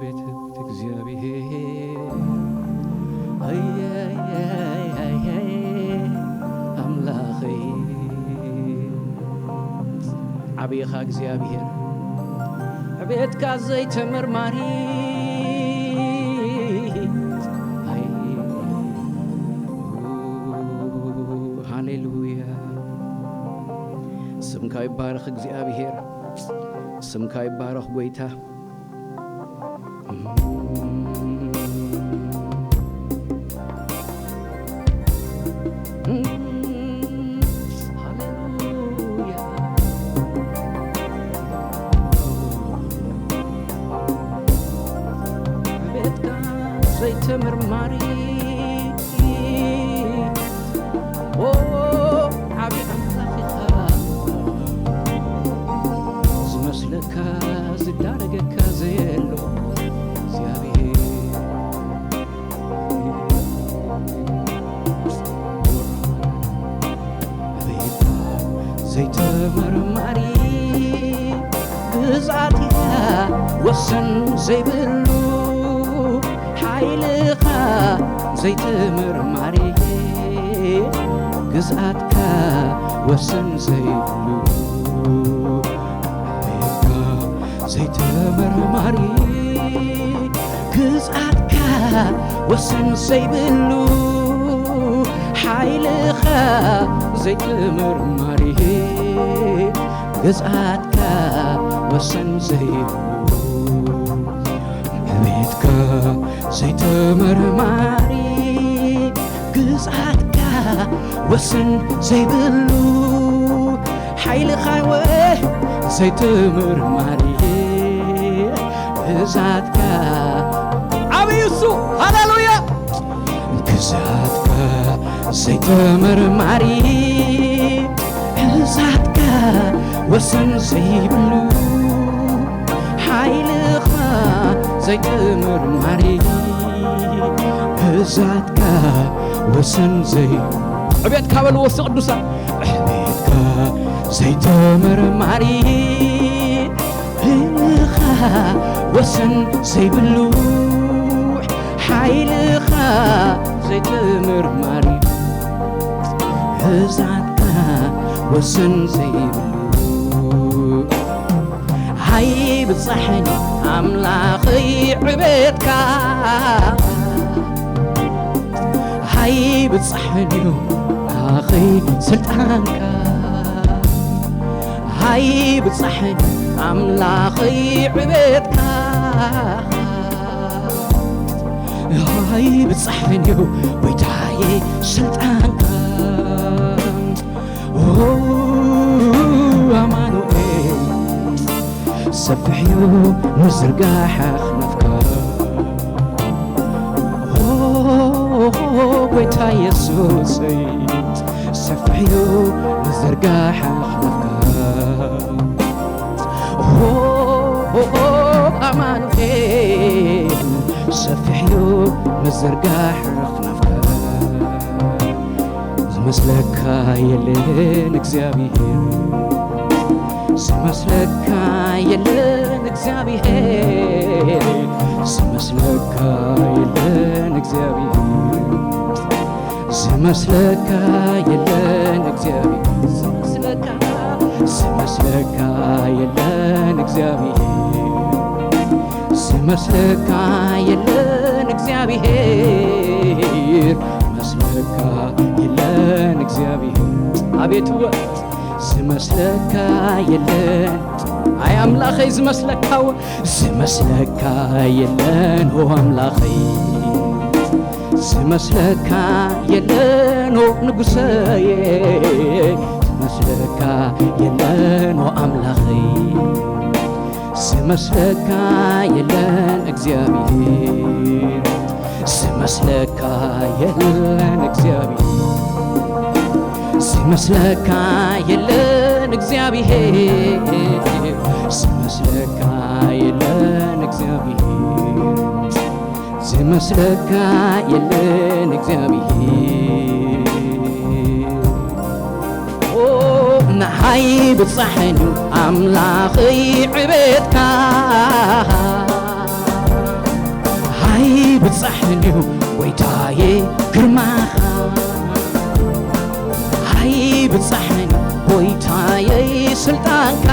ቤት እግዚአብሔር አምላኬ عبيخ እግዚአብሔር عبيتك زيت مرماري هاليلويا سمك يبارك እግዚአብሔር سمك يبارك ጎይታ مرماري عبي أملاخها زمسلك زدارك زيلو زيابي زيت مرماري قزعتها وسن زيبلو حيلخا زيت مرماري قزعتك وسن زيبلو زيت مرماري قزعتك وسن زيبلو حيلخا زيت مرماري قزعتك وسن زيبلو بيتك زيت مرماري قزعتك وسن زيبلو حيل خاوه زيت مرماري قزعتك عبي يسوع هاليلويا قزعتك زيت مرماري قزعتك وسن زيبلو حيل زيت مرماري قزعتك وسن زيت عبيتك بالوسط قدوسا عبيتك زيت مرماري حيلخا وسن زيبلو حيلخا زيت مرماري قزعتك وسن زيبلو هاي بتصحني أملاخي عبيتك هاي بتصحني أخي سلطانك هاي بتصحني أملاخي عبيتك هاي بتصحني ويتاي سلطانك أمانوئيل سفحيو مزرقاح خنفكا ويتا يسوسي سفحيو مزرقاح خنفكا أمانوئيل سفحيو مزرقاح خنفكا زمسلك يلين እግዚአብሔር سمسلك يلين እግዚአብሔር سمسلك يلين እግዚአብሔር سمسلك يلين እግዚአብሔር سمسلك يلين እግዚአብሔር سمسلك يلين እግዚአብሔር مسلك يلين እግዚአብሔር አቤቱ زمسلك يلين أي أملاخي زمسلك زمسلك يلين هو أملاخي زمسلك يلين هو نقصي زمسلك يلين هو أملاخي زمسلك يلين እግዚአብሔር زمسلك يلين እግዚአብሔር زمسلك يلين እግዚአብሔር زمسلك يلين እግዚአብሔር زمسلك يلين እግዚአብሔር نحي بتصحني أملاخي عبيتك ሃይ ብጻሕንዩ ጎይታዬ ግርማኻ ሃይ ብጻሕንዩ ጎይታዬ ስልጣንካ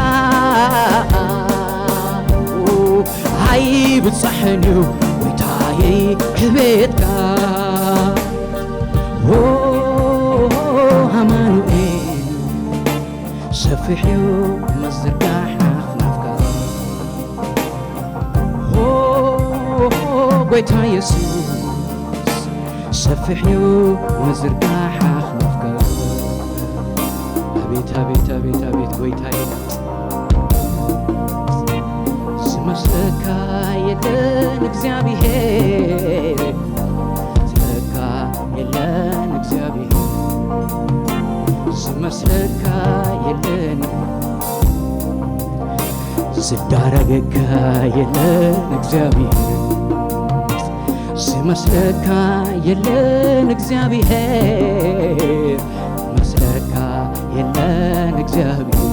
ሃይ ብጻሕንዩ ጎይታዬ ዕቤትካ ኣማኑኤል ሰፊሕዩ መዝርጋሕ ኣኽናፍካ ጎይታ ኢየሱስ ሰፊሕዩ መዝርጋሕ ኣኽናፍካ አቤት አቤት አቤት አቤት ጎይታዬ ዝመስለካ የለን እግዚአብሔር ዝመስለካ የለን እግዚአብሔር ዝመስለካ የለን ዝዳረገካ የለን እግዚአብሔር ዝመስለካ የለን እግዚአብሔር ዝመስለካ የለን እግዚአብሔር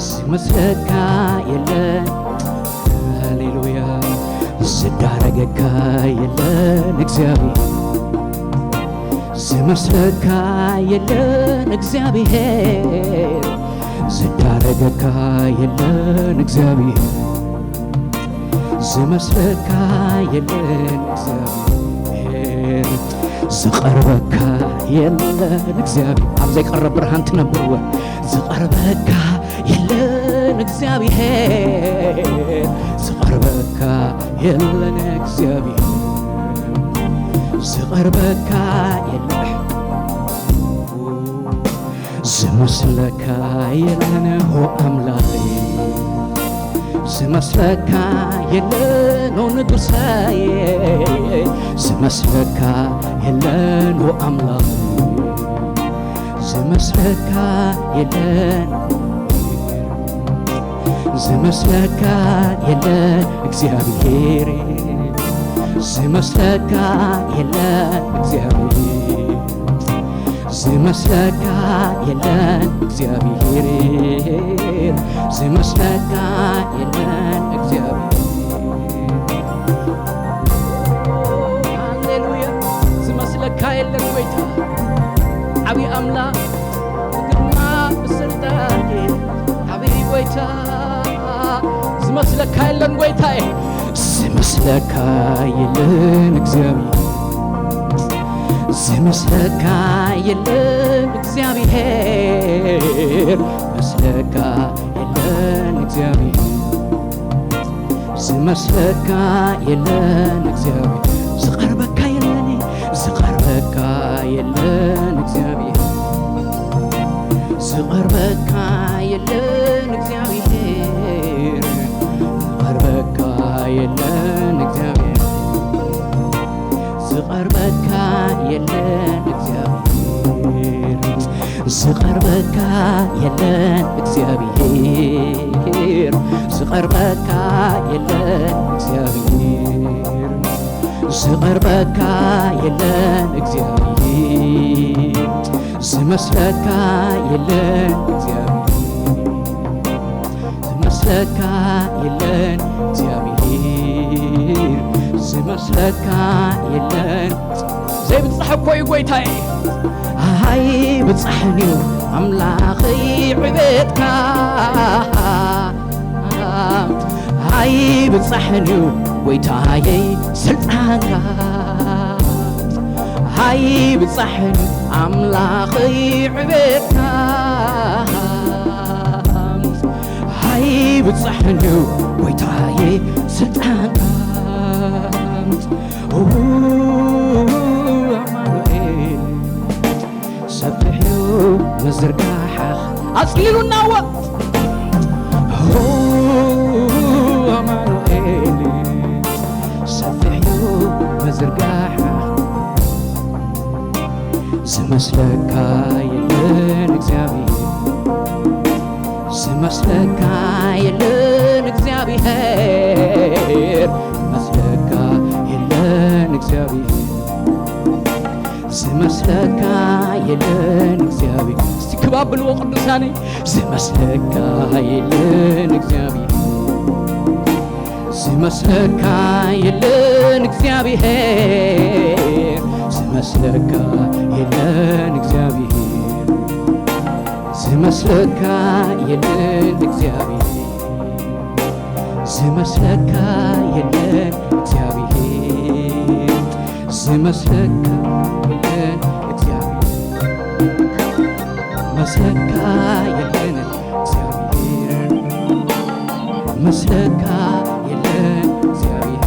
ዝመስለካ የለን ሃሌሉያ ዝዳረገካ የለን እግዚአብሔር ዝመስለካ የለን እግዚአብሔር ዝዳረገካ የለን እግዚአብሔር ዝመስለካ የለን እግዚአብሔር ዝቐርበካ የለን እግዚአብሔር ኣብ ዘይቀረብ ብርሃን ትነብርዎ ዝቐርበካ የለን እግዚአብሔር ዝቐርበካ የለን እግዚአብሔር ዝቐርበካ የለን ዝመስለካ የለን ኦ ኣምላኸይ ዝመስለካ የለን ኦ ንጉሳዬ ዝመስለካ የለን ኦ ኣምላኸይ ዝመስለካ የለን ዝመስለካ የለን እግዚአብሔር ዝመስለካ የለን እግዚአብሔር ዝመስለካ የለን እግዚአብሔር ዝመስለካ የለን እግዚአብሔር ሃሌሉያ ዝመስለካ የለን ጎይታ ዓብይ ኣምላኽ ግርማ ብስልጣን ዓብይ ጎይታ ዝመስለካ የለን ጎይታዬ ዝመስለካ የለን እግዚአብሔር ዝመስለካ የለን እግዚአብሔር ዝመስለካ የለን እግዚአብሔር ዝመስለካ የለን እግዚአብሔር ዝቐርበካ የለን ዝቐርበካ የለን እግዚአብሔር ዝቐርበካ የለን እግዚአብሔር ዝቐርበካ የለን እግዚአብሔር ዝቐርበካ የለን እግዚአብሔር ዝቐርበካ የለን እግዚአብሔር ዝቐርበካ የለን እግዚአብሔር ዝቐርበካ የለን እግዚአብሔር ዝመስለካ የለን እግዚአብሔር ዝመስለካ የለን እግዚአብሔር ዝመስለካ የለን ዘይብፅሐኮ እዩ ጎይታዬ ሃይ ብፅሕንዩ ኣምላኸይ ዕቤትካ ሃይ ብፅሕንዩ ጎይታየይ ስልጣንካ ሃይ ብፅሕንዩ ኣምላኸይ ዕቤትካ ሃይ ብፅሕንዩ ጎይታየይ ስልጣንካ ኣማኑኤል ሰፊሕዩ መዝርጋሕኻ ኣጽሊሉናዎ ኣማኑኤል ሰፊሕዩ መዝርጋሕኻ ዝመስለካ የለን እግዚአብሔር ዝመስለካ የለን እግዚአብሔር ዝመስለካ የለን እግዚአብሔር ዝመስለካ የለን እግዚአብሔር እስቲ ክባብልዎ ቅዱሳነይ ዝመስለካ የለን እግዚአብሔር ዝመስለካ የለን እግዚአብሔር ዝመስለካ የለን እግዚአብሔር ዝመስለካ የለን እግዚአብሔር ዝመስለካ የለን እግዚአብሔር ዝመስለካ የለን እግዚአብሔር መስለካ የለን እግዚአብሔር መስለካ የለን እግዚአብሔር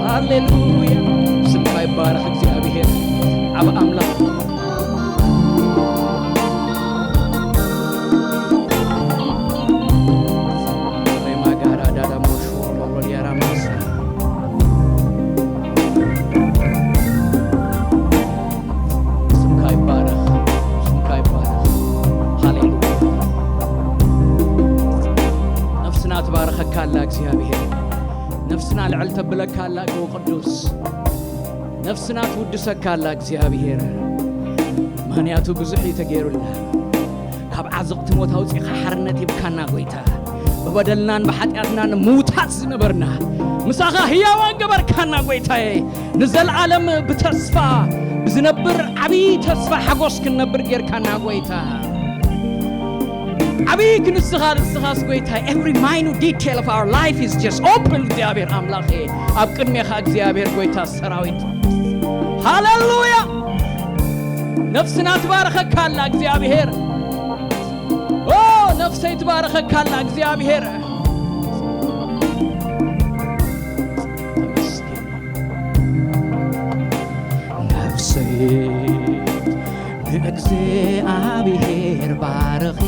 ሃሌሉያ ስምካ ይባረክ እግዚአብሔር ዓብ ኣምላኽ ማጋራ ዳዳሞሹ ሎሎሊያራ ማሳ ስምካ ይባረክ ሃሌሉያ ነፍስና ትባረኸካ ኣላ እግዚአብሔር ነፍስና ልዕል ተብለካ ኣላ ግቦ ቅዱስ ነፍስና ትውድሰካ ኣላ እግዚአብሔር ምኽንያቱ ብዙሕ እዩ ተገይሩልና ካብ ዓዘቕቲ ሞት ኣውፂእኻ ሓርነት ይብካና ጐይታ ብበደልናን ብሓጢኣትናን ምውታት ዝነበርና ምሳኻ ህያዋን ገበርካና ጐይታዬ ንዘለዓለም ብተስፋ ብዝነብር ዓብዪ ተስፋ ሓጐስ ክንነብር ጌርካና ጐይታ ዓብዪ ክንስኻስ ጐይታ every minute detail of our life is just open እግዚአብሔር ኣምላኽ ኣብ ቅድሜኻ እግዚአብሔር ጐይታ ሰራዊት ሃሌሉያ ነፍስና ትባረኸካ ኣላ እግዚአብሔር ኦ ነፍሰይ ትባረኸካ ኣላ እግዚአብሔር ነፍሰይ ንእግዚአብሔር ባረኺ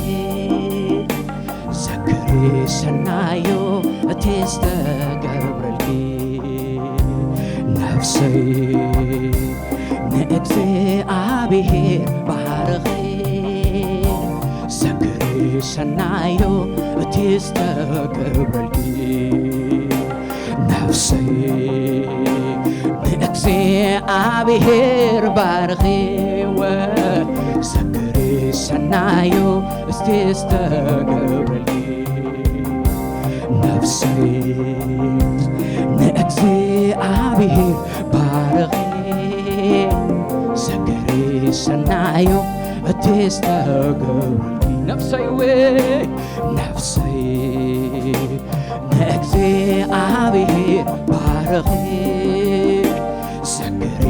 ዘክሪ ሰናዮ እትስተገብረልኪ ነፍሰይ ንእግዚአብሔር ባረኺ ዘክሪ ሰናዮ እትስተገብረልኪ ነፍሰይ ንእግዚአብሔር ባረኺ ዘክሪ ሰናዮ እትስተገብረልኪ ነፍሰይ ንእግዚአብሔር ባረኺ ዘክሪ ሰናዮ እትስተገብረልኪ ነፍሰይ ነፍሰይ ንእግዚአብሔር ባረኺ ዘክሪ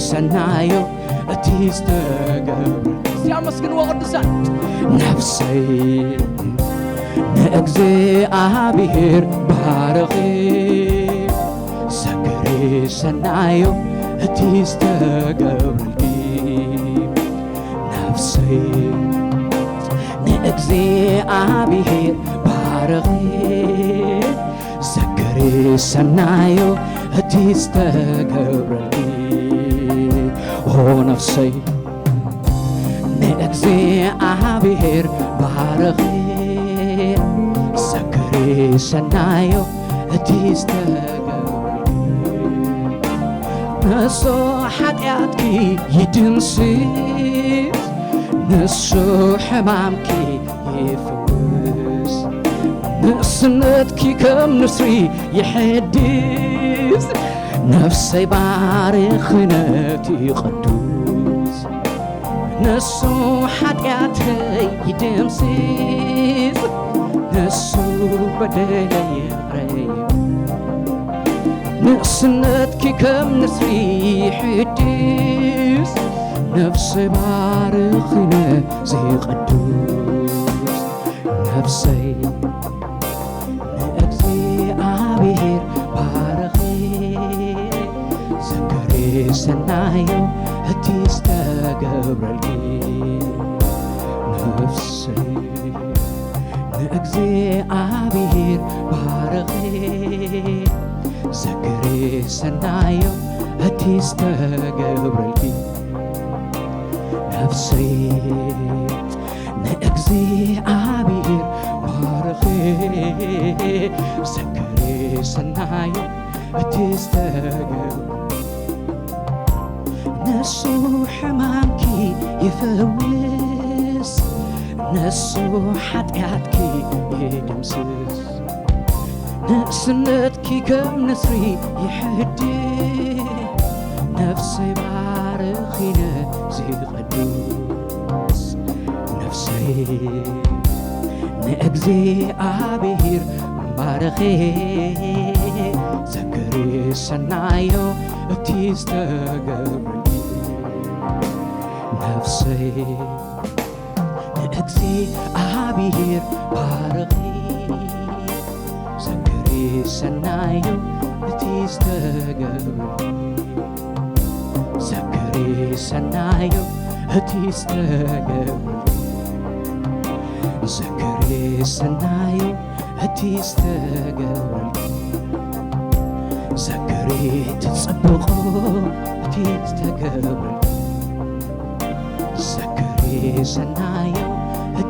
ሰናዮ እትስተገብረልኪ ሲያመስግንዎ ቅዱሳን ነፍሰይ ንእግዚአብሔር ባረኺ ዘክሪ ሰናዮ እትስተገብረልኪ ነፍሰይ ንእግዚአብሔር ባረኺ ዘክሪ ሰናዮ እትስተገብረልኪ ኦ ነፍሰይ ንእግዚአብሔር ባረኺ ዘክሪ ሰናዮ እትስተገብረልኪ ንሱ ሓጢኣትኪ ይድምስስ ንሱ ሕማምኪ ይፍውስ ንእስነትኪ ከም ንስሪ ይሕድስ ነፍሰይ ባርኺ ነቲ ቅዱስ ንሱ ሓጢኣተይ ይድምስስ ንሱ በደለይ ይቕረይ ንእስነትኪ ከም ንስሪ ይሕድስ ነፍሰይ ባርኺ ነቲ ቅዱስ ነፍሰይ ንእግዚአብሔር ባረኺ سنايو هتستقبلكي نفسي نأግዚአብሔር بارخي ذكري سنايو هتستقبلكي نفسي نأግዚአብሔር بارخي ذكري سنايو هتستقبلكي نسو حمامكي يفوس نسو حطياتكي يدمسس نسنتكي كم نسري يحدي نفسي بارخينا زي قدوس نفسي نأግዚአብሔር بارخي ذكري سنايو تستقبلي نفسي نأግዚአብሔር بارخي ذكري سنايو تستقبلي ذكري سنايو تستقبلي ذكري سنايو تستقبلي ذكري تتصبقو تستقبلي ذكري سنايو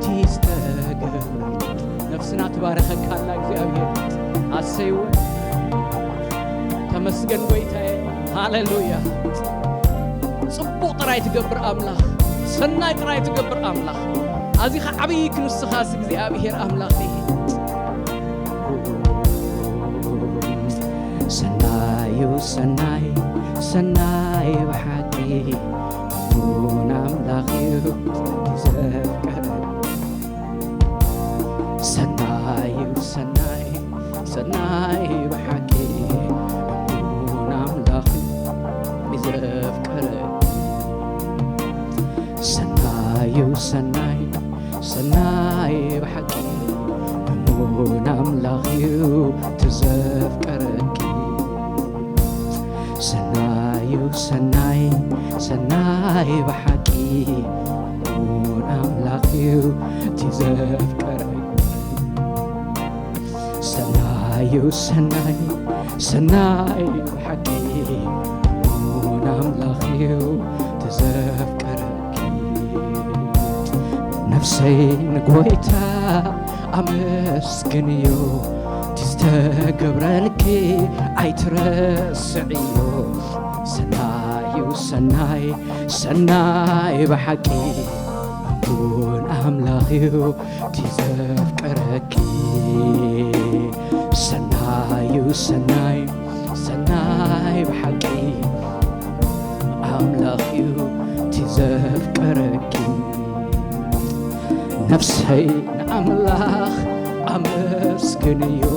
تستقبلي نفسنا تبارخك الله እግዚአብሔር አሰይው ተመስገን ጎይታዬ ሃሌሉያ ጽቡቕ ጥራይ ትገብር አምላኽ ሰናይ ጥራይ ትገብር አምላኽ አዚኻ ዓብይ ክንስኻስ እግዚአብሔር አምላኽ سنايو سناي سناي بحكي ونام لاخيو تذكر سنايو سناي سناي بحكي ونام لاخيو تذكر سنايو سناي سناي بحكي ونام لاخيو تذكر سنايو سناي سناي بحكي ونملاخيو تذكرك سنايو سناي سناي بحكي ونملاخيو تذكرك نفسي نقويتا أمسكنيو تستقبلكي عيترسعيو سنايو سناي سناي بحكي أكون أملاخيو تذكركي سنايو سناي سناي بحكي أملاخيو تذكركي نفسي أملاخ أمسكنيو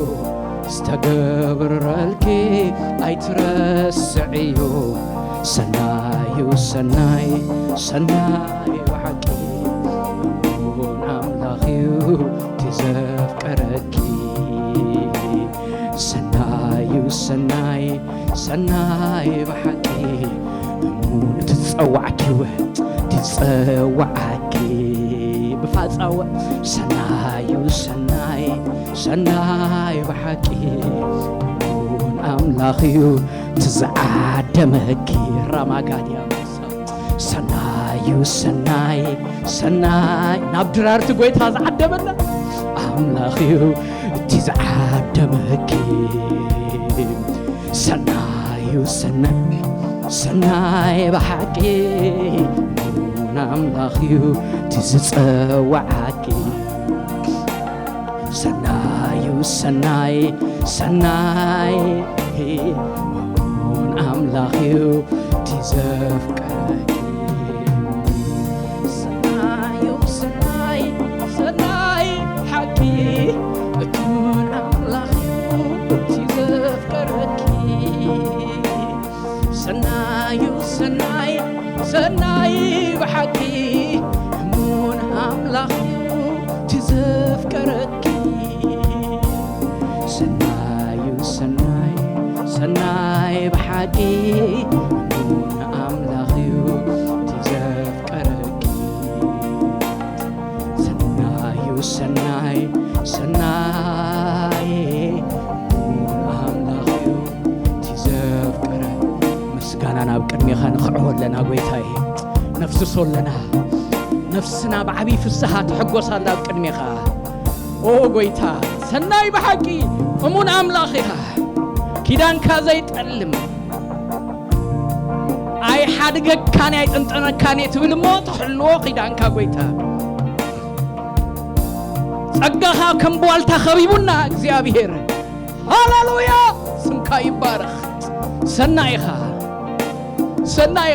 استقبرلكي أيترسعيو سنايو سناي سناي وحكي ونملاخيو تذكركي سنايو سناي سناي وحكي تتصوعكي تتصوعكي بفاصاو سنايو سناي سناي بحكي أملاخيو تزعدمكي رماغاديا سنايو سناي سناي نابدرار تقوي تزعدمنا أملاخيو تزعدمكي سنايو سناي سناي بحكي أملاخيو تزعوعكي سنايو سناي سناي ون أملاخيو تذكركي سنايو سناي سناي حكي تكون أملاخيو تذكركي سنايو سناي سناي بحكي همون أملاخيو تذكركي سنايو سناي سناي بحكي همون أملاخيو ሰናይ ሰናይ ኣምላኽ እዩ ትዘፍቀረ ምስጋና ናብ ቅድሚኻ ንኽዕወለና ጐይታዬ ነፍስሶለና ነፍስና ብዓብዪ ፍስሓ ትሕጐሳላ ኣብ ቅድሚኻ ኦ ጐይታ ሰናይ ብሓቂ እሙን ኣምላኽ ኢኻ ኪዳንካ ዘይጠልም ኣይ ሓድገካኒ ኣይጥንጠነካኒ ትብል እሞ ትሕልዎ ኪዳንካ ጐይታ ጸጋኻ ከም በዋልታ ኸቢቡና እግዚኣብሔር ሃሌሉያ ስምካ ይባረኽ ሰናይ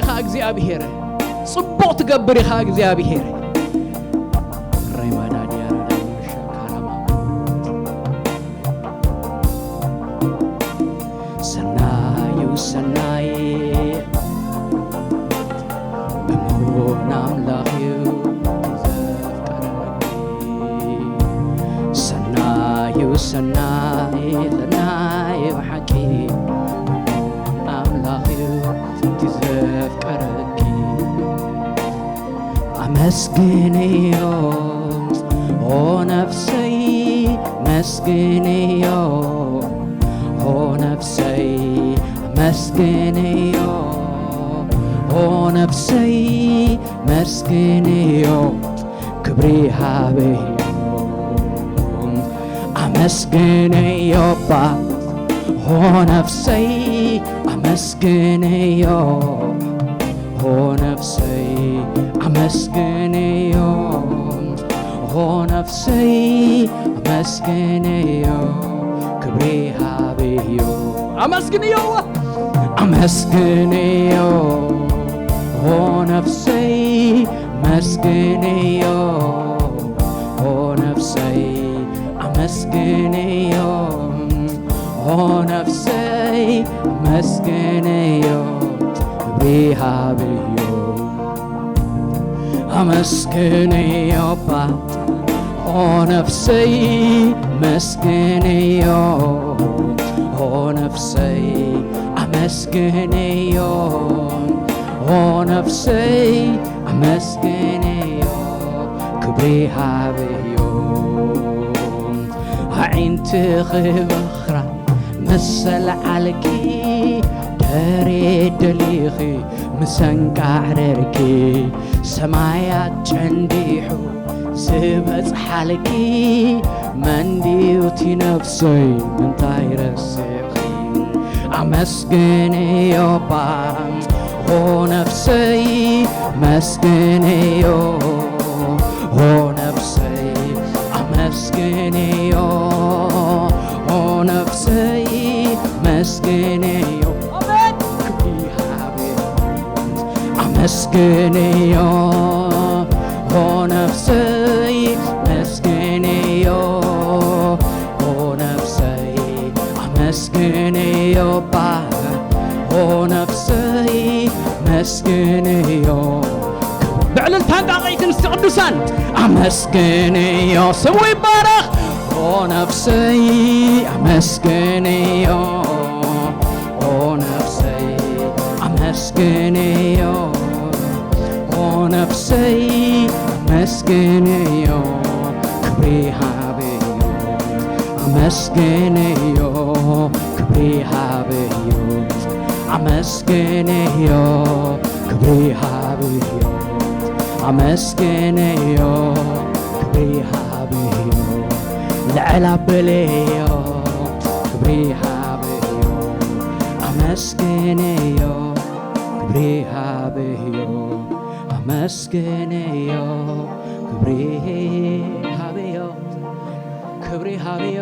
ኢኻ እግዚኣብሔር ጽቡቕ ትገብር ኢኻ እግዚኣብሔር ሰናይ እሙን ኣምላኽ እዩ ትዘፍቀረኒ ሰናይ ብሓቂ እሙን ኣምላኽ እዩ ትዘፍቀረኒ ኣመስግንዮ ኦ ነፍሰይ መስግንዮ ኦ ነፍሰይ መስግንዮ ኦ ነፍሰይ መስግንዮ ክብሪ ሃበዮ ኣመስግንዮ ባ ኦ ነፍሰይ ኣመስግንዮ ኦ ነፍሰይ ኣመስግንዮ ኦ ነፍሰይ ኣመስግንዮ ክብሪ ሃበዮ ኣመስግንዮ ኦ ነፍሰይ መስግንዮ ኦ ነፍሰይ ኣመስግንዮ ኦ ነፍሰይ ኣመስግንዮ ክብሪ ሃበዮ ኣመስግንዮ ባ ኦ ነፍሰይ መስግንዮ ኦ ነፍሰይ ኣመስግንዮ ኦ ነፍሰይ ኣመስግንዮ ክብሪ ሃበዮ ኣዒንቲ ኽበኽራ መሰልዓልኪ ደሬት ደሊኺ ምሰንቃዕረርኪ ሰማያት ጨንዲሑ ዝበጽሓልኪ መንዲዩቲ ነፍሰይ ምንታይ ረሲኺ ኣመስግንዮ ባ ኦ ነፍሰይ መስግንዮ ኦ ነፍሰይ ኣመስግንዮ ኦ ነፍሰይ መስግንዮ ክብሪ ሃበዮ ኣመስግንዮ ኦ ነፍሰይ መስግንዮ ኦ ነፍሰይ ኣመስግንዮ ባ ኦ ነፍሰይ መስግንዮ ብዕልልታን ጣቂትን እስቲ ቅዱሳን ኣመስግንዮ ስሙ ይባረኽ ኦ ነፍሰይ ኣመስግንዮ ኦ ነፍሰይ ኣመስግንዮ ኦ ነፍሰይ ኣመስግንዮ ክብሪ ሃበዮ ኣመስግንዮ ክብሪ ሃበዮ ኣመስግንዮ ክብሪ ሃበዮ ኣመስግንዮ ክብሪ ሃበዮ ልዕል ኣበለዮ ክብሪ ሃበዮ ኣመስግንዮ ክብሪ ሃበዮ ኣመስግንዮ ክብሪ ሃበዮ ክብሪ ሃበዮ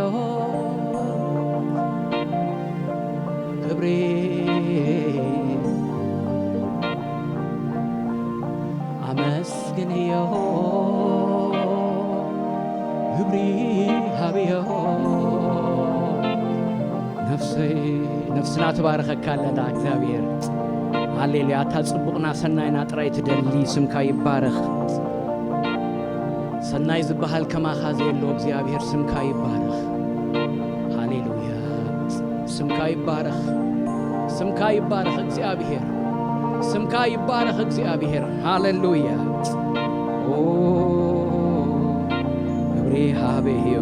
ክብሪ ኣመስግንዮ ክብሪ ሃበዮ ነፍስና ትባረኸካ ኣለና እግዚአብሔር ሃሌሉያ እታ ጽቡቕና ሰናይና ጥራይ ትደሊ ስምካ ይባረኽ ሰናይ ዝበሃል ከማኻ ዘየሎ እግዚአብሔር ስምካ ይባረኽ ሃሌሉያ ስምካ ይባረኽ እግዚአብሔር ስምካ ይባረኽ እግዚአብሔር ሃሌሉያ ኦ ክብሪ ክብሪ ሃበዮ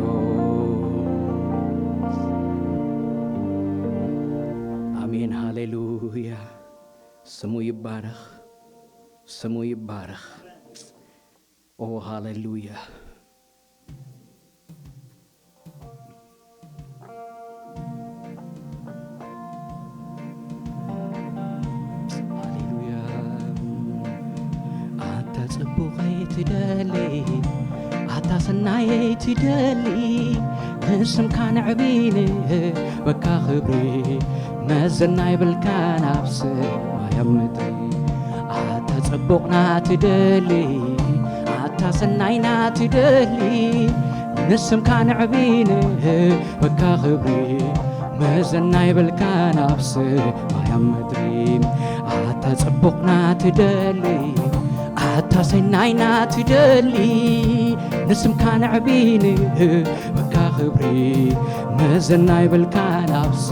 አሜን ሃሌሉያ ስሙ ይባረክ ስሙ ይባረክ ኦ ሃሌሉያ تدلي عتاسناي تدلي اسم كان عبيني بكا خبري مازناي بالكان ابس ما يمتي عتصبقنا تدلي عتاسناينا تدلي اسم كان عبيني بكا خبري مازناي بالكان ابس ما يمتي عتصبقنا تدلي عتاسناينا تدلي نسم كان عبيني بكا خبري مازناي بالكان ابس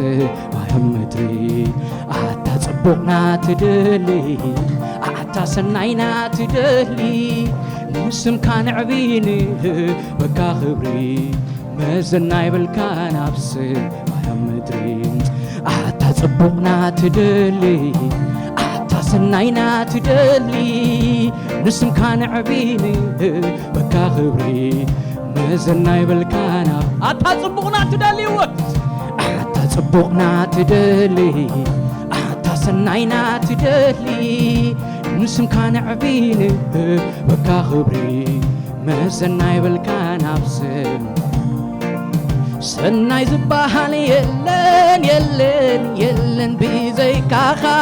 ما يمتري عتصبقنا تدلي عتاسناينا تدلي نسم كان عبيني بكا خبري مازناي بالكان ابس ما يمتري عتصبقنا تدلي عتاسناينا تدلي نسم كان عبيني بكا خبري مازناي بالكان عتصبقنا تدلي عتصبقنا تدلي عتاسناينا تدلي نسم كان عبيني بكا خبري مازناي بالكان ابسم سناي زباحل يلن يلن يلن بزيكاخا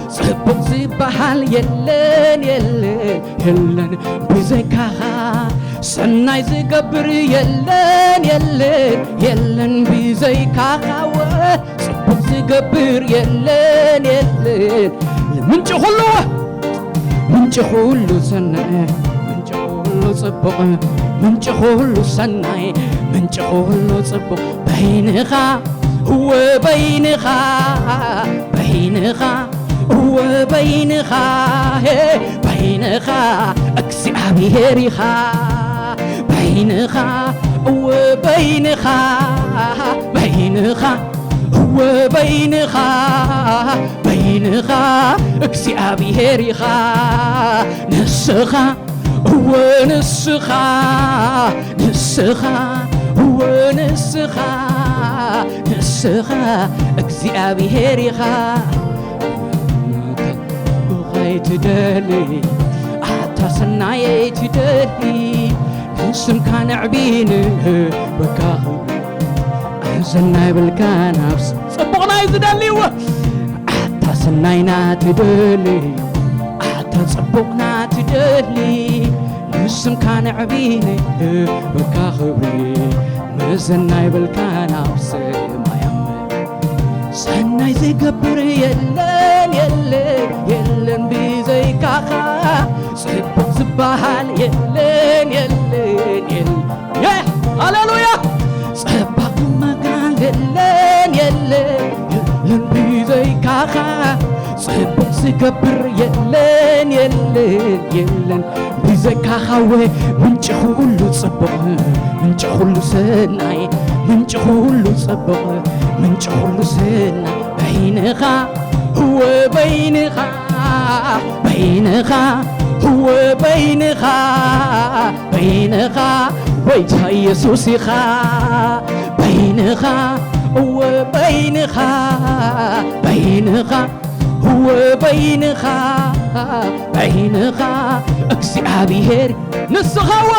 صبق زباحل يلن يلن يلن بزيكاخا سناي زقبر يلن يلن يلن بزيكاخا صبق زقبر يلن يلن منش خلو سناي صبق منش خلو سناي منش خلو صبق بينخا هو بينخا بينخا هو بينخا بينخا اكسي عبيريخا بينخا هو بينخا بينخا هو بينخا بينخا اكسي عبيريخا نسخا هو نسخا نسخا هو نسخا نسخا እግዚአብሔርኻ بغيت تدلي عتاسناي تدلي نسم كان عبيني بكاه أحزناي بالكان أبس صبقنا يزدلي عتاسناينا تدلي عتصبقنا تدلي نسم كان عبيني بكا خبري مازناي بالكان ابس ما يمي سناي زقبر يلن يلن يلن بزيكاخا صبق زباحل يلن يلن يلن يا هللويا صبق مكان يلن يلن يلن بزيكاخا صبق زقبر يلن يلن يلن بزكاخاوي منش خلو صبق منش خلو سناي منش خلو صبق منش خلو سناي بينخا هو بينخا بينخا هو بينخا بينخا ويتا يسوسيخا بينخا هو بينخا بينخا هو بينخا بينخا እግዚአብሔር ንስኻዎ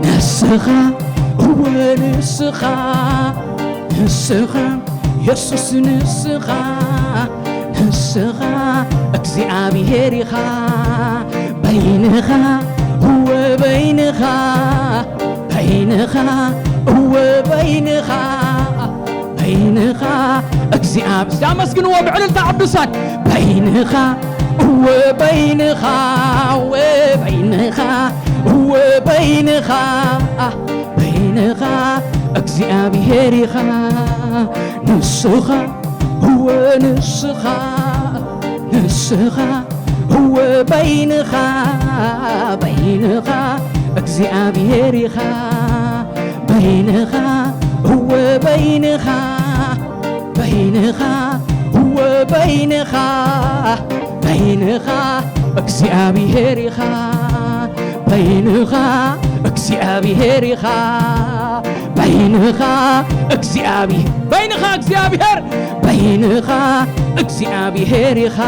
ንስኻ هو ንስኻ ንስኻ ኢየሱስ ንስኻ ንስኻ እግዚአብሔር ኢኻ በይንኻ هو በይንኻ በይንኻ هو በይንኻ በይንኻ እግዚአብሔር ሲያመስግንዎ ብዕልልታ ዓብሳን በይንኻ وبينخا وبينخا وبينخا بينخا እግዚአብሔርኻ ንስኻ هو نسخا نسخا هو بينخا بينخا እግዚአብሔርኻ بينها هو بينها بينها هو بينها بينها እግዚአብሔርኻ بينها እግዚአብሔርኻ بينها እግዚአብሔር بينها እግዚአብሔር بينها እግዚአብሔርኻ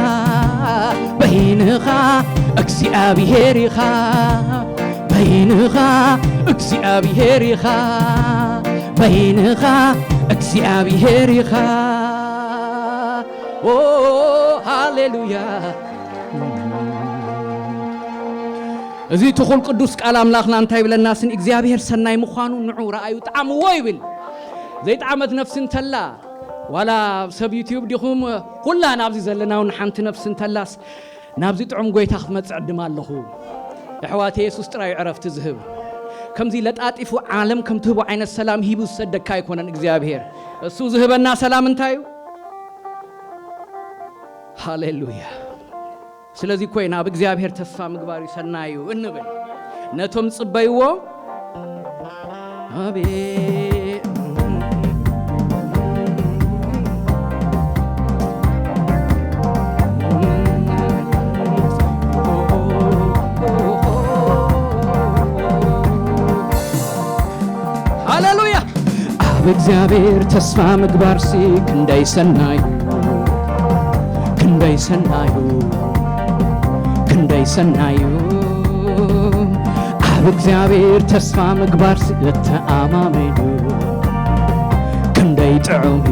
بينها እግዚአብሔርኻ بينها እግዚአብሔርኻ بينها እግዚአብሔርኻ ኦ ሃሌሉያ እዚ ትኹል ቅዱስ ቃል አምላኽና እንታይ ብለናስን እግዚአብሔር ሰናይ ምዃኑ ንዑ ረአዩ ጣዕምዎ ይብል ዘይጣዕመት ነፍስን ተላ ዋላ ሰብ ዩቲዩብ ዲኹም ኩላ ናብዚ ዘለናውን ሓንቲ ነፍስን ተላስ ናብዚ ጥዑም ጎይታ ክትመጽእ ዕድማ ኣለኹ ኣሕዋቴ ኢየሱስ ጥራይ ዕረፍቲ ዝህብ ከምዚ ለጣጢፉ ዓለም ከም ትህቦ ዓይነት ሰላም ሂቡ ዝሰደካ ኣይኮነን እግዚአብሔር እሱ ዝህበና ሰላም እንታይ እዩ ሃሌሉያ ስለዚህ ኮይና በእግዚአብሔር ተስፋ ምግባር ይሰናዩ እንብል ነቶም ጽበይዎ አቤ ሃሌሉያ በእግዚአብሔር ተስፋ ምግባር ሲክ እንዳይሰናዩ እንዳይሰናዩ እንዳይሰናዩ አብ እግዚአብሔር ተስፋ ምግባር ሲተአማመኑ እንዳይጠዑሙ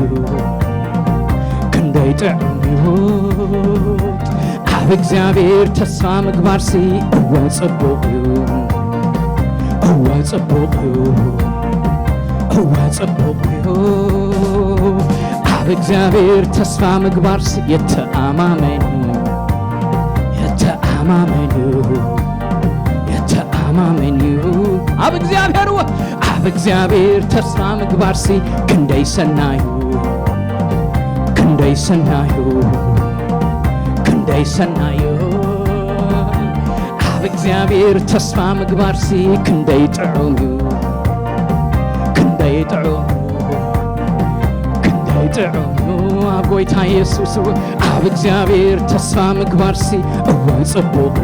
አብ እግዚአብሔር ተስፋ ምግባር ሲወጽቡቁ አብ እግዚአብሔር ተስፋ ምግባር ሲተአማመኑ አብ እግዚአብሔር ተስፋ ምግባር ሲ ክንደይሰናዩ አብ እግዚአብሔር ተስፋ ምግባር ሲ ክንደይጥዑሙ አብ ጎይታ ኢየሱስ አብ እግዚአብሔር ተስፋ ምግባር ሲ እወጽቡቁ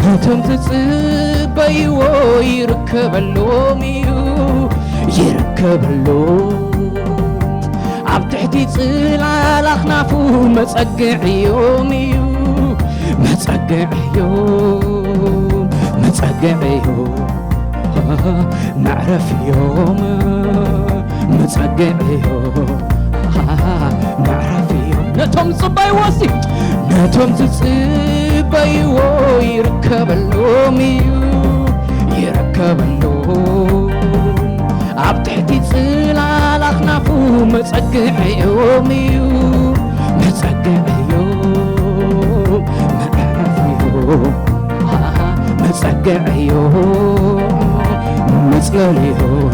ነቶም ትጽበይዎ ይርከበሎም ኣብ ትሕቲ ጽላል ኣኽናፉ መጸግዕዮም معرفيهم متقعيهم معرفيهم نتهم صباي واسي نتهم تصباي ويركب اللوم عبتحتي صلال أخنافو متقعيهم معرفيهم متقعيهم متلليهم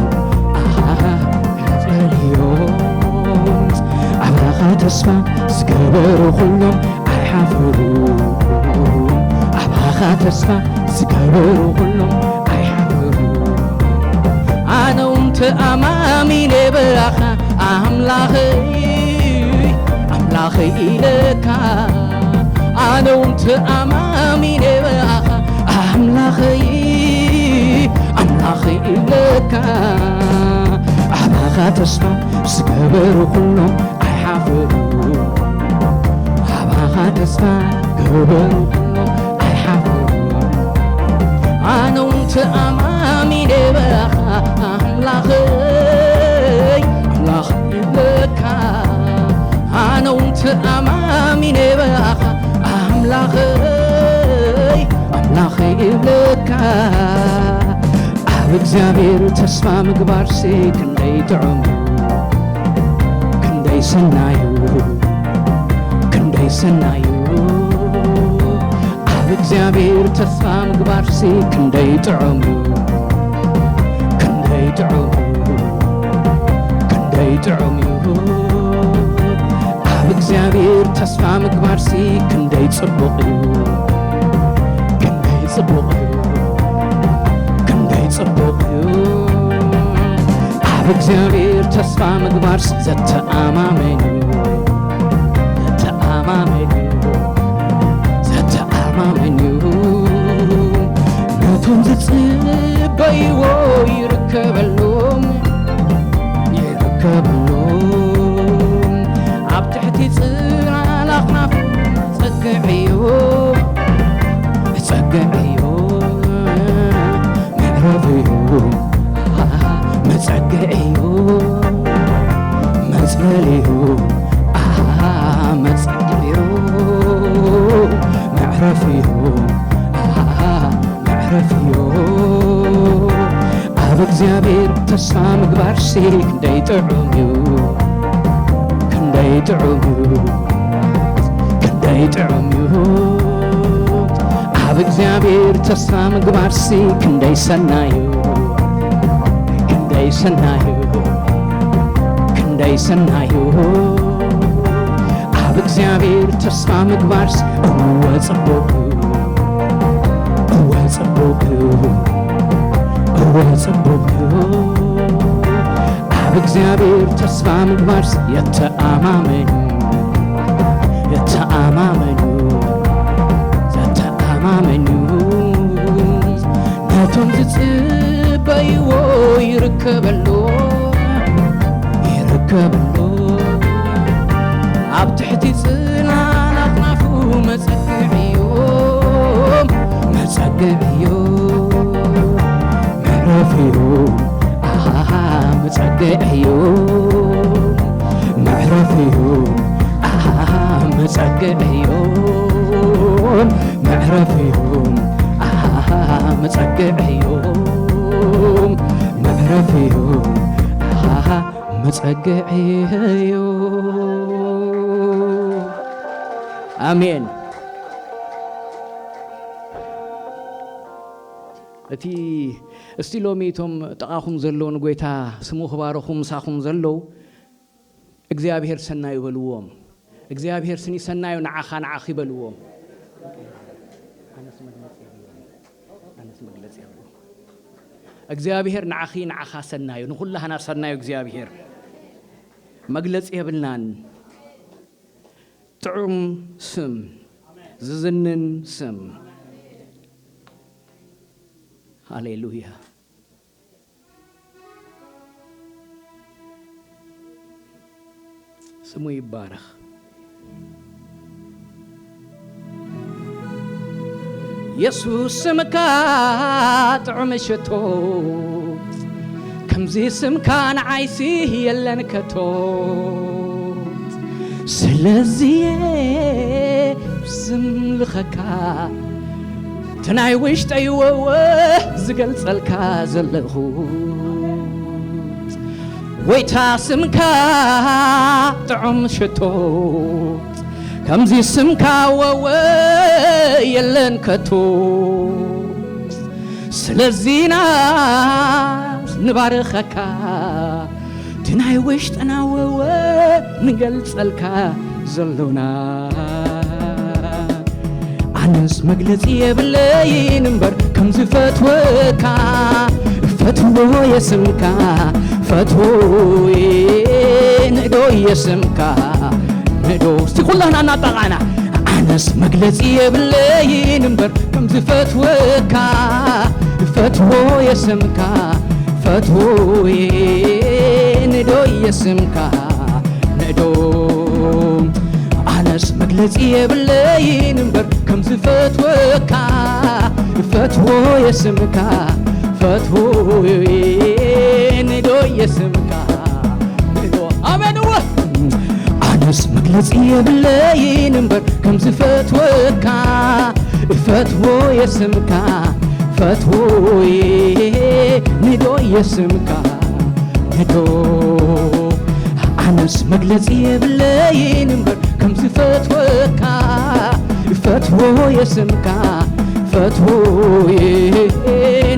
عبرخ تسمع سكبروا كلهم أيحفرون عبرخ تسمع سكبروا كلهم أيحفرون أنا وانت أمامي نبرخ أملاخي إليك أنا وانت أمامي نبرخ أملاخي إليك عباخا تسمع سكبروا كلهم أيحفرون عباخا تسمع سكبروا كلهم أيحفرون أنا وانت أمامي نباخا أملاخي إليك أنا وانت أمامي نباخا أملاخي إليك እግዚአብሔር ተስፋ ምግባር ሲ ክንደይጥዑሙ ክንደይሰናዩ ኣብ እግዚአብሔር ተስፋ ምግባር ሲ ክንደይጥዑሙ ኣብ እግዚአብሔር ተስፋ ምግባር ሲ ክንደይጽቡቕ እዩ ጽቡቕዩ ክንደይ ጽቡቕዩ ኣብ እግዚአብሔር ተስፋ ምግባር ዘተኣማመኑ ነቶም ዝጽበይዎ ይርከበሎም ኣብ ትሕቲ ጽላል ኣኽናፉ ጸግዕዮ ምዕረፍዮ መጸግዕዮ መጽለልዮ መጸግዕዮ ምዕረፍዮ ኣብ እግዚአብሔር ተስፋ ምግባር ክንደይ ጥዑም እዩ ኣብ እግዚአብሔር ተስፋ ምግባር ክንደይ ሰናዩ ኣብ እግዚአብሔር ተስፋ ምግባር ጽቡቕዩ ኣብ እግዚአብሔር ተስፋ ምግባር የተኣማመኑ ነቶም ዝጽበይዎ ይርከበሎ ኣብ ትሕቲ ጽላል ኣኽናፉ መጸግዕዮ ምዕረፍዮ መጸግዕዮ ምዕረፍዮ መጸግዕዮ ምዕረፍዮ መጸግዕዮ ምዕረፍዮ መጸግዕዮ አሜን እስቲ ሎሚቶም ጠቃኹም ዘለውን ጎይታ ስሙ ክባረኹም ሳኹም ዘለው እግዚአብሔር ሰናዩ በልዎም እግዚአብሔር ስኒ ሰናዩ ንዓኻ ይበልዎም እግዚአብሔር ንዓኻ ሰናዩ ንኹላህና ሰናዩ እግዚአብሔር መግለጽ የብልናን ጥዑም ስም ዝዝንን ስም ሃሌሉያ ስሙ ይባረክ ኢየሱስ ስምካ ጥዑም ሽቶ ከምዚ ስምካ ንዓይሲ የለን ከቶ ስለዚህ ዝምልኸካ ትናይ ውሽጠይ ወወ ዝገልጸልካ ዘለኹ ወይታ ስምካ ጥዑም ሽቶ ከምዚ ስምካ ወወ የለን ከቶ ስለዚህና ንባርኸካ ትናይ ውሽጠና ወወ ንገልጸልካ ዘሎና ኣነስ መግለጽ የብለይን እምበር ከምዚ ፈትወካ ፈትዎ የስምካ ፈትዎ ንዶ የስምካ ንዶ እስቲ ኩላህና እናጣቃና ኣነስ መግለጽ የብለይን እምበር ከምዚ ፈትወካ ፈትዎ የስምካ ፈትዎ ንዶ የስምካ ንዶ ኣነስ መግለጽ የብለይን እምበር ከምዚ ፈትወካ ፈትዎ የስምካ ፈትዎ ንዶ የስምካ ንዶ ኣሜን ወ ኣነስ መግለጽ የብለይን እምበር ከምዚ ፈትወካ ፈትዎ የስምካ ፈትዎ ንዶ የስምካ ንዶ ኣነስ መግለጽ የብለይን እምበር ከምዚ ፈትወካ ፈትዎ የስምካ ፈትዎ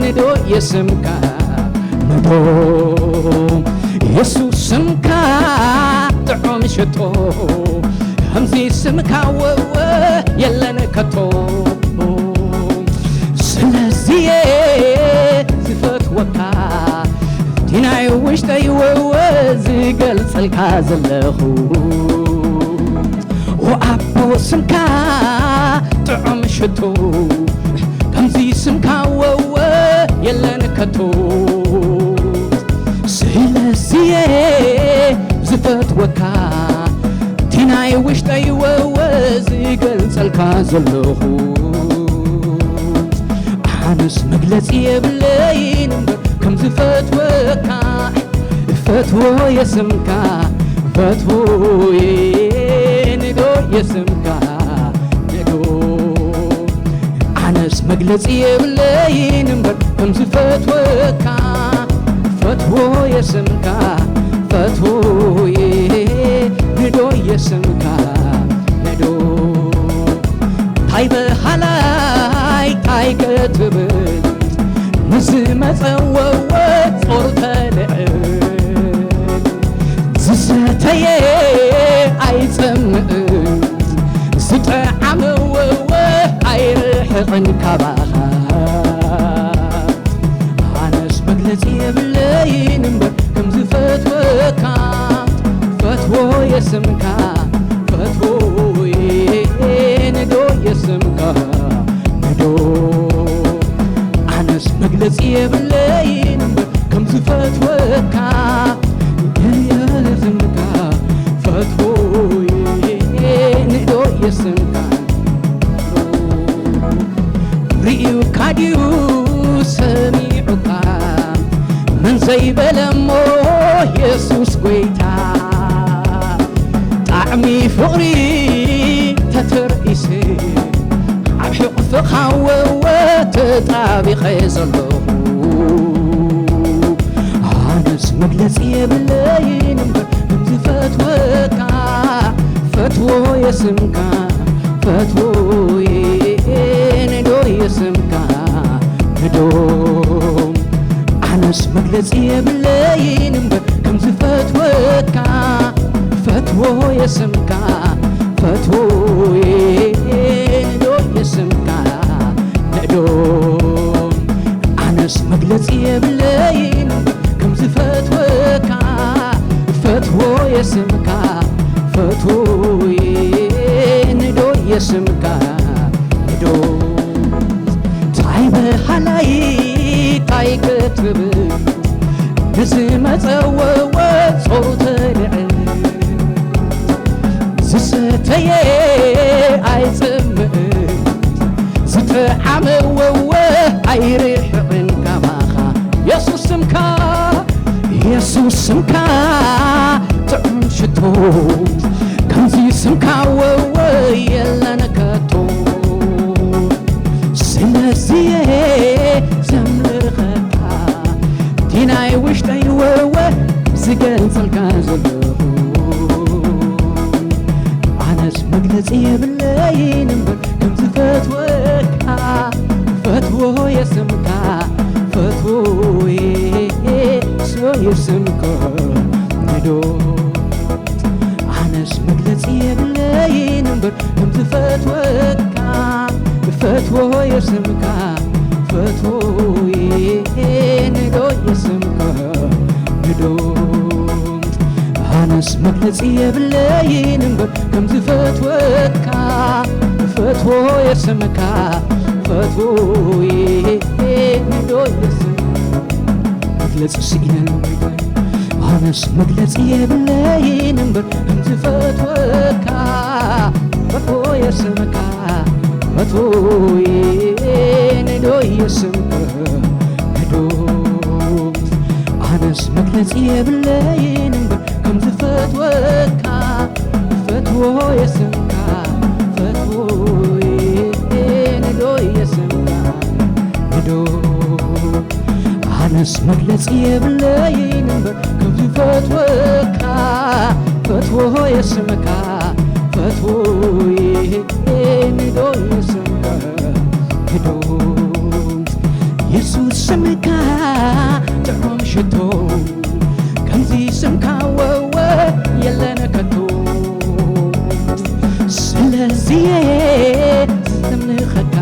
ንዶ የስምካ ንዶ ኢየሱስ ስምካ ጥዑም ሽቶ ከምዚ ስምካ ወወ የለን ከቶ ዝገልጸልካ ዘለኹ ወኣቦ ስምካ ጥዑም ሽቶ ከምዚ ስምካ ወወ የለን ከቶ ስለዚየ ዝፈትወካ ቲናይ ውሽጠይ ወወ ዝገልጸልካ ዘለኹ ኣነስ መግለጺ የብለይን እምበር ከም ዝፈትወካ ፈትዎ የስምካ ፈትዎዬ ንዶ የስምካ ንዶ ኣነስ መግለጺ የብለይን እምበር ከም ዝፈትወካ ፈትዎ የስምካ ፈትዎዬ ንዶ የስምካ ንዶ ታይ በሃላይ ታይ ክትብል ንዝመጸወወ ጾር ተልዕል ዝሰተየ ኣይጸምእን ዝጠዓመወወ ኣይርሕቕን ካባኻ ኣነስ መግለጺ የብለይን እምበር ከም ዝፈትወካ ፈትዎ የስምካ ፈትዎዬ ንዶ የስምካ ንዶ ኣነስ መግለጺ የብለይን እምበር ከም ዝፈትወካ የስምካ ፈትዎዬ ንዶ የስምካ ርኢዩካ ድዩ ሰሚዑካ መን ዘይበለሞ የሱስ ጐይታ ጣዕሚ ፍቕሪ ተተርኢሰ ኣብ ሕቑፍኻ ወወ ተጣቢቐ ዘለኹ ኣነስ መግለጺ የብለይን እምበር ከም ዝፈትወካ ፈትዎ የስምካ ፈትዎዬ ንዶ የስምካ ንዶ ኣነስ መግለጺ የብለይን እምበር ከም ዝፈትወካ ፈትዎ የስምካ ፈትዎዬ ንዶ የስምካ ንዶ ኣነስ መግለጺ የብለይን ከም ዝፈትወካ ፈትዎ የስምካ ፈትዎዬ ንዶ የስምካ ንዶ ታይ በሃላይ ታይ ክትብል ንዝመጸወወ ጾሩ ተልዕል ዝሰተየ ኣይጽምእን ዝተዓመወወ ኣይርሕቕን ካባኻ የሱስ ስምካ የሱስ ስምካ ጥዑም ሽቶ ከምዚ ስምካ ወወ የለን ከቶ ስለዚየ ዘምልኸካ ቲናይ ውሽጠይ ወወ ዝገልጸልካ ዘለኹ ኣነስ መግለጺ የብለይን እምበር ከም ዝፈትወካ ፈትዎ የስምካ ፈትዎዬ ስዮ የስምካ ንዶ ኣነስ መግለጺ የብለይን እምበር ከም ዝፈትወካ ፈትዎ የስምካ ፈትዎዬ ንዶ የስምካ ንዶ ኣነስ መግለጺ የብለይን እምበር ከም ዝፈትወካ ፈትዎ የስምካ ፈትዎዬ ንዶ የስምካ መግለጺ ስኢነን ኣነስ መግለጺ የብለይን እምበር ከም ዝፈትወካ ፈትዎ የስምካ ፈትዎዬ ንዶ የስምካ ንዶ ኣነስ መግለጺ የብለይን እምበር ከም ዝፈትወካ ፈትዎ የስምካ ፈትዎዬ ንዶ የስምካ ንዶ ኣነስ መግለጺ የብለይን እምበር ከም ዝፈትወካ ፈትዎ የስምካ ፈትዎዬ ንዶ የስምካ ንዶ የሱስ ስምካ ጥዑም ሽቶ ከምዚ ስምካ ወወ የለን ከቶ ስለዚየ ዘምልኸካ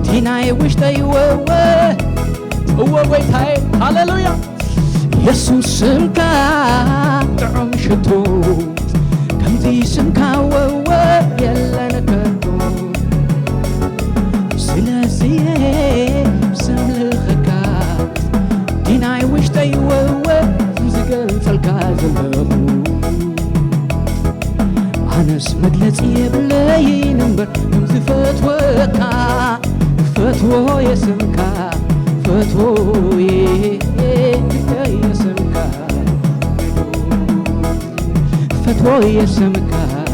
ቲናይ ውሽጠይ ወወ እወ ጐይታዬ ሃሌሉያ يسوع سمك طعم شتوت كم زي سمك يلا نكتو سلاسي سمل الخكات ديناي وش تيوه زقل فالكاز اللهو أنس مجلسي بلاي نمبر كمزي فتوكا فتوه يسمكا فتوه يسمكا فتوه يسمكا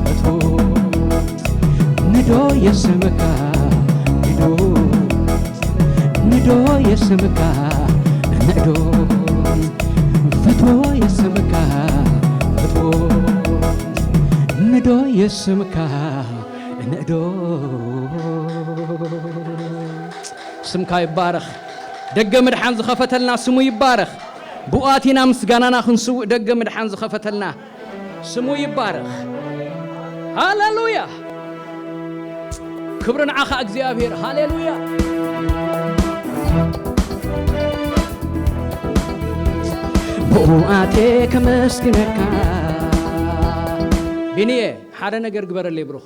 فتوه ندو يسمكا ندو يسمكا ندو فتوه يسمكا فتوه ندو يسمكا ندو سمكا يبارخ دق مدحان زخفتلنا سمو يبارخ بؤاتنا مسغانانا خنسو دق مدحان زخفتلنا سمو يبارخ هاليلويا كبرنا عخا اغزيابير هاليلويا بؤاتي كمسكنكا بنيه حدا نجر قبر اللي بروح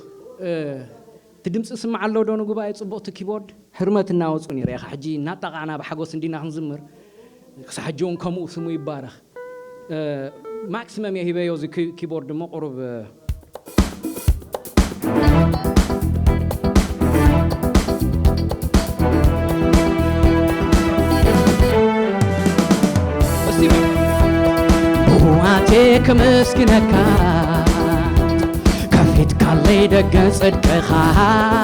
تدمس اسمع الله دون قبائل صبوت كيبورد حرمتنا وصوني ريخ حجي ناتقعنا بحقوس ندينا هنزمر حجون كمو سمو يبارخ ماكسيمم يهيبه يوزي كيبورد مو قرب بس بواتيك مسكنكا كاللي دقن صدقخا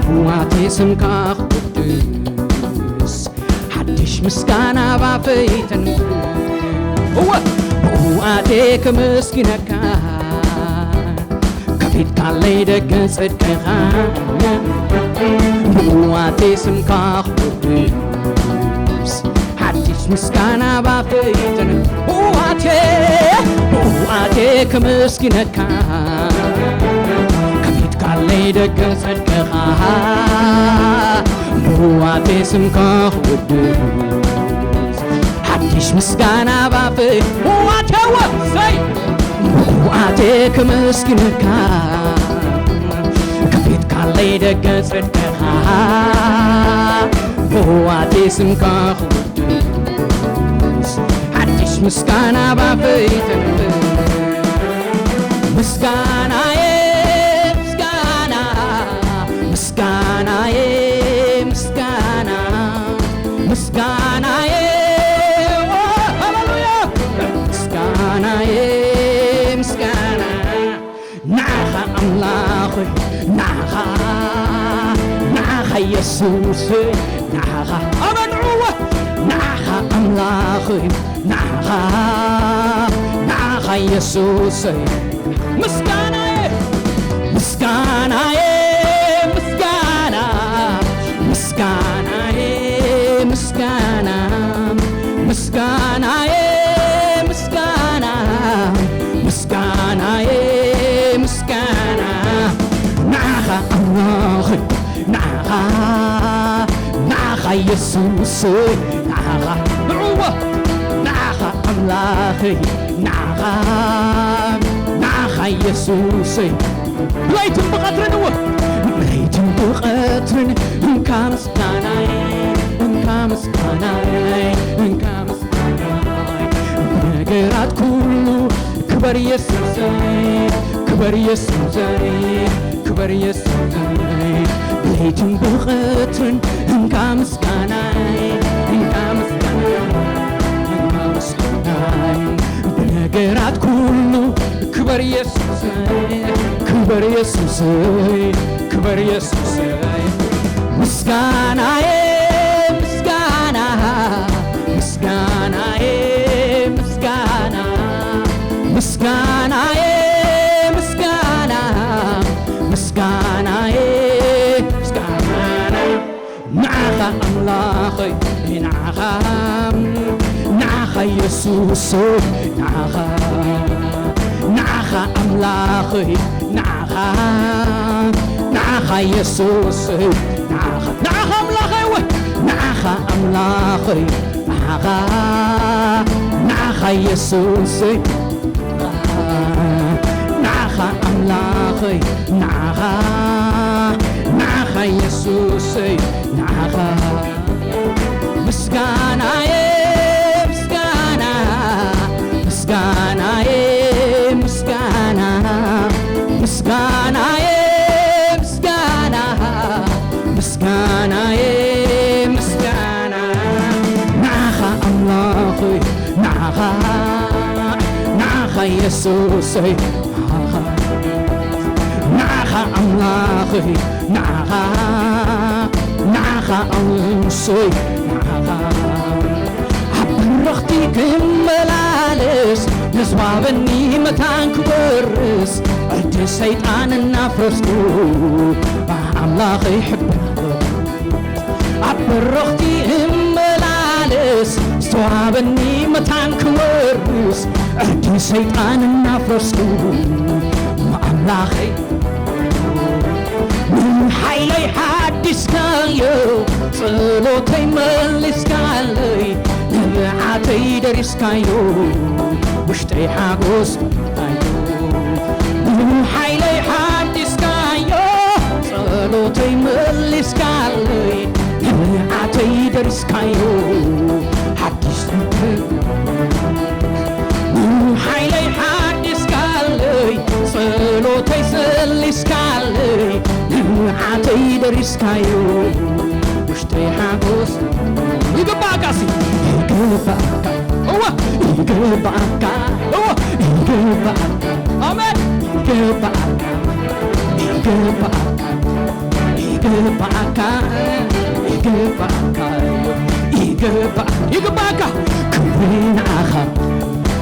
واتي سمكا قدس حدش مسكانا بافيتن هو واتيك مسكنكا كفيت كاللي دقن صدقخا واتي سمكا قدس حدش مسكانا بافيتن واتيك مسكنكا كفيت كاللي دقن صدقخا واتي سمكا قدس حدش مسكانا بافي واتيك مسكنكا كفيت كاللي دقن صدقخا واتي سمكا قدس حدش مسكانا بافيتن مسكانا مسكانا مسكانا مسكانا مسكانا هاليلويا مسكانا مسكانا نعخا أملاخي نعخا يسوس نعخا أمنعوه نعخا أملاخي نعخا يسوس مسكانا مسكانا مسكانا مسكانا مسكانا مسكانا مسكانا مسكانا مسكانا نعخا أملاخي نعخا يسوس نعخا نعوه نعخا أملاخي نعخا يسوسي بليتن بقطرن بليتن بقطرن انكا مسكاناي انكا مسكاناي انكا مسكاناي بنقرات كله كبر يسوسي كبر يسوسي كبر يسوسي بليتن بقطرن انكا مسكاناي انكا مسكاناي انكا مسكاناي بنقرات كله كبر يسوسي كبر يسوسي كبر يسوسي مسكانا مسكانا مسكانا مسكانا مسكانا مسكانا مسكانا مسكانا نعخا أملاخي نعخا يسوسي نعخا أملاخي نعخا يسوسي نعخا أملاخي نعخا أملاخي نعخا يسوسي نعخا أملاخي نعخا يسوسي نعخا مسكانا مسكانا مسكانا مسكانا مسكانا مسكانا مسكانا مسكانا نعخا أملاخي نعخا يسوسي نعخا أملاخي نعخا أمسي عبرختي كملالس نزوابني متان كبرس عد سيطان النفرسكو أملاخي حبك عبرختي ملالس زوابني متان كبرس عد سيطان النفرسكو أملاخي من حيلي حدث كايو صلوتي ملس كالي نبعاتي درس كايو وشتي حاقوس كايو من حيلي حدث كايو صلوتي ملس كالي نبعاتي درس كايو حدث من حيلي حدث كالي صلوتي سلس كالي نبعاتي درس كايو وشتي حاقوس يقبعك أسي يقبعك هو يقبعك هو يقبعك آمين يقبعك يقبعك يقبعك يقبعك يقبعك كبرين عخا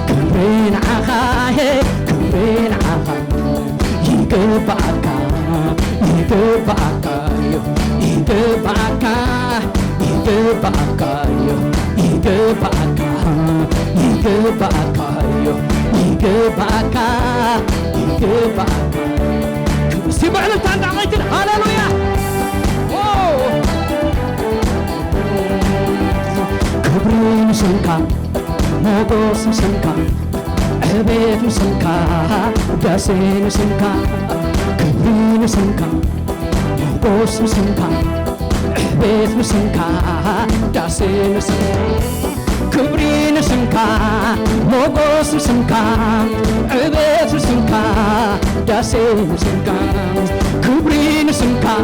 كبرين عخا كبرين عخا يقبعك يقبعك يقبعك يقبعك يقبعك يقبعك يقبعك يقبعك سيبوا على التعند عميتنا هاللويا كبرين سنكا موغوس سنكا عبيت سنكا داسين سنكا كبرين سنكا موغوس سنكا عبيت سنكا داسين سنكا كبرين سنكا موغوس سنكا عبيت سنكا داسين سنكا كبرين سنكا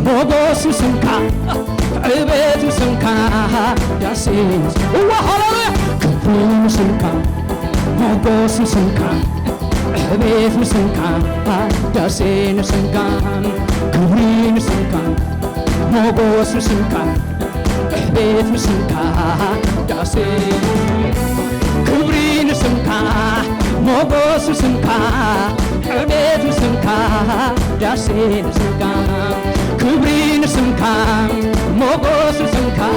موغوس سنكا عبيت سنكا داسين وهاللويا كبرين سنكا موغوس سنكا عبيت سنكا داسين سنكا كبرين سنكا موغوس سنكا عبيت سنكا داسين كبرين سنكا موغوس سنكا عبيت سنكا داسين سنكا كبرين سنكا موغوس سنكا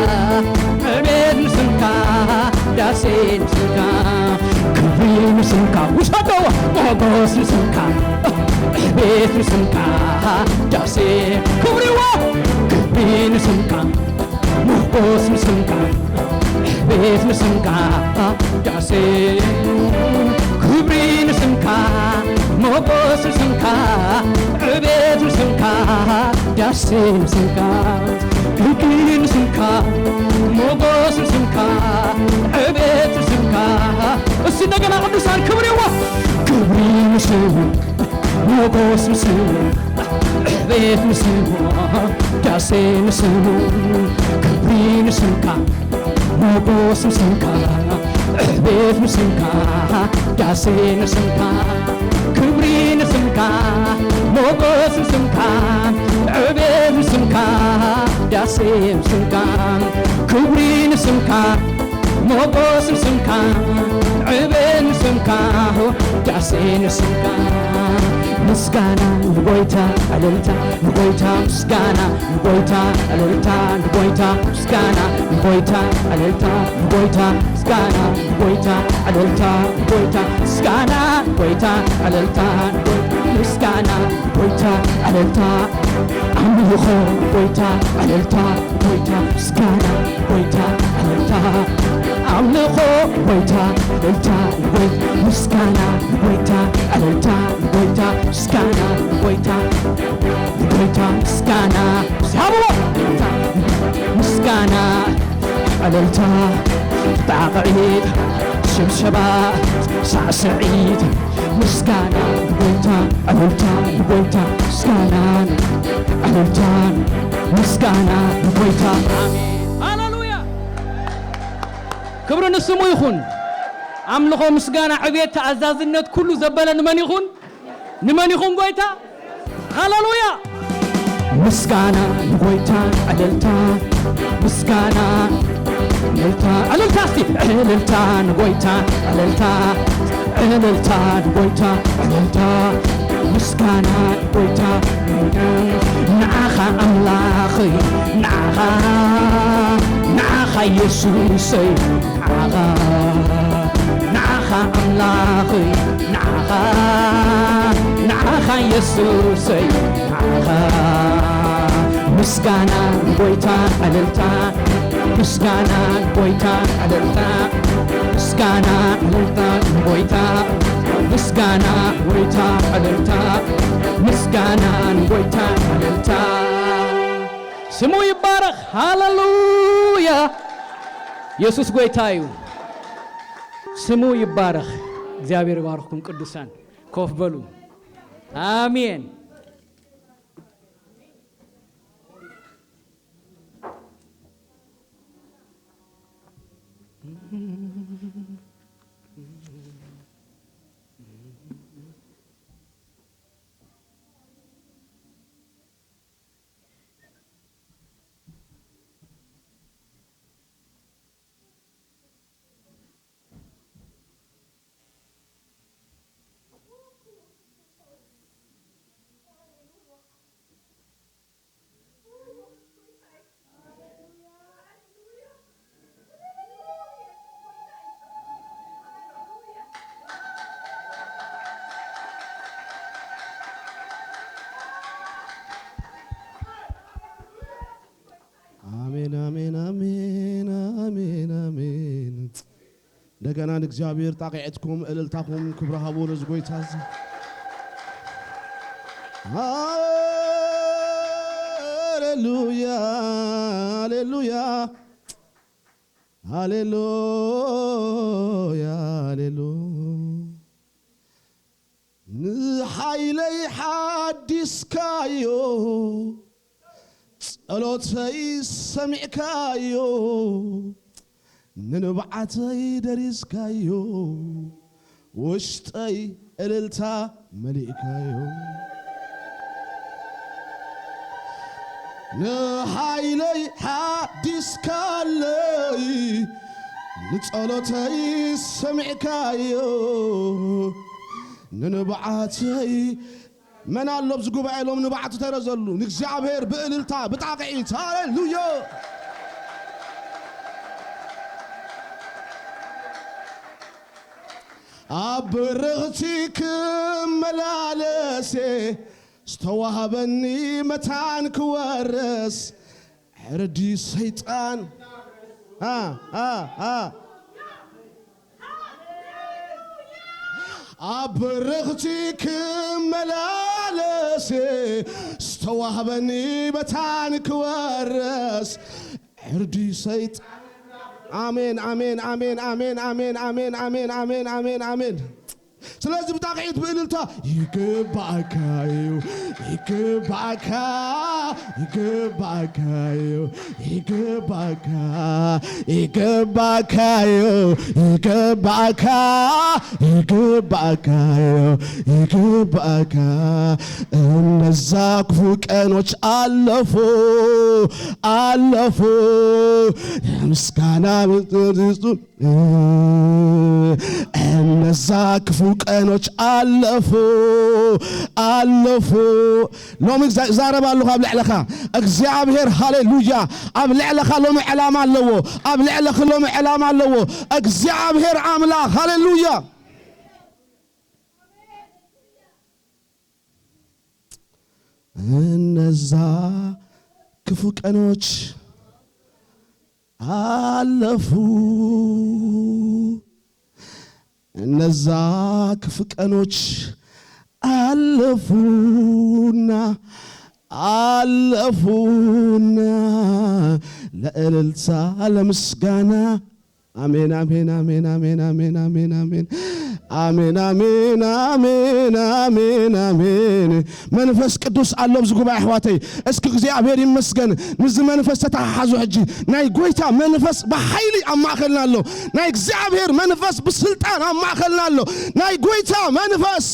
عبيت سنكا داسين سنكا كبرين سنكا وشادوا موغوس سنكا عبيت سنكا داسين كبرين سنكا موغوس سنكا عبيت سنكا داسين كبرين سنكا موغوس سنكا عبيت سنكا داسين سنكا كبرين سنكا موغوس سنكا عبيت سنكا السنة قدسان كبرين سنكا موغوس سنكا عبيت سنكا داسين سنكا كبرين سنكا موغوس سنكا عبيت سنكا داسين سنكا كبرين سنكا موغوس سنكا عبيت سنكا داسين سنكا كبرين سنكا موغوس سنكا عبيت سنكا داسين سنكا مسكانا نبويتا عللتا نبويتا مسكانا نبويتا عللتا نبويتا مسكانا نبويتا عللتا نبويتا مسكانا نبويتا عللتا نبويتا مسكانا نبويتا عللتا مسكانا ويتا أللتا أملخو ويتا أللتا ويتا مسكانا ويتا أللتا أملخو ويتا أللتا مسكانا ويتا أللتا ويتا مسكانا ويتا مسكانا مسكانا أللتا تعقيد شبشبات سعسعيد مسكانا ويتا أللتا ويتا مسكانا أللتا مسكانا ويتا هاللويا كبر نسمو يخون أملخو مسكانا عبيت عزازنت كله زبالا نمان يخون ويتا هاللويا مسكانا ويتا أللتا مسكانا أللتا أللتا أللتا ويتا أللتا أللتا ويتا أللتا مسكانا ويتا نعخا أملاخي نعخا يسوسي نعخا أملاخي نعخا يسوسي مسكانا ويتا أللتا مسكانا ويتا أللتا مسكانا أللتا ويتا مسكانا ويتا أللتا مسكانا ويتا أللتا سمو يبارك هاللويا يسوس ويتايو سمو يبارك እግዚአብሔር ይባርክኩም ቅዱሳን ኮፍ በሉ አሜን دغنا እግዚአብሔር ጣቂዕትኩም እልልታኩም ክብረሃቡን ዝጎይታዝ ሃሌሉያ ሃሌሉያ ሃሌሉያ ንኃይለይ ሓዲስካዮ ጸሎተይ ሰሚዕካዮ ننبعتي دريسكايو وشتي إللتا مليكايو نحايلي حديسكالي نتقلتي سمعكايو ننبعتي من اللو بزقوب عيلو نبعتو ترزلو نكزعبير بإللتا بتعقعيت هاللويا أبرغتك ملالسي استوهبني متان كوارس حردي سيطان أبرغتك ملالسي استوهبني متان كوارس حردي سيطان آمين آمين آمين آمين آمين آمين آمين آمين آمين آمين سلازم بتاقيد بإللتا يكبعكايو يكبعكا يكبعكايو يكبعكا يكبعكايو يكبعكا يكبعكايو يكبعكا እነዛክ ቀኖች አለፉ ምስጋና ምጥርሱ እነዛክ ቀኖች አለፉ ሎም ዛረባለሁ ኣብ ልዕለኻ እግዚአብሔር ሃሌሉያ ኣብ ልዕለኻ ሎም ዕላማ ኣለዎ ኣብ ልዕለኻ ሎም ዕላማ ኣለዎ እግዚአብሔር አምላክ ሃሌሉያ እነዛ ክፉ ቀኖች አለፉ እነዛ ክፉ ቀኖች አለፉና ለእልልታ ለምስጋና አሜን አሜን አሜን አሜን አሜን አሜን አሜን አሜን አሜን አሜን አሜን አሜን መንፈስ ቅዱስ አለው ብዙ ጉባኤ አሕዋተይ እስኪ እግዚአብሔር ይመስገን ንዝ መንፈስ ተታሓዙ ሕጂ ናይ ጎይታ መንፈስ በኃይሊ አማኸልና ኣሎ ናይ እግዚአብሔር መንፈስ በስልጣን አማኸልና ኣሎ ናይ ጎይታ መንፈስ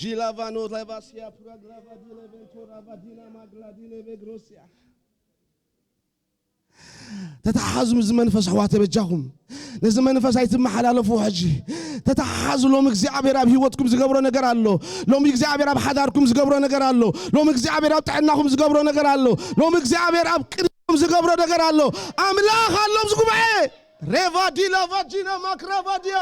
ጂላቫኖ ላቫሲያ ፕሮግራማ ዲሌቬንቶራ ባዲና ማግላዲኔ ቤግሮሲያ ተታሓዙ ዝ መንፈስ ኣሕዋተይ በጃኹም ነዚ መንፈስ ኣይትመሓላለፉ ሕጂ ተታሓዙ ሎሚ እግዚአብሔር ኣብ ህይወትኩም ዝገብሮ ነገር ኣሎ ሎሚ እግዚአብሔር ኣብ ሓዳርኩም ዝገብሮ ነገር ኣሎ ሎሚ እግዚአብሔር ኣብ ጥዕናኩም ዝገብሮ ነገር ኣሎ ሎሚ እግዚአብሔር ኣብ ቅድኩም ዝገብሮ ነገር ኣሎ ኣምላኽ ኣሎ ዝጉባኤ ሬቫዲላ ቫጂና ማክራቫዲያ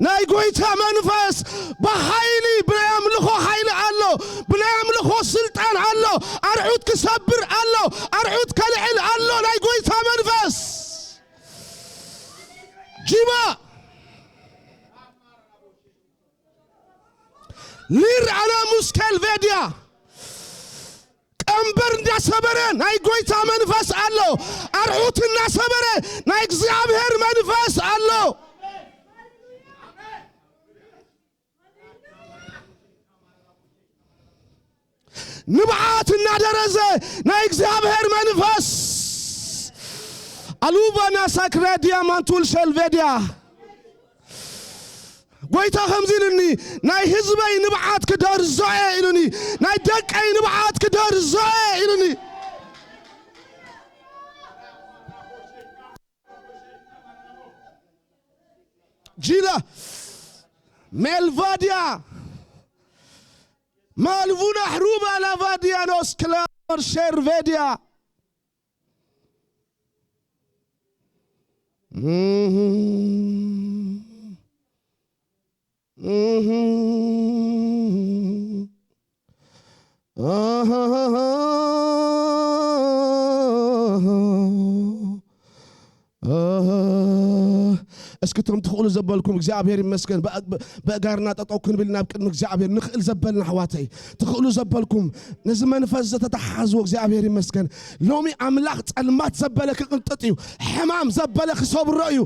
ናይ ጎይታ መንፈስ በኃይሊ ብለያምልኾ ኃይሊ ኣሎ ብለያምልኾ ስልጣን ኣሎ ኣርዑት ክሰብር ኣሎ ኣርዑት ከልዕል ኣሎ ናይ ጎይታ መንፈስ ጂባ ሊር አና ሙስከል ቬዲያ ቀንበር እንዳሰበረ ናይ ጎይታ መንፈስ ኣሎ ኣርዑት እንዳሰበረ ናይ እግዚአብሔር መንፈስ ኣሎ ንብዓት እናደረዘ ናይ እግዚአብሔር መንፈስ አሉባና ሳክራዲያ ማንቱል ሸልቬዲያ ጎይታ ከምዚልኒ ናይ ህዝበይ ንብዓት ክደርዞ ኢሉኒ ናይ ደቀይ ንብዓት ክደርዞ ኢሉኒ ጂላ ሜልቫዲያ مالفونا حروبا لافاديانوس كلامر شيرفيديا اسكتم تخلوا زبالكم እግዚአብሔር ይመስገን በጋርና ጠጣውኩን ብልና በቅድም እግዚአብሔር ንخل ዘበልና አሕዋተይ ትخلوا ዘበልኩም ነዚ መንፈስ ተታሓዙ እግዚአብሔር ይመስገን ሎሚ አምላኽ ጸልማት ዘበለ ክቅንጥጥዩ ሕማም ዘበለ ክሰብረዩ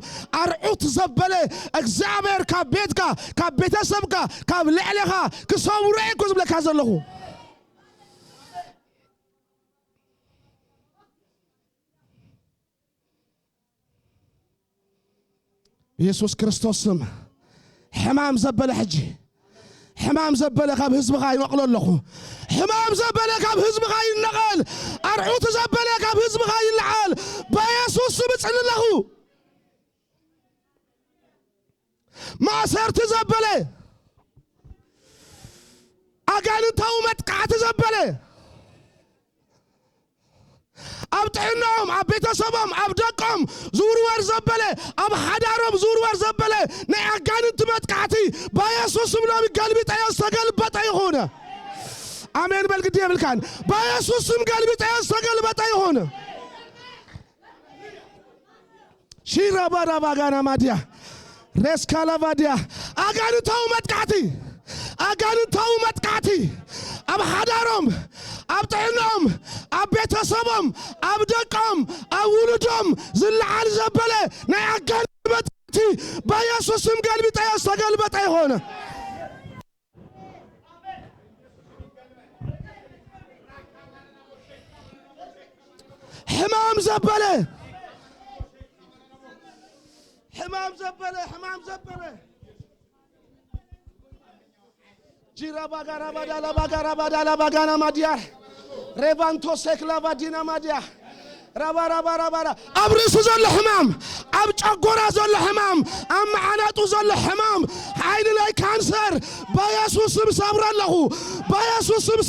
አርዑት ዘበለ እግዚአብሔር ካብ ቤትካ ካብ ቤተሰብካ ካብ ልዕለኻ ክሰብረዩ ዝብለካ ዘለኹ ኢየሱስ ክርስቶስ ስም ሕማም ዘበለ ሕጂ ሕማም ዘበለ ካብ ህዝብኻ ይነቕሎ ኣለኹ ሕማም ዘበለ ካብ ህዝብኻ ይነቐል ኣርዑት ዘበለ ካብ ህዝብኻ ይልዓል በኢየሱስ ስም እጽልለኹ ማእሰርቲ ዘበለ ኣጋንንታዊ መጥቃዕቲ ዘበለ ኣብ ጥዕናኦም ኣብ ቤተሰቦም ኣብ ደቆም ዙርወር ዘበለ ኣብ ሓዳሮም ዙርወር ዘበለ ናይ ኣጋንንቲ መጥቃዕቲ በኢየሱስ ስም ሎሚ ገልቢጠዮ ዝተገልበጠ ይኹን ኣሜን በል ግድ የብልካን በኢየሱስ ስም ገልቢጠዮ ዝተገልበጠ ይኹን ሺራባራባጋና ማድያ ሬስካላቫድያ ኣጋንንታዊ መጥቃዕቲ ኣብ ሓዳሮም ኣብ ጥዕናኦም ኣብ ቤተሰቦም ኣብ ደቆም ኣብ ውሉዶም ዝለዓል ዘበለ ናይ ኣጋንንቲ መጥቃዕቲ በኢየሱስ ስም ገልቢጠዮ ዝተገልበጠ ይኹን ሕማም ዘበለ ጂራባጋራባዳላ ባጋና ማዲያ ሬቫንቶ ሴክላቫዲና ማዲያ ራባራባራባራ ኣብ ርእሱ ዘሎ ሕማም ኣብ ጨጎራ ዘሎ ሕማም ኣብ መዓናጡ ዘሎ ሕማም ሓይሊ ናይ ካንሰር በኢየሱስ ስም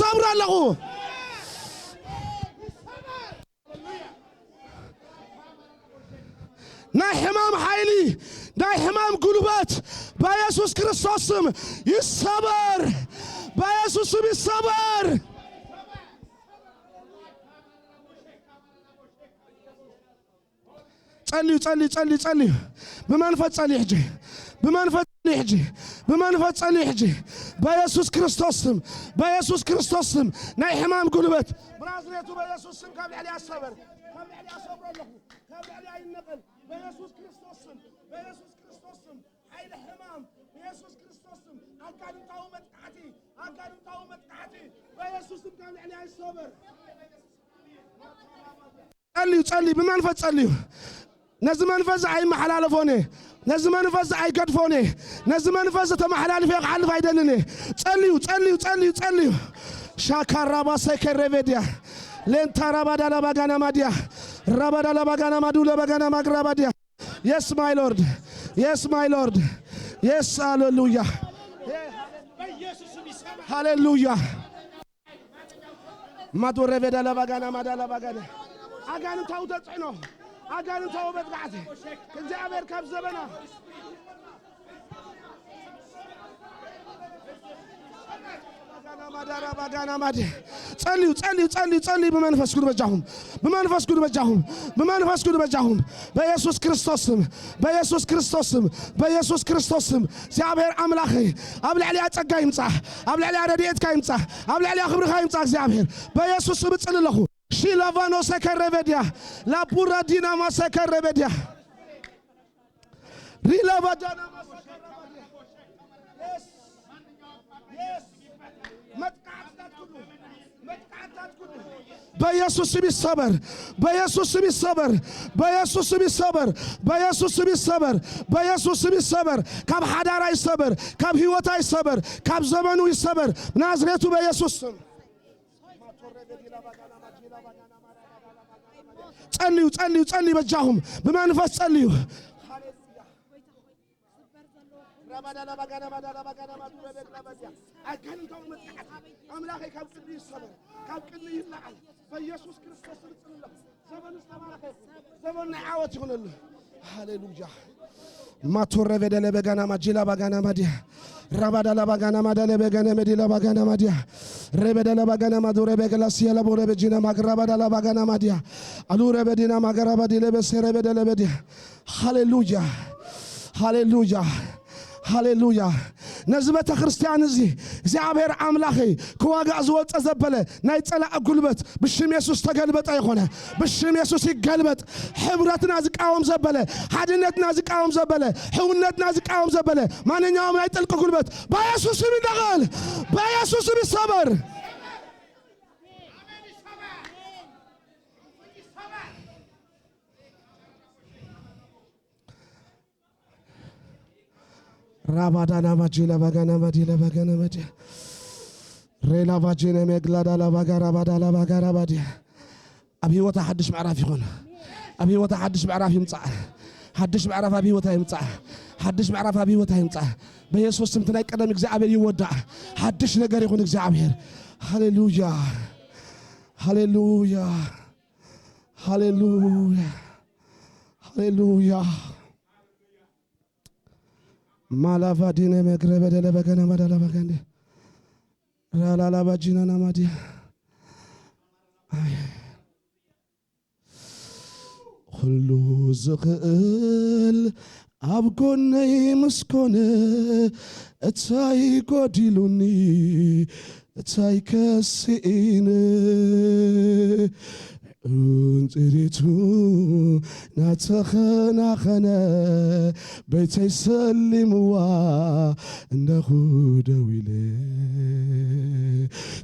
ሰብሮ ኣለኹ ናይ ሕማም ሓይሊ ናይ ሕማም ጉልበት በኢየሱስ ክርስቶስ ስም ይሰበር በኢየሱስ ስም ይሰበር ጸልዩ በመንፈስ ጸልይ ሕጂ በመንፈስ ጸልይ ሕጂ በኢየሱስ ክርስቶስ ስም ናይ ሕማም ጉልበት ብናዝሬቱ በኢየሱስ ስም ካብ ልዕሊ ያሰበር ኣለኹ ካብ ልዕሊ አይነቀል በኢየሱስ ክርስቶስ ስም ኃይለ ሕማም በኢየሱስ ክርስቶስ ስም አጋንንታው መጥቃዕቲ በኢየሱስ ስም ካብ ልዕሊ አይሰበር ጸልዩ በመንፈስ ጸልዩ ነዚ መንፈስ አይመሐላለፎኔ ነዚ መንፈስ አይገድፎኔ ነዚ መንፈስ ተመሐላልፈ ይخልፍ አይደልኔ ጸልዩ ሻካራባ ሰከረበዲያ ሌንታራባዳላ ባጋና ማዲያ ራባዳላ ባጋና ማዱላ ባጋና ማግራባዲያ yes my lord yes hallelujah hallelujah ማዶረበዳላ ባጋና ማዳላ ባጋና አጋንንታው ተጽዕኖ አጋንንታው በጥቃት እግዚአብሔር ካብ ዘበና ባጋና ማዲ ጸልዩ በመንፈስ ጉድበጃሁም በኢየሱስ ክርስቶስ ስም እግዚአብሔር አምላኽ ኣብ ልዕሊ ጸጋ ይምጻሕ ኣብ ልዕሊ ረድኤትካ ይምጻሕ ኣብ ልዕሊ ክብርካ ይምጻሕ እግዚአብሔር በኢየሱስ ስም ጸልለኹ Shilavano sekerebedia la pura dinama sekerebedia rilabadana yes መጥቃታት ኩሉ በኢየሱስ ስም ይሰበር ካብ ሓዳራ ይሰበር ካብ ህይወታ ይሰበር ካብ ዘመኑ ይሰበር ናዝሬቱ በኢየሱስ ስም ጸልዩ በጃሁም በመንፈስ ጸልዩ ረባዳላ ባጋና ማዳላ ባጋና ማዱረ በቅራበዲያ አጋንንታው መጥቃት አምላኬ ካብ ቅድ ይሰበር ካብ ቅድ ይላዓል በኢየሱስ ክርስቶስ ጽልለው ዘመኑ ተባረከ ዘመኑ ዓወት ይሁንልህ ሃሌሉያ ማቶረ በደለ በጋና ማጂላ ባጋና ማዲያ ረባዳላ ባጋና ማዳለ በጋና መዲላ ባጋና ማዲያ ረበዳላ ባጋና ማዱረ በገላሲያ ለቦረ በጂና ማግራባዳላ ባጋና ማዲያ አሉረ በዲና ማግራባዲ ለበሰረ በደለ በዲያ ሃሌሉያ ነዝበተ ክርስቲያን እዚ እግዚአብሔር አምላኺ ከዋጋዕ ዝወፀ ዘበለ ናይ ጸላእ ጉልበት ብሽም ኢየሱስ ተገልበጠ ይኾነ ብሽም ኢየሱስ ይገልበጥ ሕብረትና ዝቃወም ዘበለ ሓድነትና ዝቃወም ዘበለ ሕውነትና ዝቃወም ዘበለ ማንኛውም ናይ ጥልቅ ጉልበት በኢየሱስ ስም ይደቐል በኢየሱስ ስም ይሰበር Rabadana majila bagana madila bagana madia rela vajina meglada la bagara badala bagara badia abi wata hadش معرف يكون abi wata hadش معرف يمصع hadش معرف abi wata يمصع hadش معرف abi wata يمصع በኢየሱስ ስም ተናይ ቀደም እግዚአብሔር ይወዳ hadش ነገር ይሁን እግዚአብሔር ሃሌሉያ ሃሌሉያ ሃሌሉያ ሃሌሉያ ማላቫዲነ መግረበደለ በገና ማዳላ በገንደ ራላላ ባጂና ናማዲያ ሁሉ ዝኽእል ኣብ ጎነይ ምስኮነ እታይ ጎዲሉኒ እታይ ከሲኢነ እንጽሪቱ ናተኸናኸነ ቤተይ ሰሊምዋ እንደኹ ደዊለ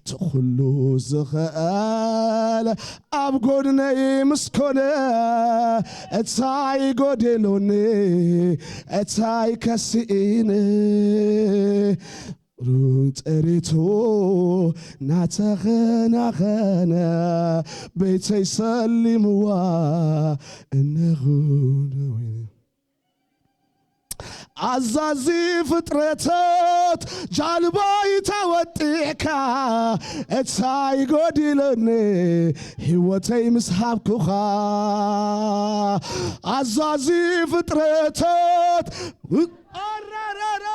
ትኹሉ ዝኽእል ኣብ ጎድነይ ምስኮነ እታይ ጎዴሎኒ እታይ ከሲኢነ ሩንጽሪቱ ናተኸናኸነ ቤተይ ሰሊምዋ እነኹ ደዊለ አዛዚ ፍጥረታት ጃልባይ ተወጢዕካ እታይ ጎዲለኒ ህይወተይ ምስሃብኩኻ አዛዚ ፍጥረታት አራራራ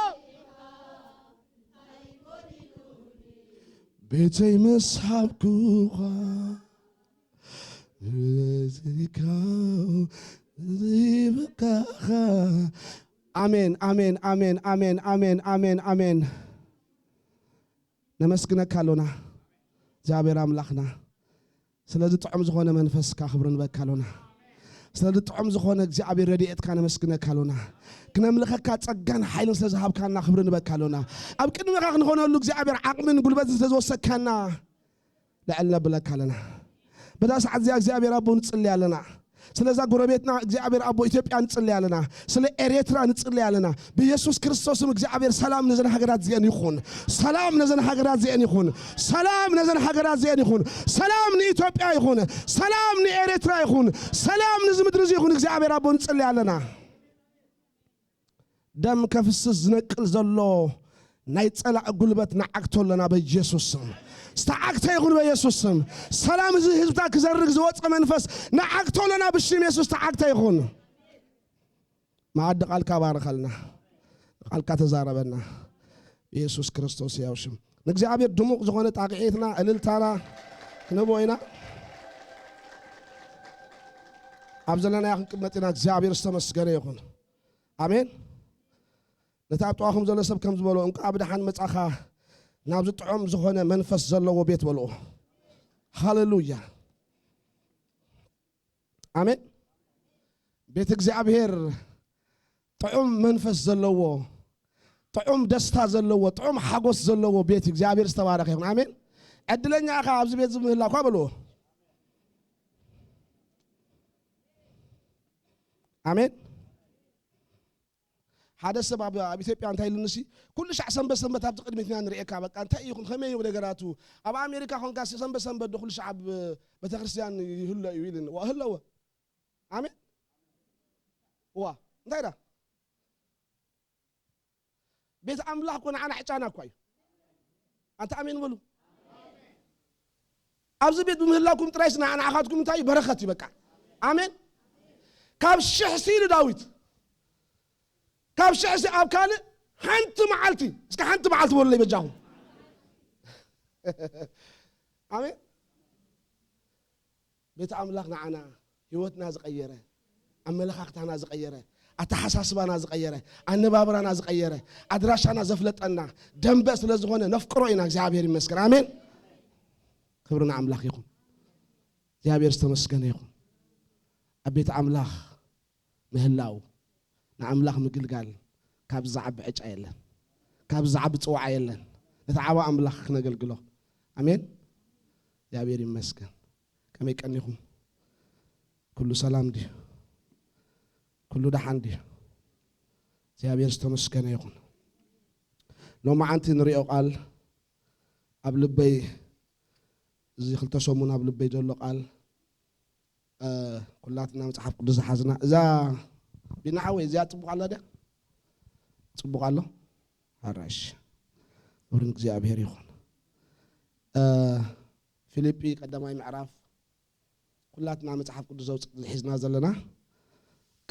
ቤተይ ምስሃብኩኻ አሜን አሜን አሜን አሜን አሜን አሜን አሜን ነመስግነካ አሎና እግዚአብሔር አምላኽና ስለዚህ ጥዑም ዝኾነ መንፈስካ ክብር ንበካ አሎና ስለዚህ ጥዑም ዝኾነ እግዚአብሔር ረድኤትካ ነመስግነካ አሎና ክነምልኸካ ጸጋን ኃይልን ስለዝሃብካና ክብር ንበካ አሎና ኣብ ቅድሚኻ ክንኾነሉ እግዚአብሔር ዓቕምን ጉልበትን ስለዝወሰካና ልዕል ነብለካ አለና በዛ ሰዓት እዚኣ እግዚአብሔር አቦ ንጽልይ ኣለና ስለዛ ጎረቤትና እግዚአብሔር አቦ ኢትዮጵያ ንጽልይ ኣለና ስለ ኤርትራ ንጽልይ ኣለና በኢየሱስ ክርስቶስም እግዚአብሔር ሰላም ነዘን ሃገራት ዚአን ይኹን ሰላም ነዘን ሃገራት ዚአን ይኹን ሰላም ነዘን ሃገራት ዚአን ይኹን ሰላም ንኢትዮጵያ ይኹን ሰላም ንኤርትራ ይኹን ሰላም ንዝምድር ይኹን እግዚአብሔር አቦ ንጽልይ ኣለና ደም ከፍስስ ዝነቅል ዘሎ ናይ ጸላእ ጉልበት ንዓቅቶለና በኢየሱስ ስም استعقت يكون بيسوسم سلام هزبتا كزرق زوص منفس نعقتو لنا بشيم يسوس استعقت يكون ما عد قالك بارخلنا قالك تزاربنا يسوس كريستوس ياوشم نغزابير دموق زغونه طاقيتنا اللتانا كنبوينا ابزلنا يخن قمتنا እግዚአብሔር استمسገነ ይሁን አሜን ለታጣኹም ዘለሰብ ከም ዝበሎ እንቋ ብድሓን መጻኻ ናብዝ ጥዑም ዝኾነ መንፈስ ዘለዎ ቤት በልኦ ሃሌሉያ አሜን ቤት እግዚአብሔር ጥዑም መንፈስ ዘለዎ ጥዑም ደስታ ዘለዎ ጥዑም ሓጎስ ዘለዎ ቤት እግዚአብሔር ዝተባረከ ይሁን አሜን ዕድለኛ አኻ ኣብዚ ቤት ዝምህላኳ በልኦ አሜን هذا السبب بيثيبيا أنت هيلنسي كل شيء سنبه سنبه تابت قدمتنا نريك بقى أنت يكون خمية ودقراتو أبا أمريكا هون قاسي سنبه سنبه دخل شعب بتخرسيان يهلا يويلن وهلا هو آمين وا نتايدا بيت أملاح كنا أنا حجانا كوي أنت آمين ولو أبز بيت بمهلاكم تريسنا أنا أخذكم تاي بركتي بقى آمين كاب شحسين داويت كاب شعسي أبكال حنت معلتي اسكا حنت معلتي ولا اللي بجاهم آمين بيت أملاخنا عنا هيوتنا زغيرة أملاخنا زغيرة أتحساسبنا زغيرة النبابرنا زغيرة أدراشنا زفلتنا دم بس لزغونه نفكروا إنك زعبير مسكر آمين خبرنا أملاخ يكون زعبير استمسكن يكون أبيت أملاخ مهلاو نعملاخ مقلقال كاب زعب عج عيلن كاب زعب صوع عيلن نتعاوى أملاخ نقلقله أمين يا بيري مسكن كم يكنيهم كل سلام دي كل دحان دي يا بير استمسكن يكون لو ما أنت نريء قال قبل بي زي خلتصومون قبل بي جلو قال كلاتنا مصحف قدس حزنا إذا بنعوي زيادة تبقى الله ده تبقى الله هراش ورنك زي أبير يخون فيليبي قدماي معرف كلاتنا مصحف قدس حزنا زلنا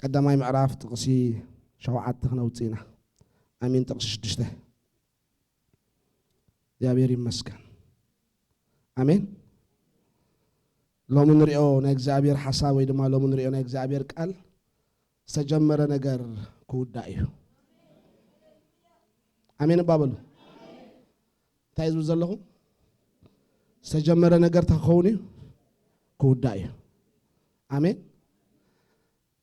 قدماي معرف تقصي شوعات تخنا وتينا أمين تقصي شدشته يا أبير يمسكن أمين لو من رئو نكزابير حساوي دما لو من رئو نكزابير قال استجمر نجار كودايو آمين بابلو تايز بزلهم استجمر نجار تخوني كودايو آمين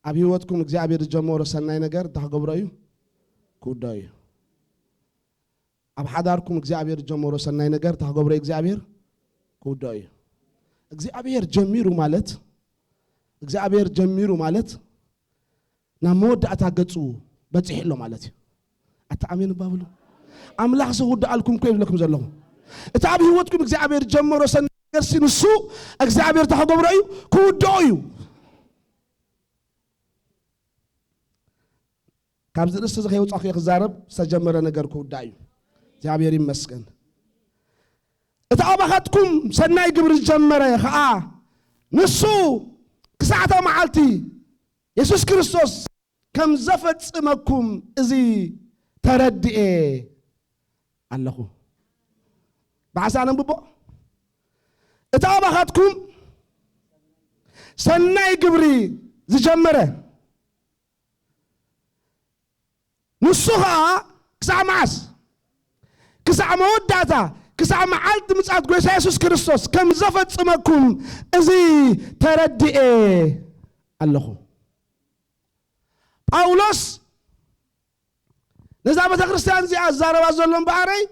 أبي وقتكم إجابير الجمهور سناي نجار تخبرايو كودايو أب حداركم إجابير الجمهور سناي نجار تخبرايو إجابير كودايو إجابير جميرو مالت إجابير جميرو مالت نمود أتاقصو بتحلو مالتي أتأمين بابلو أملاح سهود ألكم كيف لكم زلهم أتعبي هوتكم إجابير جمرو سنرسين السوء إجابير تحضر رأيو كودايو ካብዚ ርእስ እዚ ከይወፃኺ ክዛረብ ዝተጀመረ ነገር ክውዳእ እዩ እግዚአብሔር ይመስገን እቲ ኣባኻትኩም ሰናይ ግብሪ ዝጀመረ ከዓ ንሱ ክሳዕተ መዓልቲ ኢየሱስ ክርስቶስ ከም ዘፈጽመኩም እዚ ተረድኤ ኣለኹ ባዕሳ ነንብቦ እቲ ኣባኻትኩም ሰናይ ግብሪ ዝጀመረ ንሱ ከዓ ክሳዕ መዓስ ክሳዕ መወዳእታ ክሳዕ መዓልቲ ምጽኣት ጎይታ ኢየሱስ ክርስቶስ ከም ዘፈጽመኩም እዚ ተረድኤ ኣለኹ ጳውሎስ ነዛ ቤተ ክርስቲያን እዚኣ ዝዛረባ ዘሎ እምበኣረይ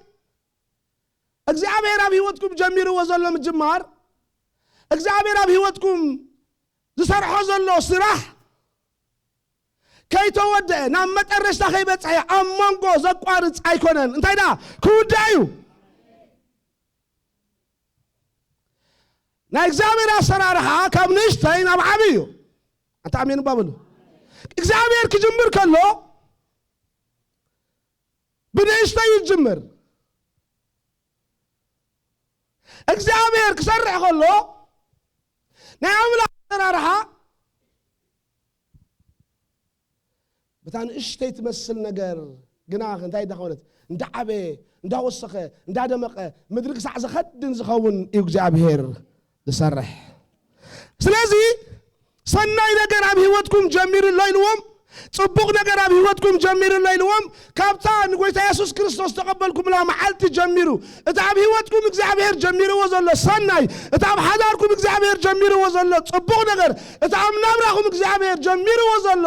እግዚአብሔር ኣብ ህይወትኩም ጀሚርዎ ዘሎ ምጅማር እግዚአብሔር ኣብ ህይወትኩም ዝሰርሖ ዘሎ ስራሕ ከይተወድአ ናብ መጨረሻ ከይበጽሐ ኣብ መንጎ ዘቋርጽ ኣይኮነን እንታይ ዳ ክውዳእ እዩ ናይ እግዚአብሔር ኣሰራርሓ ካብ ንእሽተይ ናብ ዓብዪ እዩ አንተ ኣሜን ባብሉ እግዚአብሔር ክጅምር ከሎ ብንእሽተይ ይጅምር እግዚአብሔር ክሰርሕ ከሎ ናይ ኣምላኽ ኣሰራርሓ በታ ንእሽተይ ትመስል ነገር ግና እንታይ ደኸውነት እንዳዓበየ እንዳወሰኸ እንዳደመቐ ምድሪ ክሳዕ ዝኸድን ዝኸውን እዩ እግዚአብሔር ዝሰርሕ ስለዚ ሰናይ ነገር ኣብ ህይወትኩም ጀሚሩሎ ኢልዎም ጽቡቕ ነገር ኣብ ህይወትኩም ጀሚሩሎ ኢልዎም ካብታ ንጎይታ ኢየሱስ ክርስቶስ ተቐበልኩምላ መዓልቲ ጀሚሩ እቲ ኣብ ህይወትኩም እግዚአብሔር ጀሚርዎ ዘሎ ሰናይ እቲ ኣብ ሓዳርኩም እግዚአብሔር ጀሚርዎ ዘሎ ጽቡቕ ነገር እቲ ኣብ ናብራኹም እግዚአብሔር ጀሚርዎ ዘሎ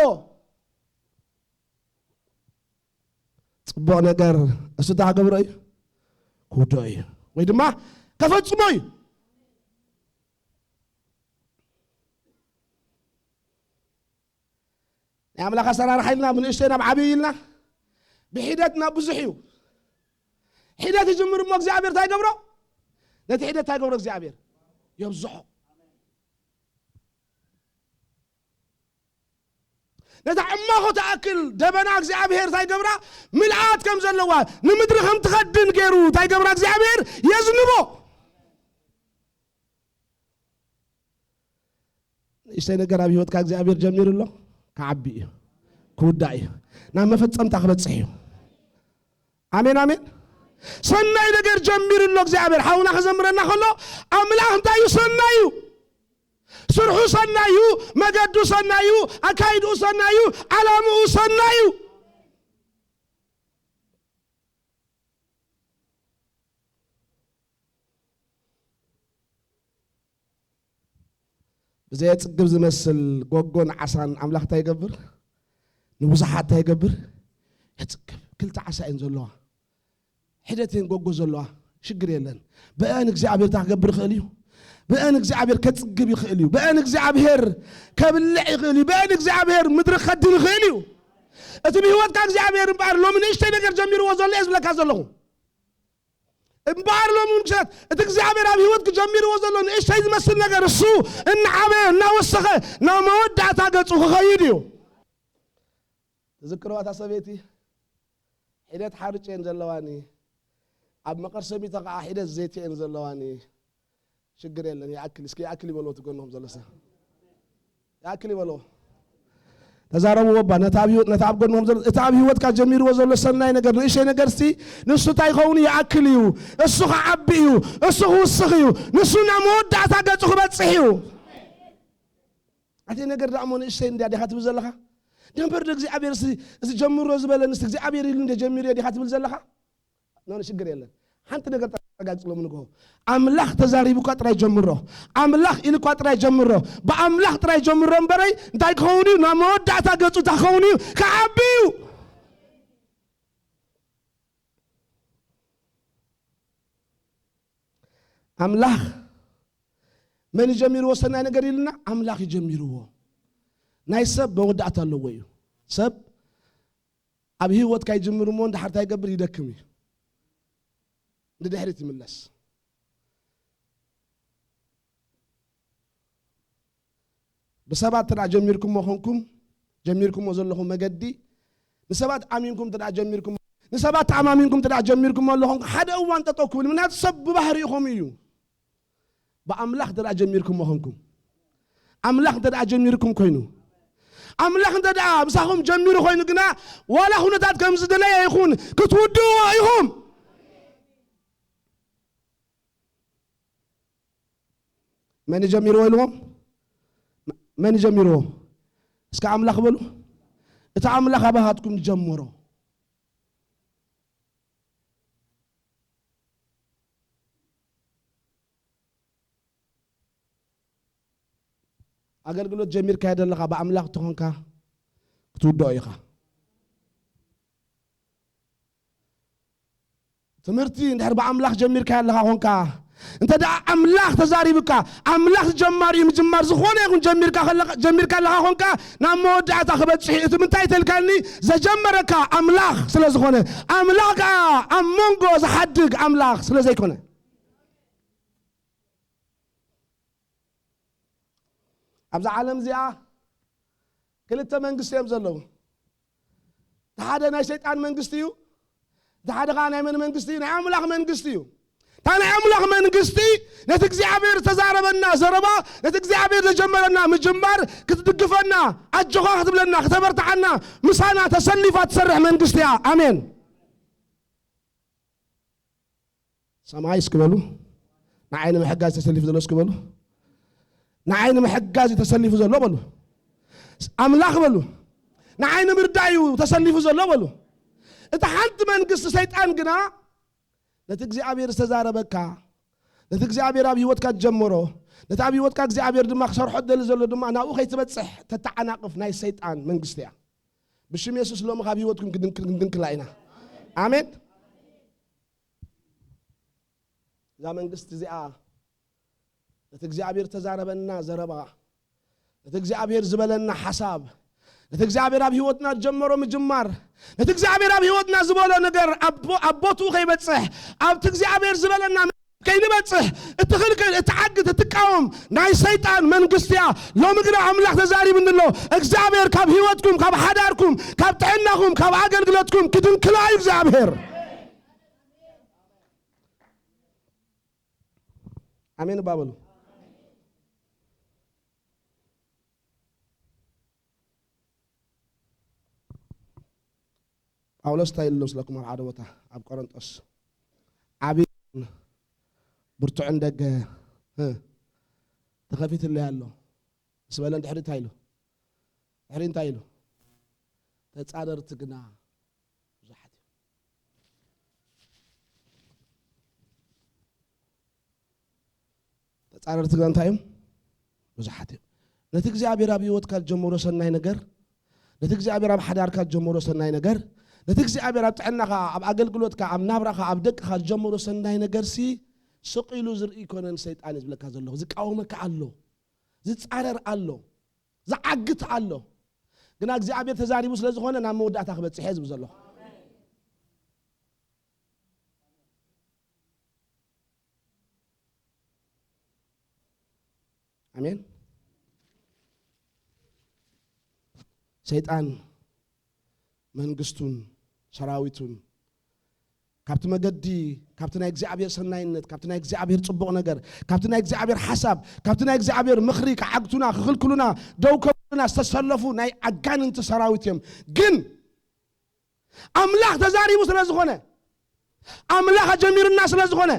ጽቡቕ ነገር እሱ ታገብሮ እዩ ክውድኦ እዩ ወይ ድማ ከፈጽሞ እዩ ናይ ኣምላኽ ኣሰራርሓ ኢልና ብንእሽተይ ናብ ዓብዪ ኢልና ብሒደት ናብ ብዙሕ እዩ ሒደት ይጅምር እሞ እግዚአብሔር እንታይ ገብሮ ነቲ ሒደት እንታይ ገብሮ እግዚአብሔር የብዝሖ ነታ ዕማኾ ተኣክል ደበና እግዚአብሔር እንታይ ገብራ ምልኣት ከም ዘለዋ ንምድሪ ከም ትኸድን ገይሩ እንታይ ገብራ እግዚአብሔር የዝንቦ ንእሽተይ ነገር ኣብ ህይወትካ እግዚአብሔር ጀሚሩሎ كعبي كوداي نعم مفتمت أخبتصحي آمين آمين سناي دقير جمير اللوك زعبير حاونا خزمرنا خلو أملاح انتايو سنايو سرحو سنايو مجدو سنايو أكايدو سنايو علامو سنايو زي تقبل زمسل قوقون عسان أملاح تايقبر نبوزحات تايقبر يتقب كل تعسائن زلوها حدتين قوقو زلوها شقر يلن بأنك زعبير تاقبر خليو بأنك زعبير كتقب يخليو بأنك زعبير كابلع يخليو بأنك زعبير مدرك خد يخليو أتبي هو تاك زعبير مبار لو من إيشتي نقر جمير وزل ليز بلك هزلهم مبار لو من شات أتك زعبير أبي هو تجمير وزل لون إيشتي يمثل نقر السوء إن عبير نا وسخة نا مودع تاقت وخيديو تذكروا أتصبيتي حدات حارج ينزلواني أب مقر سمي تقع حدات زيتي ينزلواني شجر يلا يأكل اسكي أكلي ولو تقولهم زلسة يأكلي ولو تزاربوا وبا نتعب قولهم زل تعب هوت كجمير وزل سناي نجر إيش نجر سي نسوا تايخوني يأكليو السخ عبيو السخ وسخيو نسوا نمود دعتا قطخ بتصحيو أتي نجر دعمون إيش سين دي خاتم زلها نمبر دقزي عبير سي جمير وزبل نستقزي عبير اللي جمير دي خاتم زلها نون شجر يلا حنت نقدر تقعد لهم نقول أملاح تزاري بقى ترى جمره أملاح إلى قط ترى جمره بأملاح ترى جمره بري دايك خوني نمود دعتا قط تخوني كعبيو أملاح من يجمره وسنا نقدر لنا أملاح يجمره نايسب بودعت الله وياه سب أبيه وقت كاي جمره مون ده حتى يقبل يدكمي ده حريت ملس بسبب ترى جميركم وخونكم جميركم وزلهم مجدي ንሰባት ኣሚንኩም ተዳ ጀሚርኩም ንሰባት ኣማሚንኩም ተዳ ጀሚርኩም ኣለኹም ሓደ እዋን ጠጠኩብል ምናት ሰብ ባህሪኹም እዩ በአምላክ ተዳ ጀሚርኩም መኾንኩም አምላክ ተዳ ጀሚርኩም ኮይኑ አምላክ ተዳ ምሳኹም ጀሚሩ ኮይኑ ግና ዋላ ሁነታት ከም ዝደለየ ይኹን ክትውድዎ ኢኹም من يجميروا لهم من يجميروا اسك أملاك بلو إتا أملاك أبهاتكم جمروا أقول قلت جمير كهذا اللي خبا أملاك تهونكا تودو إيخا تمرتي نحرب أملاك جمير كهذا اللي خونكا انت دا املاح تزاريبك املاح جمار يمجمار زخونه يكون جميرك لها هونكا نام مودعتا خبصحي منتاي تلكاني زجمرك املاح سلا زخونه املاك امونغو زحدق املاح سلا زيكونه ابز عالم زيا كلتا منغستيم زلو تحدا ناي شيطان منغستيو تحدا غانا من منغستيو ناي املاح منغستيو أنا أملاك من قستي نتجزي عبير تزاربنا زربا نتجزي عبير تجمرنا مجمر كتدقفنا أجوها كتب لنا اختبرت عنا مسانا تسلفات تسرح من قستيا آمين سامعي اسكبلو نعين محجاز تسلف زلو اسكبلو نعين محجاز تسلف زلو بلو أملاك بلو نعين مردايو تسلف زلو بلو اتحنت من قست سيطان قنا نتجزي عبير استزاربك نتجزي عبير أبي وتك تجمره نتعبي وتك جزي عبير دماغ شر حد اللي زلوا دماغ أنا أخي تبتصح تتعناقف ناي الشيطان من قستيا بشم يسوس لو ما خابي وتكم كدن كلاينا آمين زمان قست زي نتجزي عبير تزاربنا زربا نتجزي عبير زبلنا حساب نتجزي عبير أبي وتنا تجمره مجمار نتجزي عبير أبي وتنا زبالة نجار أبوتو خي بتصح أب تجزي عبير زبالنا كي نبتصح التخلق التعقد التقاوم ناي شيطان من قستيا لو مقرأ أملاك تزاري من الله اكزابير كاب هيوتكم كاب حداركم كاب تعناكم كاب عقل قلتكم كدن كلا اكزابير آمين بابلو أولس تايلوس لكم العدوة أب قرنطس عبي برتو عندك تخافيت اللي هالو سبالن تحري تايلو تحرين تايلو تتصادر تقنا زحت تتصادر تقنا تايم زحت نتجزي عبير أبي وتكال جمهور سناي نجر نتجزي عبير أب حدار كال جمهور سناي نجر نتجزي عبير أب تعنا أب عقل قلوت كأم نبرة أب دك خال جمهور سناي نجر سي سقيلو زرقي كونن سيطان يزبلك هذا الله زك أومك الله زت عرر الله زعقت الله قلنا جزي عبير تزاري بس لازخونه نام مودع تاخبت حزب زلله آمين سيطان منقستون سراويتون كابتن مجدي كابتن إجزابير سناينت كابتن إجزابير صبغ نجر كابتن إجزابير حساب كابتن إجزابير مخريك عقدنا خل كلنا دوكنا استسلفوا ناي أجان انت سراويتهم جن أملاك تزاري مسلا زخونه أملاك جمير الناس لزخونه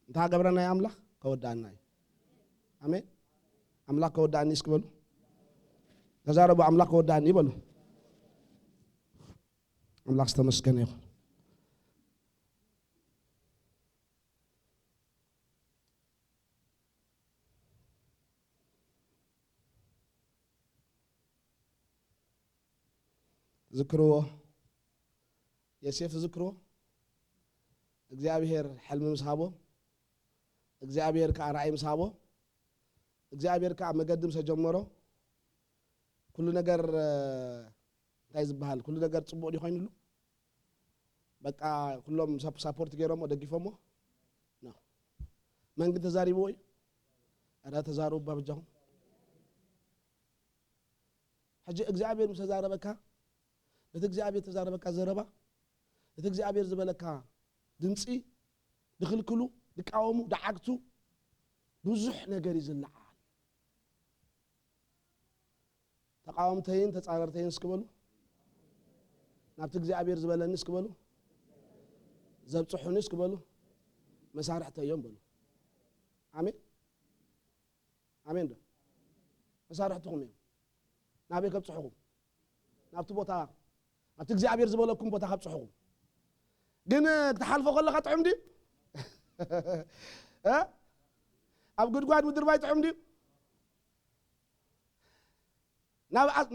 انت قبرنا يا أملاك كودانا آمين أملاك كوداني اسكبلو تزاربوا أملاك كوداني بلو أملاك استمسكن يا ذكروه يسيف ذكروه እግዚአብሔር حلم مسحابه እግዚአብሔር كرأي مسحابه እግዚአብሔር كمقدم سجمره كل ነገር ታይዝ በሃል ኩሉ ነገር ጽቡቅ ሊሆንሉ በቃ ሁሉም ሰፖርት ገረሞ ደግፈሞ ነው መንግስት ተዛሪቦ ወይ አዳ ተዛሩ ባብጃው حج እግዚአብሔር ምሰዛረበካ እቲ እግዚአብሔር ተዛረበካ ዘረባ እቲ እግዚአብሔር ዝበለካ ድምጺ ድኽልክሉ ድቃወሙ ዳዓግቱ ብዙሕ ነገር ይዝልዓል ተቃወምተይን ተጻረርተይን እስክበሉ ናብቲ እግዚአብሔር ዝበለኒ እስክበሉ ዘብጽሑኒ እስክበሉ መሳርሕተዮም በሉ አሜን አሜን ዶ መሳርሕትኩም እዮም ናበይ ከብጽሑኩም ናብቲ ቦታ ናብቲ እግዚአብሔር ዝበለኩም ቦታ ከብጽሑኩም ግን ክትሓልፎ ከለካ ጥዑም ድዩ ኣብ ጉድጓድ ምድር ባይ ጥዑም ድዩ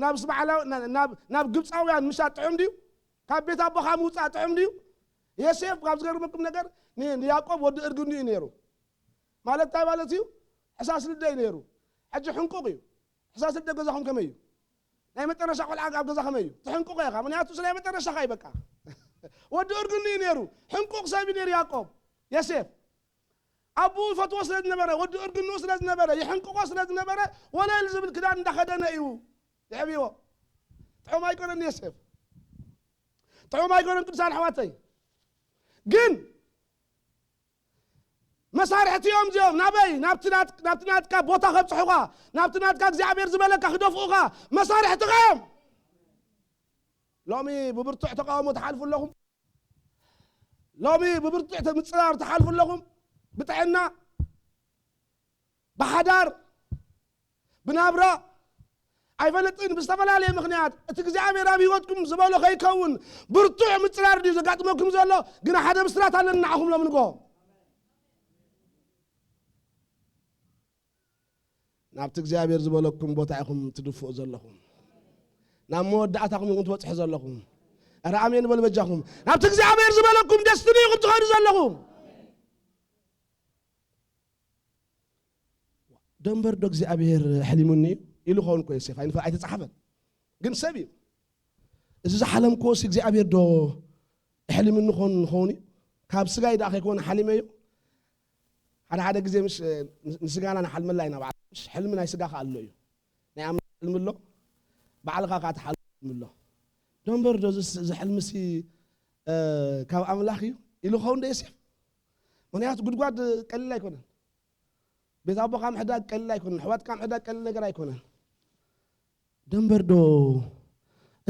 ናብ ስማዓላው ናብ ግብፃውያን ምሻት ጥዑም ድዩ ካብ ቤት ኣቦኻ ምውፃእ ጥዑም ድዩ ዮሴፍ ካብ ዝገርመኩም ነገር ንያዕቆብ ወዲ እርግኒ እዩ ነይሩ ማለት እንታይ ማለት እዩ ሕሳስ ልደይ ነይሩ ሕጂ ሕንቁቕ እዩ ሕሳስ ልደ ገዛኹም ከመይ እዩ ናይ መጨረሻ ቆልዓ ኣብ ገዛ ከመይ እዩ ትሕንቁቕ ኢኻ ምክንያቱ ስለ መጨረሻኻ ይበቃ ወዲ እርግኒ እዩ ነይሩ ሕንቁቕ ሰብ ነይሩ ያዕቆብ ዮሴፍ አቡ ፈትዎ ስለ ዝነበረ ወዲ እርግኑ ስለ ዝነበረ ይሕንቁቆ ስለ ዝነበረ ወለል ዝብል ክዳን እንዳኸደነ እዩ ይሕብዎ ጥዑም ኣይኮነን ዮሴፍ ጥዑም ኣይኮነን ቅዱሳን ኣሕዋተይ ግን መሳርሕትዮም እዚኦም ናበይ ናብቲ ናትካ ቦታ ከብፅሑኻ ናብቲ ናትካ እግዚኣብሔር ዝበለካ ክደፍኡኻ መሳርሕትኻ እዮም ሎሚ ብብርቱዕ ተቃውሞ ተሓልፉ ኣለኹም ሎሚ ብብርቱዕ ምፅራር ተሓልፉ ኣለኹም ብጥዕና ብሓዳር ብናብራ ኣይፈለጥን ብዝተፈላለየ ምክንያት እቲ እግዚኣብሔር ኣብ ሂወትኩም ዝበሎ ከይከውን ብርቱዕ ምፅራር ድዩ ዘጋጥመኩም ዘሎ ግን ሓደ ብስራት ኣለና ንዓኹም ሎም ንጎ ናብቲ እግዚኣብሔር ዝበለኩም ቦታ ኢኹም ትድፍኡ ዘለኹም ናብ መወዳእታኹም ኢኹም ትበፅሑ ዘለኹም ኣረ ኣሜን በሉ በጃኹም ናብቲ እግዚኣብሔር ዝበለኩም ደስትኒ ኢኹም ትኸዱ ዘለኹም ደንበር ዶ እግዚኣብሔር ሕሊሙኒ ኢሉ ኸውን ኮ ዮሴፍ ኣይተፃሓፈን ግን ሰብ እዩ እዚ ዝሓለምኮስ እግዚኣብሔር ዶ ሕሊሙኒ ኸውን ካብ ስጋይ ዳ ከይኮነ ሓሊመ እዩ ሓደ ግዜ ምስ ንስጋና ንሓልመላ ኢና በዓል ሕልሚ ናይ ስጋኻ ኣሎ እዩ ናይ ኣምላኽ ሕልሚ ኣሎ ባዕልኻ ካ ትሓልም ኣሎ ደንበር ዶ ዝሕልምሲ ካብ ኣምላኽ እዩ ኢሉ ኸውን ዶ ዮሴፍ ምክንያቱ ጉድጓድ ቀሊል ኣይኮነን ቤት ኣቦኻ ምሕዳግ ቀሊል ኣይኮነን ኣሕዋትካ ምሕዳግ ቀሊል ነገር ኣይኮነን ደንበር ዶ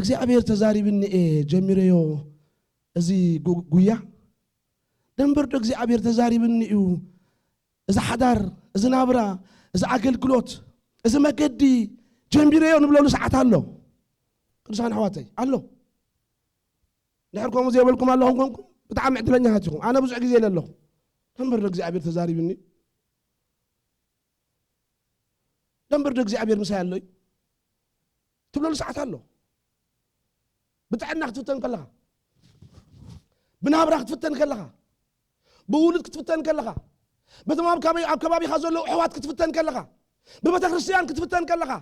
እግዚኣብሔር ተዛሪብኒ ጀሚረዮ እዚ ጉያ ደንበር ዶ እግዚኣብሔር ተዛሪብኒ እዩ እዚ ሓዳር እዚ ናብራ እዚ ኣገልግሎት እዚ መገዲ ጀሚረዮ ንብለሉ ሰዓት ኣሎ ቅዱሳን ኣሕዋተይ ኣሎ ድሕር ከምኡ ዘይበልኩም ኣለኹም ኮንኩም ብጣዕሚ ዕድለኛታት ኢኹም ኣነ ብዙሕ ግዜ ኣለኹ ደንበር ዶ እግዚኣብሔር ተዛሪብኒ ደንበር ዶ እግዚኣብሔር ምሳይ ኣሎ ትብለሉ ሰዓት ኣሎ ብጥዕና ክትፍተን ከለኻ ብናብራ ክትፍተን ከለኻ ብውሉድ ክትፍተን ከለኻ በቶም ኣብ ከባቢኻ ዘለዉ ኣሕዋት ክትፍተን ከለኻ ብቤተ ክርስቲያን ክትፍተን ከለኻ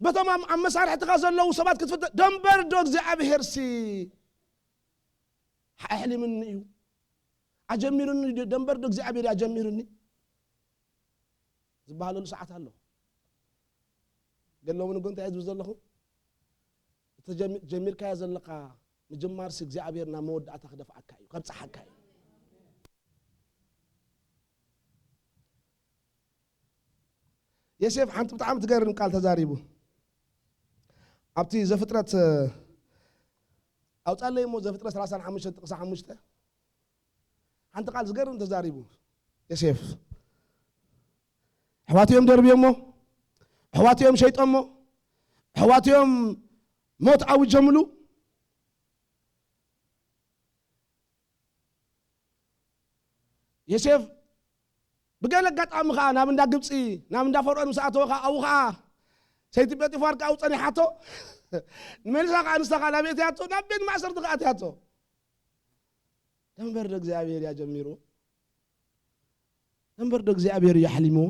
በቶም ኣብ መሳርሕትኻ ዘለዉ ሰባት ክትፍተን ደንበር ዶ እግዚኣብሔር ሲ ኣሕሊምኒ እዩ ኣጀሚሩኒ ደንበር ዶ እግዚኣብሔር ኣጀሚሩኒ ዝበሃለሉ ሰዓት ኣሎ ገለዎም ንጎ እንታይ ዝብል ዘለኹም እቲ ጀሚርካዮ ዘለካ ምጅማርሲ እግዚኣብሔር ናብ መወዳእታ ክደፍዓካ እዩ ከብፅሓካ እዩ ዮሴፍ ሓንቲ ብጣዕሚ ትገርም ቃል ተዛሪቡ ኣብቲ ዘፍጥረት ኣውፃለይ እሞ ዘፍጥረት 35 ጥቕሳ 5 ሓንቲ ቃል ዝገርም ተዛሪቡ ዮሴፍ ኣሕዋትዮም ደርብዮሞ ኣሕዋትዮም ሸይጦሞ ኣሕዋትዮም ሞት ኣውጀምሉ ዮሴፍ بقال لك قطع مخا نام ندا قبصي نام ندا فرعون مساعته خا او خا سيتي بيطفار كا اوصني حاتو نملسا خا نسخا لا بيت ياتو نابين ما سرت قات ياتو دنبر دغ እግዚአብሔር ያጀምሩ دنبر دغ እግዚአብሔር ያحلمو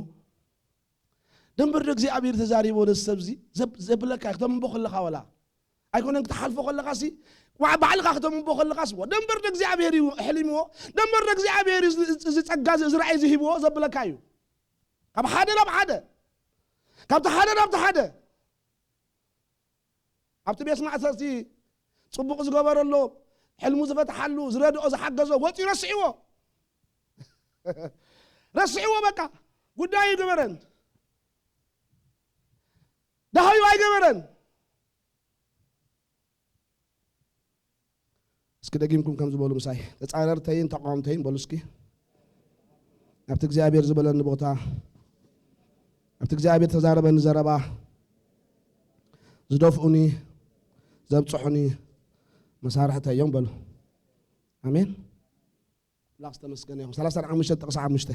دنبر دغ እግዚአብሔር ተዛሪቦ ለሰብዚ ዘብለካ ከተም በخلኻ ወላ ኣይኮነን ተحلفو خلኻሲ وبعلغ اخدم بوخل قاسو دنبر دغ እግዚአብሔር يحلمو دنبر دغ እግዚአብሔር زصغا زرعي زهبو زبلكايو كاب حدا لب حدا كاب حدا لب حدا ኣብቲ ቤት ማዕሰርቲ ጽቡቕ ዝገበረሎ ሕልሙ ዝፈትሓሉ ዝረድኦ ዝሓገዞ ወፂ ረስዒዎ በቃ ጉዳይ ይገበረን ደሃዩ ኣይገበረን እስኪ ደጊምኩም ከም ዝበሉ ምሳይ ተጻረርተይን ተቃውምተይን በሉ እስኪ ኣብቲ እግዚአብሔር ዝበለኒ ቦታ ኣብቲ እግዚአብሔር ተዛረበኒ ዘረባ ዝደፍኡኒ ዘብጽሑኒ መሳርሕተይ እዮም በሉ አሜን ላስ ተመስገነ ይሁን 35 ጥቅስ 5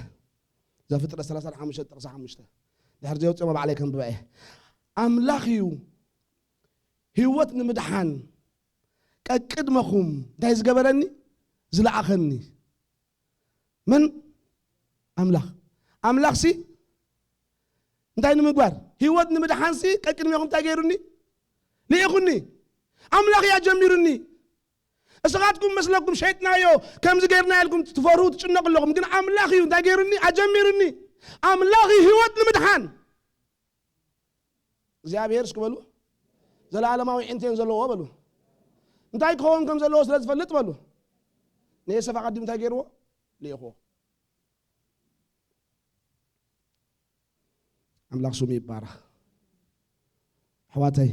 ዘፍጥረት 35 ጥቅስ 5 ድሕር ዘይወፅኦ ባዕለይ ከም ብበዐ ኣምላኽ እዩ ህይወት ንምድሓን ቀቅድመኹም እንታይ ዝገበረኒ ዝለዓኸኒ ምን ኣምላኽ ሲ እንታይ ንምግባር ህይወት ንምድሓን ሲ ቀቅድመኹም እንታይ ገይሩኒ ልኢኹኒ ኣምላኽ እያ ጀሚሩኒ እስኻትኩም መስለኩም ሸይጥናዮ ከምዚ ገይርና ያልኩም ትፈርሁ ትጭነቁ ኣለኹም ግን ኣምላኽ እዩ እንታይ ገይሩኒ ኣጀሚሩኒ ኣምላኽ ህይወት ንምድሓን እግዚአብሔር እስኪ በሉ ዘለዓለማዊ ዕንተን ዘለዎ በሉ እንታይ ክኸውን ከም ዘለዎ ስለ ዝፈልጥ በሉ ንየሰፋ ቀዲም እንታይ ገይርዎ ልኢኹ ኣምላኽ ስሙ ይባረኽ ኣሕዋተይ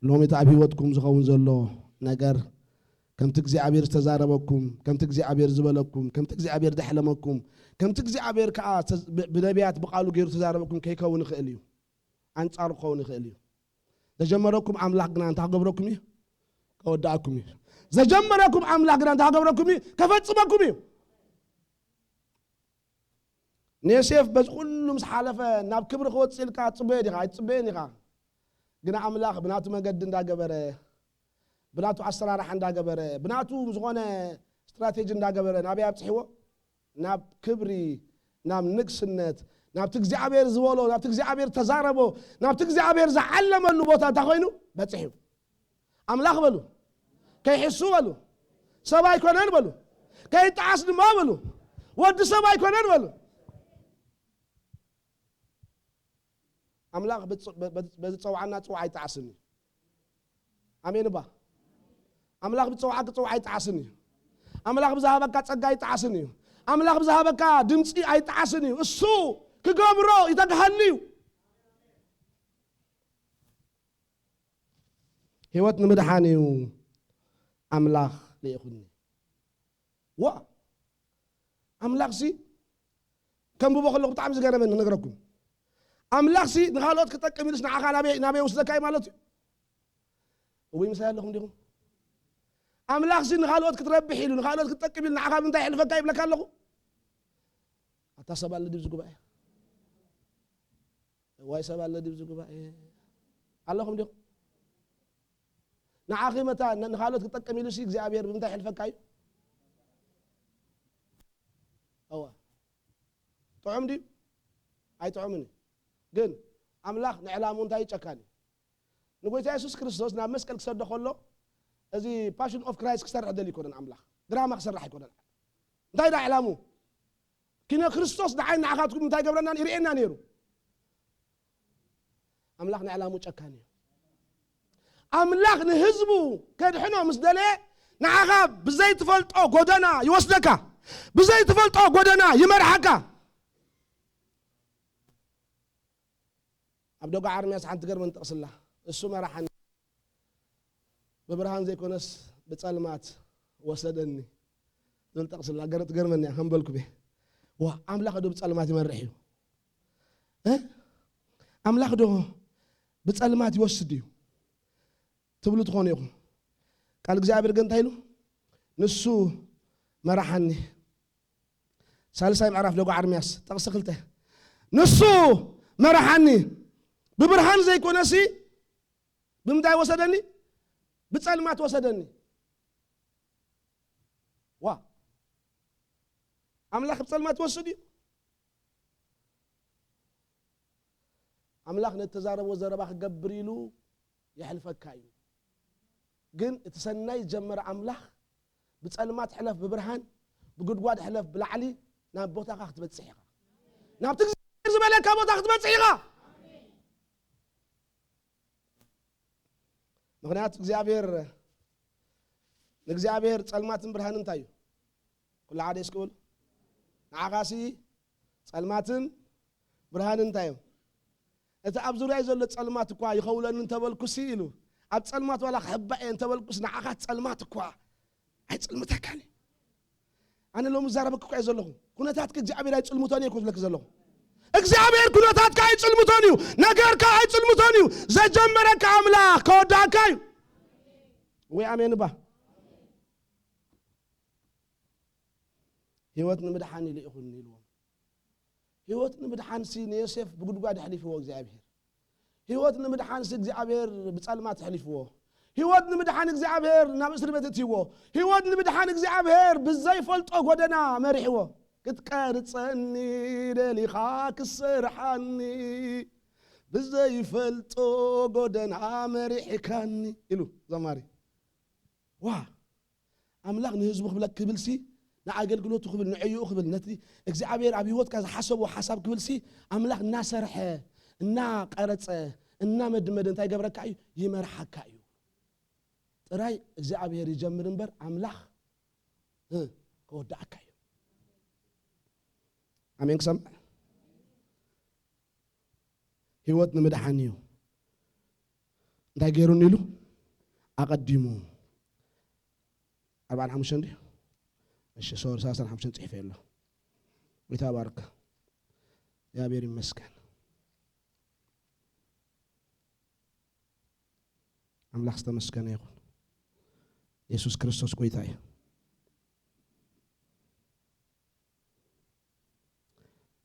ሎሚ ኣብ ህይወትኩም ዝኸውን ዘሎ ነገር ከምቲ እግዚአብሔር ዝተዛረበኩም ከምቲ እግዚአብሔር ዝበለኩም ከምቲ እግዚአብሔር ደሕለመኩም ከምቲ እግዚአብሔር ከዓ ብነቢያት ብቃሉ ገይሩ ተዛረበኩም ከይከውን ይኽእል እዩ አንጻሩ ክኸውን ይኽእል እዩ ዘጀመረኩም ኣምላኽ ግና እንታይ ክገብረኩም እዩ ከወዳእኩም እዩ ዘጀመረኩም ኣምላኽ ግና እንታይ ክገብረኩም እዩ ከፈጽመኩም እዩ ንዮሴፍ በዚ ኩሉ ምስ ሓለፈ ናብ ክብሪ ክወፅእ ኢልካ ፅበየ ዲኻ ኣይትፅበየን ኢኻ ግና ኣምላኽ ብናቱ መንገዲ እንዳገበረ ብናቱ ኣሰራርሓ እንዳገበረ ብናቱ ዝኾነ ስትራቴጂ እንዳገበረ ናበይ ኣብፅሒዎ ናብ ክብሪ ናብ ንግስነት ናብቲ እግዚአብሔር ዝበሎ ናብቲ እግዚአብሔር ተዛረቦ ናብቲ እግዚአብሔር ዝዓለመሉ ቦታ እንታይ ኮይኑ በፅሒው ኣምላኽ በሉ ከይሕሱ በሉ ሰብ ኣይኮነን በሉ ከይጠዓስ ድማ በሉ ወዲ ሰብ ኣይኮነን በሉ ኣምላኽ በዚ ፀውዓና ፅዋዕ ኣይጠዓስን እዩ ኣሜን ባ ኣምላኽ ብፀውዓክ ፅዋዕ ኣይጠዓስን እዩ ኣምላኽ ብዝሃበካ ፀጋ ኣይጠዓስን እዩ ኣምላኽ ብዝሃበካ ድምፂ ኣይጠዓስን እዩ እሱ ክገብሮ ይተግሃሉ እዩ ህይወት ንምድሓን እዩ ኣምላኽ ልኢኹኒ ዋ ኣምላኽ ሲ ከምብቦ ከለኹ ብጣዕሚ ዝገረመኒ ንነግረኩም ኣምላኽ ሲ ንኻልኦት ክጠቅም ኢሉስ ንዓኻ ናበይ ወስደካ እዩ ማለት እዩ እወይ ምሳይ ኣለኹም ዲኹም ኣምላኽ ሲ ንኻልኦት ክትረብሕ ኢሉ ንኻልኦት ክጠቅም ኢሉ ንዓኻ ምንታይ ይሕልፈካ ይብለካ ኣለኹ ኣታ ሰብ ኣለ ድብ ዝጉባኤ ዋይ ሰብ ኣለ ድብ ዝጉባኤ ኣለኹም ዲኹም ንዓኺ መታ ንኻልኦት ክጠቅም ኢሉ ሲ እግዚኣብሔር ብምንታይ ይሕልፈካ እዩ ኣዋ ጥዑም ድዩ ኣይጥዑምን እዩ ግን ኣምላኽ ንዕላሙ እንታይ ይጨካን እዩ ንጎይታ ኢየሱስ ክርስቶስ ናብ መስቀል ክሰዶ ከሎ እዚ ፓሽን ኦፍ ክራይስት ክሰርሕ ደሊ ይኮነን ኣምላኽ ድራማ ክሰርሕ ይኮነን እንታይ ዳ ዕላሙ ኪነ ክርስቶስ ንዓይን ንዓኻትኩም እንታይ ገብረና ይርኤና ነይሩ ኣምላኽ ንዕላሙ ጨካን እዩ ኣምላኽ ንህዝቡ ከድሕኖ ምስ ደለየ ንዓኻ ብዘይትፈልጦ ጎደና ይወስደካ ብዘይትፈልጦ ጎደና ይመርሓካ ኣብ ደጋ ዓርምያስ ሓንቲ ገርመን ጠቕስላ እሱ መራሓኒ ብብርሃን ዘይኮነስ ብፀልማት ወሰደኒ ዝብል ጠቕስላ ትገርመኒ እያ ከምበልኩ እየ ዋ ኣምላኽ ዶ ብፀልማት ይመርሕ እዩ ኣምላኽ ዶ ብፀልማት ይወስድ እዩ ትብሉ ትኾኑ ኢኹም ቃል እግዚኣብሔር ግን እንታይ ኢሉ ንሱ መራሓኒ ሳልሳይ ምዕራፍ ደጋ ዓርምያስ ጠቕሲ 2 ንሱ መራሓኒ ብብርሃን ዘይኮነሲ ብምንታይ ወሰደኒ ብፀልማት ወሰደኒ ዋ ኣምላኽ ብፀልማት ወስድ እዩ ኣምላኽ ነተዛረቦ ዘረባ ክገብር ኢሉ ይሕልፈካ እዩ ግን እቲ ሰናይ ጀመረ ኣምላኽ ብፀልማት ሕለፍ ብብርሃን ብጉድጓድ ሕለፍ ብላዕሊ ናብ ቦታኻ ክትበፅሕ ኢኻ ናብቲ እግዚአብሔር ዝበለካ ቦታ ክትበፅሕ ኢኻ ምክንያቱ እግዚአብሔር ጸልማትን ብርሃንን ታዩ ኩሉ ዓደ ይስኩል ንዓኻሲ ጸልማትን ብርሃንን ታዩ እቲ ኣብ ዙርያ ዘሎ ጸልማት እኳ ይኸውለኒ እንተበልኩሲ ኢሉ ኣብ ጸልማት ዋላ ክሕባእ እየ እንተበልኩስ ንዓኻ ጸልማት እኳ ኣይጽልምተካኒ ኣነ ሎሚ ዛረበክ እኳ እየ ዘለኹ ኩነታትክ እግዚአብሔር ኣይጽልምቶን እየ ክብለክ ዘለኹ እግዚአብሔር ኩነታትካ ኣይጽልምቶን እዩ ነገርካ ኣይጽልምቶን እዩ ዘጀመረካ ኣምላኽ ከወዳእካ እዩ ወይ ኣሜን ባ ህይወት ንምድሓን ኢሉ ይኹን ኢልዎም ህይወት ንምድሓን ሲ ንዮሴፍ ብጉድጓድ ሕሊፍዎ እግዚአብሔር ህይወት ንምድሓን ሲ እግዚአብሔር ብጸልማት ሕሊፍዎ ህይወት ንምድሓን እግዚአብሔር ናብ እስር ቤት እትይዎ ህይወት ንምድሓን እግዚአብሔር ብዘይፈልጦ ጎደና መሪሕዎ ክትቀርጸኒ ደሊኻ ክስርሓኒ ብዘይፈልጦ ጎደና መሪሕካኒ ኢሉ ዘማሪ ዋ ኣምላኽ ንህዝቡ ክብልሲ ንኣገልግሎቱ ክብል ንዕዩኡ ክብል ነቲ እግዚአብሔር ኣብ ህይወትካ ዝሓሰቦ ሓሳብ ክብልሲ ኣምላኽ እናሰርሐ እናቀረጸ እናመድመደ እንታይ ገብረካ እዩ ይመርሓካ እዩ ጥራይ እግዚአብሔር ይጀምር እምበር ኣምላኽ ከወዳእካ እዩ ኣሜን ክሰምዕ ህይወት ንምድሓን እዩ እንታይ ገይሩን ኢሉ ኣቐዲሙ 45 ድዩ እሺ 35 ጽሒፈ የለ ጌታ ባርክ እግዚአብሔር ይመስገን አምላክ ተመስገነ ይሁን ኢየሱስ ክርስቶስ ጌታ እዩ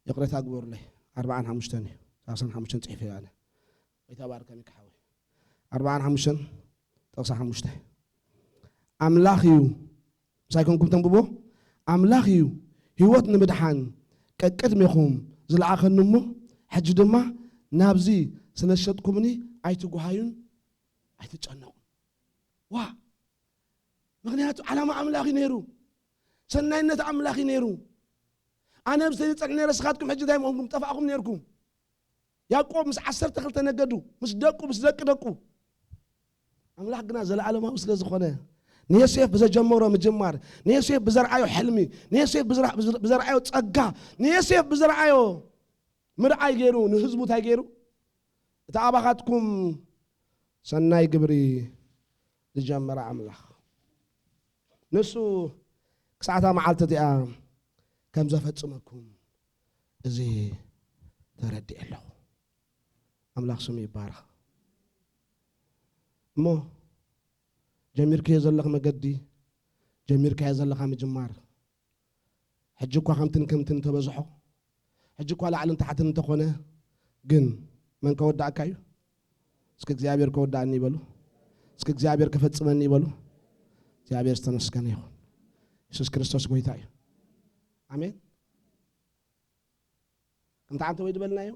يقرأ أكبر له 45 35 صحيفة أنا ويتبارك مكحوي 45 35 أملاخيو سايكون كم تنببو أملاخيو هيوت نمدحان كأكد ميخوم زل آخر نمو حج دما نابزي سلشتكمني عيتو جهايون عيتو تجنون وا مغنياتو علامة أملاخي نيرو سنينة أملاخي نيرو أنا بستيجي تقني رسخاتكم حج دايم أمكم تفاقم نيركم يعقوب مس 10 تخلت نجدو مس دقوا بس دقوا أملاك جنا زل على ما وصل زخنة نيسيف بزجمرة مجمر نيسيف بزرعيو حلمي نيسيف بزرعيو تسقى نيسيف بزرعيو مرعي جيرو نهزبو تاي جيرو تعبخاتكم سناي قبري لجمر أملاك نسو ساعتها معلت دقا كم زفتسمكم زي تردي له أملاك سمي بارك مو جمير كي يزلق مقدي جمير كي يزلق مجمار حجكوا كمتن تبزحو حجكوا على علم تحت تخونه جن من كودع كايو اسك እግዚአብሔር كودعني بلو اسك እግዚአብሔር كفتصمني بلو እግዚአብሔር استمسكن يخون ኢየሱስ ክርስቶስ ጌታ እዩ አሜን እንት አንተ ወይ ድበልናዮ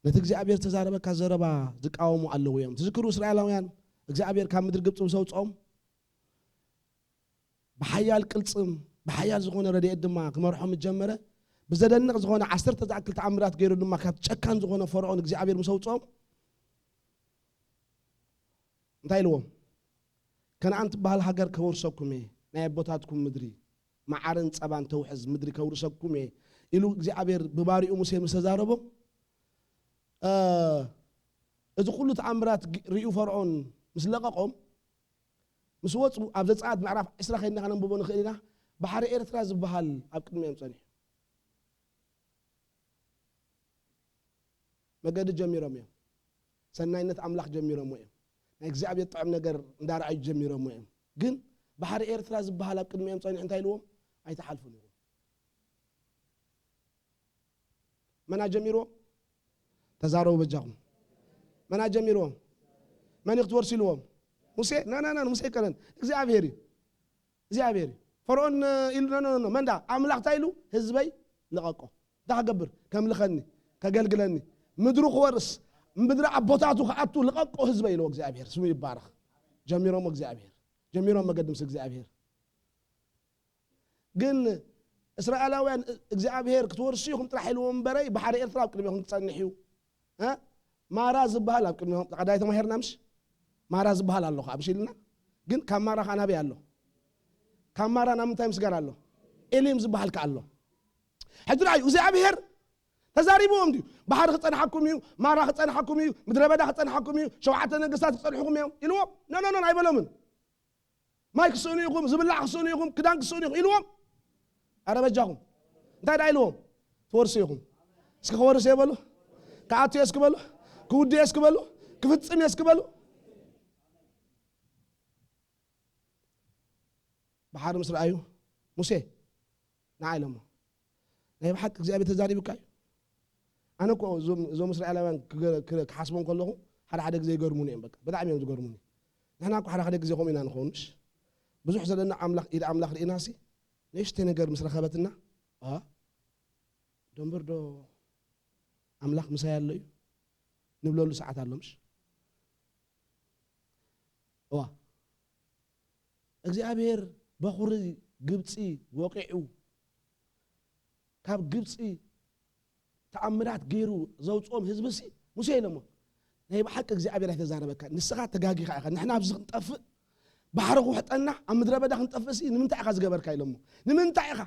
ነቲ እግዚአብሔር ተዛረበካ ዘረባ ዝቃወሙ አለው እዮም ትዝክሩ እስራኤላውያን እግዚአብሔር ካብ ምድር ግብጽ ሰውጾም በሐያል ቅልጽም በሐያል ዝኾነ ረድኤት ድማ ክመርሖም ጀመረ በዘደንቕ ዝኾነ 10 ተዛክል ተአምራት ገይሩ ድማ ካብ ጨካን ዝኾነ ፈርዖን እግዚአብሔር ሰውጾም እንታይ ኢልዎም ከነአን ትበሃል ሃገር ከወርሰኩም ናይ ቦታትኩም ምድሪ معارن صبان توحز مدري كورسكم إلو እግዚአብሔር ببارئ موسى مسزاربو إذا كل تأمرات ريو فرعون مسلقاقهم مسوات أبدا ساعات معرف إسرائيل خلينا نبون خلينا بحر إيرترا زبحال أبكر ميم صني ما قد جميرة ميم سناينة أملاك جميرة ميم እግዚአብሔር طعم نجار ندار عيد جميرة ميم جن بحر إيرترا زبحال أبكر ميم صني أنت يلوم أيتحالفون يقول من أجميرو تزارو بجاهم من أجميرو من يختور سلوهم موسى نا موسى كلام እግዚአብሔር فرعون إلنا نا من دا أملاك تايلو هزبي لقاقه ده قبر كم لخني كجلجلني مدرو خورس مدرو عبوتاتو خاتو لقاقه هزبي لو እግዚአብሔር اسمه يبارك جميرو እግዚአብሔር جميرو ما قدم እግዚአብሔር ግን እስራኤላውያን እግዚአብሔር ክትወርሲኹም ጥራሕ ኢልዎም በረይ በሐር ኤርትራ ቅድሚኹም ትጸንሕዩ ማራ ዝብሃል ኣብ ቅድሚኹም ቀዳይ ተማሂርና ምሽ ማራ ዝበሃል ኣሎ ካብሽልና ግን ካብ ማራ ካናቢ ኣሎ ካብ ማራ ናምንታይ ምስጋር ኣሎ ኤሊም ዝበሃል ከ ኣሎ ሕድራዩ እግዚአብሔር ተዛሪቦም ዲዩ ባህር ክጸንሐኩም እዩ ማራ ክጸንሐኩም እዩ ምድረ በዳ ክጸንሐኩም እዩ ሸውዓተ ነገስታት ክጸንሐኩም እዩ ኢልዎም ኖ አይበሎምን ማይ ክስኡኑ ይኹም ዝብላዕ ክስኡኑ ይኹም ክዳን ክስኡኑ ይኹም ኢልዎም አረበጃኹም እንታይ ዳ ኢልዎም ትወርሱ ይኹም እስከ ከወርስ የበሉ ከአቱ የስክበሉ ክውድ የስክበሉ ክፍጽም የስክበሉ ባህር ምስ ረአዩ ሙሴ ንዓይለሞ ናይ ብሓቂ እግዚአብሔር ተዛሪብካ እዩ ኣነ እኮ እዞም እስራኤላውያን ክሓስቦም ከለኹ ሓደ ግዜ ይገርሙኒ እዮም በቃ ብጣዕሚ እዮም ዝገርሙኒ ንሕና እኮ ሓደ ግዜ ከምኡ ኢና ንኸውንሽ ብዙሕ ዘለና ኢድ ኣምላኽ ርኢናሲ ንእሽተይ ነገር ምስ ረኸበትና ደንበር ዶ ኣምላኽ ምሳይ ኣሎ እዩ ንብለሉ ሰዓት ኣሎ ምሽ እዋ እግዚአብሔር በኹሪ ግብፂ ወቂዑ ካብ ግብፂ ተኣምራት ገይሩ ዘውፅኦም ህዝብሲ ሙሴ ኢሎሞ ናይ ብሓቂ እግዚአብሔር ኣይተዛረበካ ንስኻ ተጋጊኻ ኢኻ ንሕና ኣብዚ ክንጠፍእ ባሕሪ ክውሕጠና ኣብ ምድረ በዳ ክንጠፍእሲ ንምንታይ ኢኻ ዝገበርካ ኢሎሞ ንምንታይ ኢኻ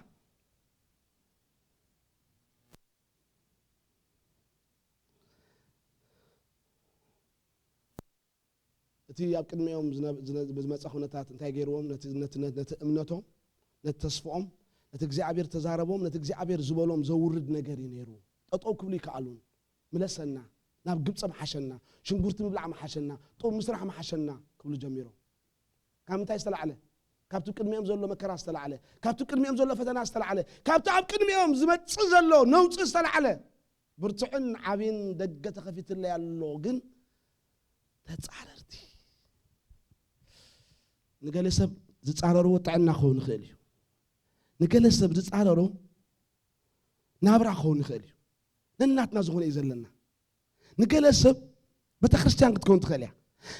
እቲ ኣብ ቅድሚኦም ዝመፀ ኩነታት እንታይ ገይርዎም ነቲ እምነቶም ነቲ ተስፍኦም ነቲ እግዚአብሔር ተዛረቦም ነቲ እግዚአብሔር ዝበሎም ዘውርድ ነገር እዩ ነይሩ ጠጠው ክብሉ ይከኣሉን ምለሰና ናብ ግብፂ መሓሸና ሽንጉርቲ ምብላዕ መሓሸና ጦም ምስራሕ መሓሸና ክብሉ ጀሚሮም ካብ ምንታይ ዝተላዕለ ካብቲ ቅድሚኦም ዘሎ መከራ ዝተላዕለ ካብቲ ቅድሚኦም ዘሎ ፈተና ዝተላዕለ ካብቲ ኣብ ቅድሚኦም ዝመፅእ ዘሎ ነውፅ ዝተላዕለ ብርቱዕን ዓብይን ደገ ተኸፊትለይ ኣሎ ግን ተጻረርቲ ንገለ ሰብ ዝጻረርዎ ጥዕና ክኸውን ይኽእል እዩ ንገለ ሰብ ዝጻረሮ ናብራ ክኸውን ይኽእል እዩ ነናትና ዝኾነ እዩ ዘለና ንገለ ሰብ ቤተ ክርስቲያን ክትከውን ትኽእል እያ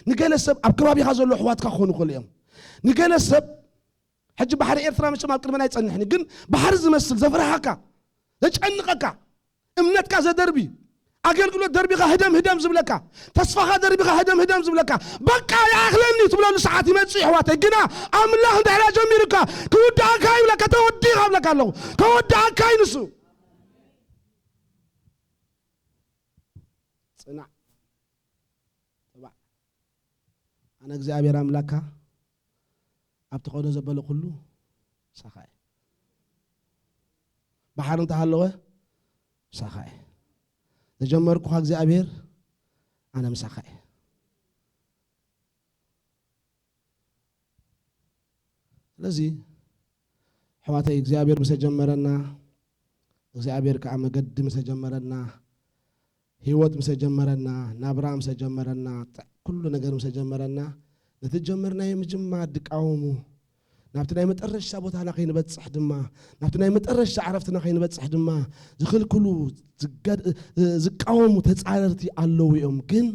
ንገለ ሰብ ኣብ ከባቢኻ ዘሎ ኣሕዋትካ ክኾኑ ይኽእሉ እዮም ንገለ ሰብ ሕጂ ባሕሪ ኤርትራ መቸም ኣብ ቅድመና ይጸንሕኒ ግን ባሕሪ ዝመስል ዘፍርሃካ ዘጨንቐካ እምነትካ ዘደርቢ አገልግሎት ደርቢኻ ህደም ዝብለካ ተስፋኻ ደርቢኻ ህደም ዝብለካ በቃ ያኽለኒ ትብለሉ ሰዓት ይመጽእ ኣሕዋተይ ግና ኣምላኽ እንድሕር ጀሚሩካ ክውድኣካ ይብለካ ተወዲኻ ብለካ ኣለኹ ከወድኣካ ይንሱ ጽናዕ ተባዕ ኣነ እግዚአብሔር ኣምላክካ ኣብቲ ቆዶ ዘበለ ኩሉ ሳኻየ ባሕሪ እንተሃለወ ሳኻየ ተጀመርኩ እግዚአብሔር ኣነ ምሳኻየ ስለዚ ሕዋተይ እግዚአብሔር ምስ ጀመረና እግዚአብሔር ከዓ መገዲ ምስ ጀመረና ህይወት ምስ ጀመረና ናብራ ምስ ጀመረና ኩሉ ነገር ምስ ጀመረና ነቲ ጀመርናዮ ምጅማር ድቃወሙ ናብቲ ናይ መጨረሻ ቦታና ከይንበጽሕ ድማ ናብቲ ናይ መጨረሻ ዓረፍትና ከይንበጽሕ ድማ ዝኽልክሉ ዝቃወሙ ተጻረርቲ ኣለዉ እዮም ግን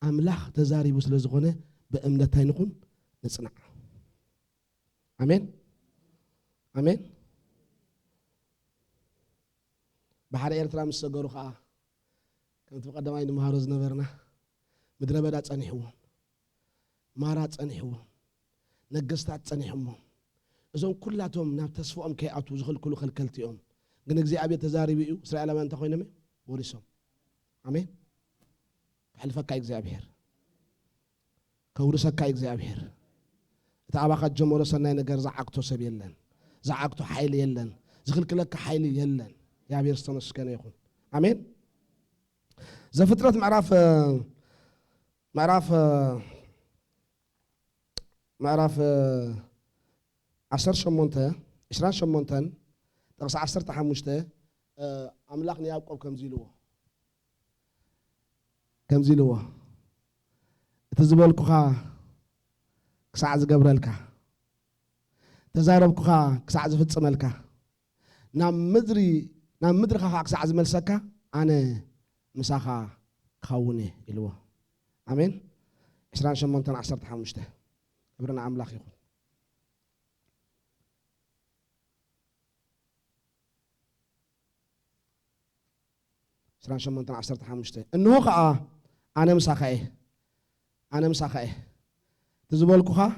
ኣምላኽ ተዛሪቡ ስለ ዝኾነ ብእምነት ታይንኹን ንጽናዕ ኣሜን ኣሜን ባሕሪ ኤርትራ ምስ ሰገሩ ከዓ ከምቲ ብቀዳማይ ንምሃሮ ዝነበርና ምድረ በዳ ጸኒሕዎም ማራ ጸኒሕዎም ነገስታት ጸኒሖሞም እዞም ኩላቶም ናብ ተስፍኦም ከይኣቱ ዝኽልክሉ ኸልከልቲ እዮም ግን እግዚአብሔር ተዛሪቡ እዩ እስራኤላውያን እንታይ ኮይኖም ወሪሶም ኣሜን ክሕልፈካ እግዚአብሔር ከውርሰካ እግዚአብሔር እቲ ኣባኻ ጀመሮ ሰናይ ነገር ዝዓግቶ ሰብ የለን ዝዓግቶ ሓይሊ የለን ዝኽልክለካ ሓይሊ የለን እግዚአብሔር ዝተመስገነ ይኹን ኣሜን ዘፍጥረት ምዕራፍ 28 ጥቕሲ 15 ኣምላኽ ንያዕቆብ ከምዚ ኢልዎ እቲ ዝበልኩኻ ክሳዕ ዝገብረልካ ተዛረብኩኻ ክሳዕ ዝፍጽመልካ ናብ ምድሪኻ ክሳዕ ዝመልሰካ ኣነ ምሳኻ ክኸውን ኢልዎ ኣሜን 28:15 ክብርና ኣምላኽ ይኹን እንሆ ከዓ ኣነ ምሳኻ እየ تزبالكوها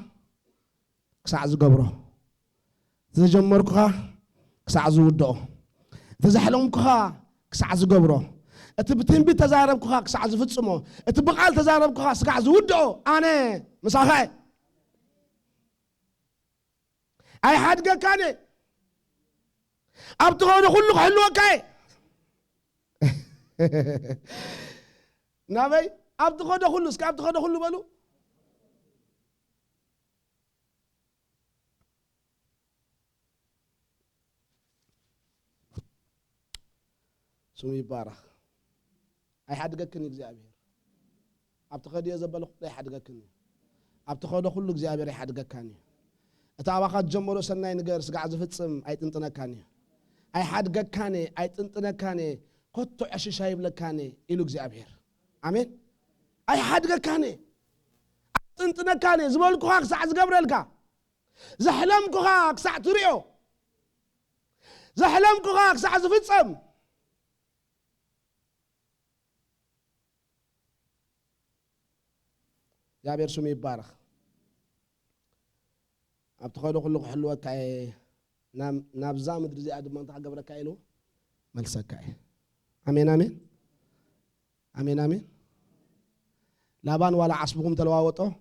كساع زقبره تزجمركوها كساع زودو تزحلمكوها كساع زقبره اتبتنبي تزاربكوها كساع زفتصمو اتبقال تزاربكوها كساع زودو انا مساخاي اي حد كاني ابتغون كله حلو كاي نابي ابتغون كله اسك ابتغون كله بالو سمي يبارك اي حد كني እግዚአብሔር ابتغون يزبل اي حد كني ابتغون كله እግዚአብሔር اي حد كاني اتابخات جمرو سناي نغير سغع زفصم اي طنطنكاني اي حد كاني اي طنطنكاني كوتو عششاي بلكاني الى እግዚአብሔር امين اي حد كاني طنطنكاني زبلكو خاك ساعه زغبرلكا زحلمكو خاك ساعه تريو زحلمكو خاك ساعه زفصم يا بيرسوم يبارك ابتخدو كله حلوه كاي نابزا مدري زي ادم انت حقبرك كايلو ملسكاي امين امين امين امين لابان ولا عصبكم تلواوطو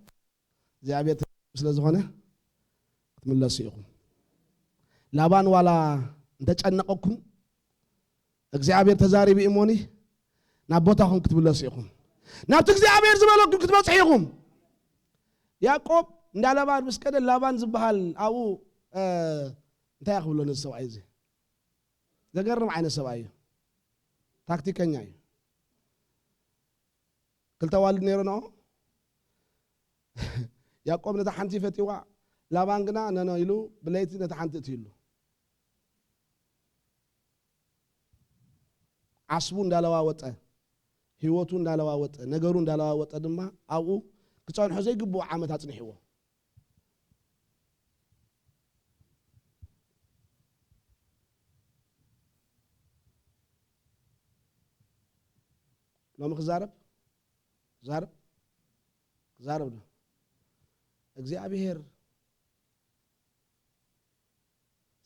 زي ابيت ስለዝኾነ ትምለሱ ኢኹም لابان ولا እንተጨነቀኩም እግዚአብሔር ተዛሪቢ ኢሞኒ ናብ ቦታኹም ክትምለሱ ኢኹም ናብቲ እግዚአብሔር ዝበለኩም ክትበጽሑ ኢኹም ያዕቆብ እንዳላባን መስከደ ላባን ዝበሃል አቡ እንታይ ያኽብሎ ነሰብኣይ እዚ ዘገርም ዓይነት ሰብኣይ ታክቲከኛ እዩ ክልተ ዋልድ ነይሩ ነው ያዕቆብ ነታ ሓንቲ ፈቲዋ ላባን ግና ነኖ ኢሉ ብለይቲ ነታ ሓንቲ እትይሉ ዓስቡ እንዳለዋወጠ ህይወቱ እንዳለዋወጠ ነገሩ እንዳለዋወጠ ድማ ኣብኡ ክፀንሖ ዘይግብኦ ዓመት ኣፅኒሕዎ لو مخزارب زارب زارب ده እግዚአብሔር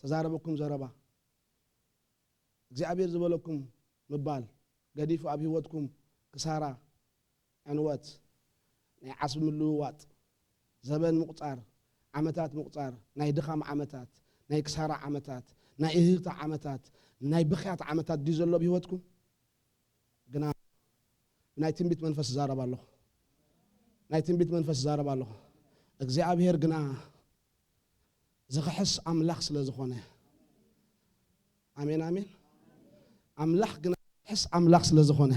ተዛረበኩም ዘረባ እግዚአብሔር ዝበለኩም ምባል ገዲፉ ኣብ ህይወትኩም ክሳራ ዕንወት ናይ ዓስቢ ምልውዋጥ ዘበን ምቁፃር ዓመታት ምቁፃር ናይ ድኻም ዓመታት ናይ ክሳራ ዓመታት ናይ እህታ ዓመታት ናይ ብኽያት ዓመታት ዲ ዘሎ ብህይወትኩም ግና ናይ ትንቢት መንፈስ ዛረባ ኣለኹ ናይ ትንቢት መንፈስ ዛረባ ኣለኹ እግዚአብሔር ግና ዝኽሕስ ኣምላኽ ስለ ዝኾነ አሜን አሜን ኣምላኽ ግና ዝኽሕስ ኣምላኽ ስለ ዝኾነ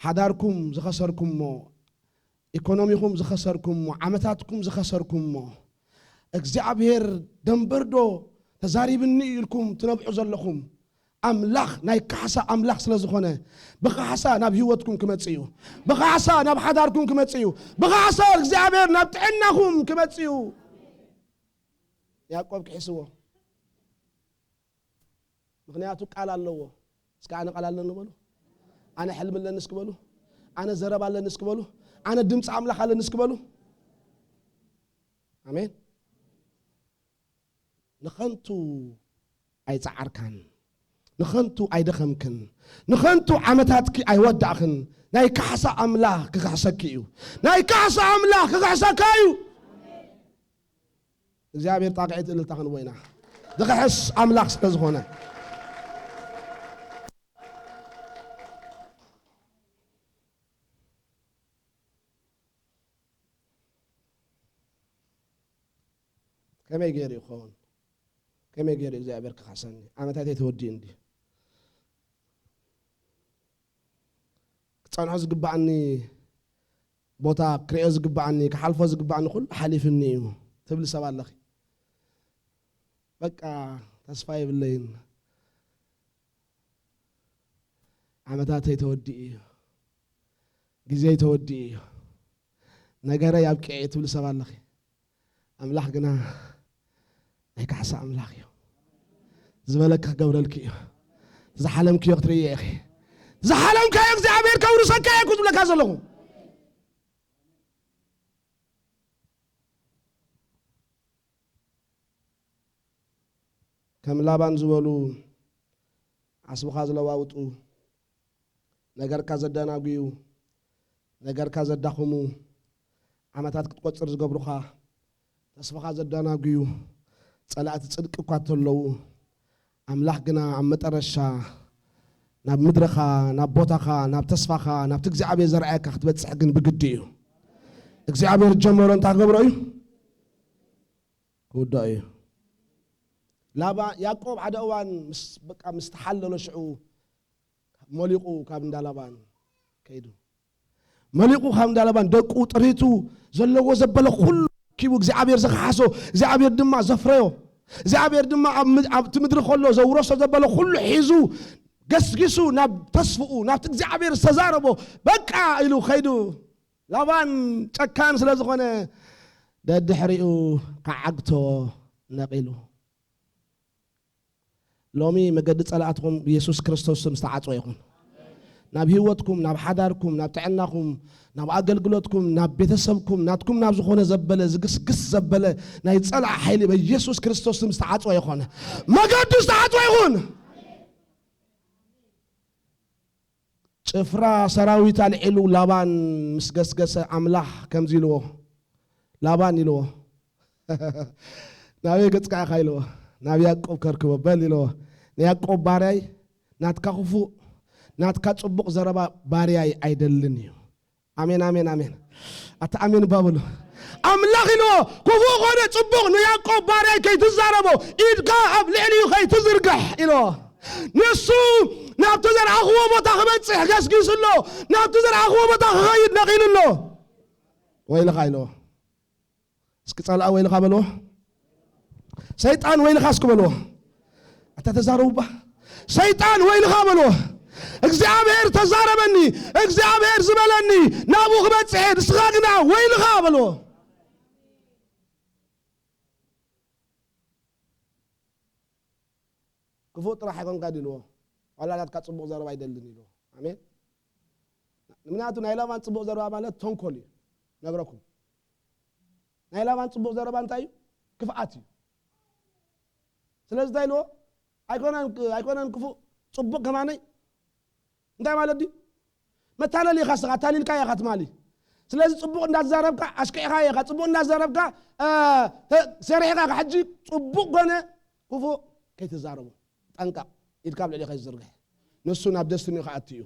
ሓዳርኩም ዝኸሰርኩም ሞ ኢኮኖሚኩም ዝኸሰርኩም ሞ ዓመታትኩም ዝኸሰርኩም ሞ እግዚአብሔር ደንበርዶ ተዛሪብኒ ኢልኩም ትነብዑ ዘለኹም ኣምላኽ ናይ ካሕሳ ኣምላኽ ስለ ዝኾነ ብካሕሳ ናብ ህይወትኩም ክመጽእ እዩ ብካሕሳ ናብ ሓዳርኩም ክመጽእ እዩ ብካሕሳ እግዚአብሔር ናብ ጥዕናኩም ክመጽእ እዩ ያዕቆብ ክሕስዎ ምክንያቱ ቃል ኣለዎ እስከ ኣነ ቃል ኣለኒ በሉ ኣነ ሕልም ኣለኒ እስክበሉ ኣነ ዘረባ ኣለኒ እስክበሉ ኣነ ድምፂ ኣምላኽ ኣለኒ እስክበሉ ኣሜን ንኸንቱ ኣይፀዓርካን ንኸንቱ ኣይደኸምክን ንኸንቱ ዓመታትኪ ኣይወዳእኽን ናይ ካሕሳ ኣምላኽ ክካሕሰኪ እዩ ናይ ካሕሳ ኣምላኽ ክካሕሰካ እዩ እግዚአብሔር ጣቂዕት እልልታ ክንቦ ኢና ዝኽሕስ ኣምላኽ ስለ ዝኾነ ከመይ ገይሩ ይኸውን ከመይ ገይሩ እግዚአብሔር ክካሕሰኒ ዓመታት የተወዲእ እንዲ ክፀንሖ ዝግባአኒ ቦታ ክሪኦ ዝግባአኒ ክሓልፎ ዝግባአኒ ኩሉ ሓሊፍኒ እዩ ትብል ሰብ ኣለኺ በቃ ተስፋ የብለይን ዓመታት የተወዲእ እዩ ግዜ የተወዲእ እዩ ነገረ ያብቅዐ ትብል ሰብ ኣለኺ ኣምላኽ ግና ናይ ካሕሳ ኣምላኽ እዩ ዝበለካ ክገብረልኪ እዩ ዝሓለምክዮ ክትርእዮ ኢኺ ዝሓለምካዮ እግዚአብሔር ከውርሰካ እዩ ክትብለካ ዘለኹ ከም ላባን ዝበሉ ዓስብኻ ዝለዋውጡ ነገርካ ዘደናግዩ ነገርካ ዘዳኽሙ ዓመታት ክትቆፅር ዝገብሩኻ ተስፋኻ ዘደናግዩ ጸላእቲ ጽድቂ እኳ እንተለዉ ኣምላኽ ግና ኣብ መጠረሻ ናብ ምድረኻ ናብ ቦታኻ ናብ ተስፋኻ ናብቲ እግዚኣብሔር ዘርአየካ ክትበጽሕ ግን ብግዲ እዩ እግዚኣብሔር ጀመሮ እንታይ ክገብሮ እዩ ክውድኦ እዩ ላባ ያዕቆብ ሓደ እዋን ምስ ተሓለሎ ሽዑ መሊቁ ካብ እንዳ ላባን ከይዱ መሊቁ ካብ እንዳ ላባን ደቁ ጥሪቱ ዘለዎ ዘበለ ኩሉ ኪቡ እግዚኣብሔር ዝኸሓሶ እግዚኣብሔር ድማ ዘፍረዮ እግዚኣብሔር ድማ ኣብቲ ምድሪ ከሎ ዘውረሶ ዘበለ ኩሉ ሒዙ ገስጊሱ ናብ ተስፍኡ ናብቲ እግዚኣብሔር ዝተዛረቦ በቃ ኢሉ ከይዱ ላባን ጨካን ስለ ዝኾነ ደድሕሪኡ ከዓግቶ ነቂሉ ሎሚ መገዲ ጸላእትኩም ኢየሱስ ክርስቶስ ስም ዝተዓጽወ ይኹን ናብ ህይወትኩም ናብ ሓዳርኩም ናብ ጥዕናኩም ናብ ኣገልግሎትኩም ናብ ቤተሰብኩም ናትኩም ናብ ዝኾነ ዘበለ ዝግስግስ ዘበለ ናይ ጸላእ ሓይሊ በኢየሱስ ክርስቶስ ስም ዝተዓጽወ ይኹን መገዲ ዝተዓጽወ ይኹን ጭፍራ ሰራዊት አልዒሉ ላባን ምስ ገስገሰ ኣምላኽ ከምዚ ኢልዎ ላባን ኢልዎ ናበይ ገጽካ ኢኻ ኢልዎ ናብ ያዕቆብ ከርክቦ በል ኢልዎ ንያዕቆብ ባርያይ ናትካ ክፉእ ናትካ ጽቡቕ ዘረባ ባርያይ ኣይደልን እዩ ኣሜን ኣሜን ኣሜን ኣታ ኣሜን ባብሉ ኣምላኽ ኢልዎ ክፉእ ኮነ ጽቡቕ ንያዕቆብ ባርያይ ከይትዛረቦ ኢድካ ኣብ ልዕሊኡ ከይትዝርግሕ ኢልዎ ንሱ ናብቲ ዘረኣኽዎ ቦታ ክበጽሕ ገስጊሱሎ ናብቲ ዘረኣኽዎ ቦታ ክኸይድ ነቒሉሎ ወይልኻ ኢልዎ እስኪ ጸልአ ወይልኻ በልዎ ሰይጣን ወይልኻ እስኪ በልዎ ኣታ ተዛረቡባ ሰይጣን ወይልኻ በልዎ እግዚአብሔር ተዛረበኒ እግዚአብሔር ዝበለኒ ናብኡ ክበጽሕ ንስኻ ግና ወይልኻ በልዎ ክፉእ ጥራሕ ይኮንካ ድልዎ ዋላ ናትካ ጽቡቕ ዘረባ ኣይደልን ኢልዎ ኣሜን ምክንያቱ ናይ ላባን ጽቡቕ ዘረባ ማለት ተንኮል እዩ ነግረኩም ናይ ላባን ጽቡቕ ዘረባ እንታይ እዩ ክፍኣት እዩ ስለዚ እንታይ ኢልዎ ኣይኮነን ክፉእ ጽቡቕ ከማነይ እንታይ ማለት ድዩ መታለሊ ኢኻ ስኻ ታሊልካ ኢኻ ትማሊ ስለዚ ጽቡቕ እንዳትዛረብካ ኣሽኪዕኻ ኢኻ ጽቡቕ እንዳትዛረብካ ሰሪሕኻ ሕጂ ጽቡቕ ኮነ ክፉእ ከይትዛረቡ ጠንቀቕ ኢድካ ኣብ ልዕሊኡ ከይትዝርግሕ ንሱ ናብ ደስትንኡ ከኣቱ እዩ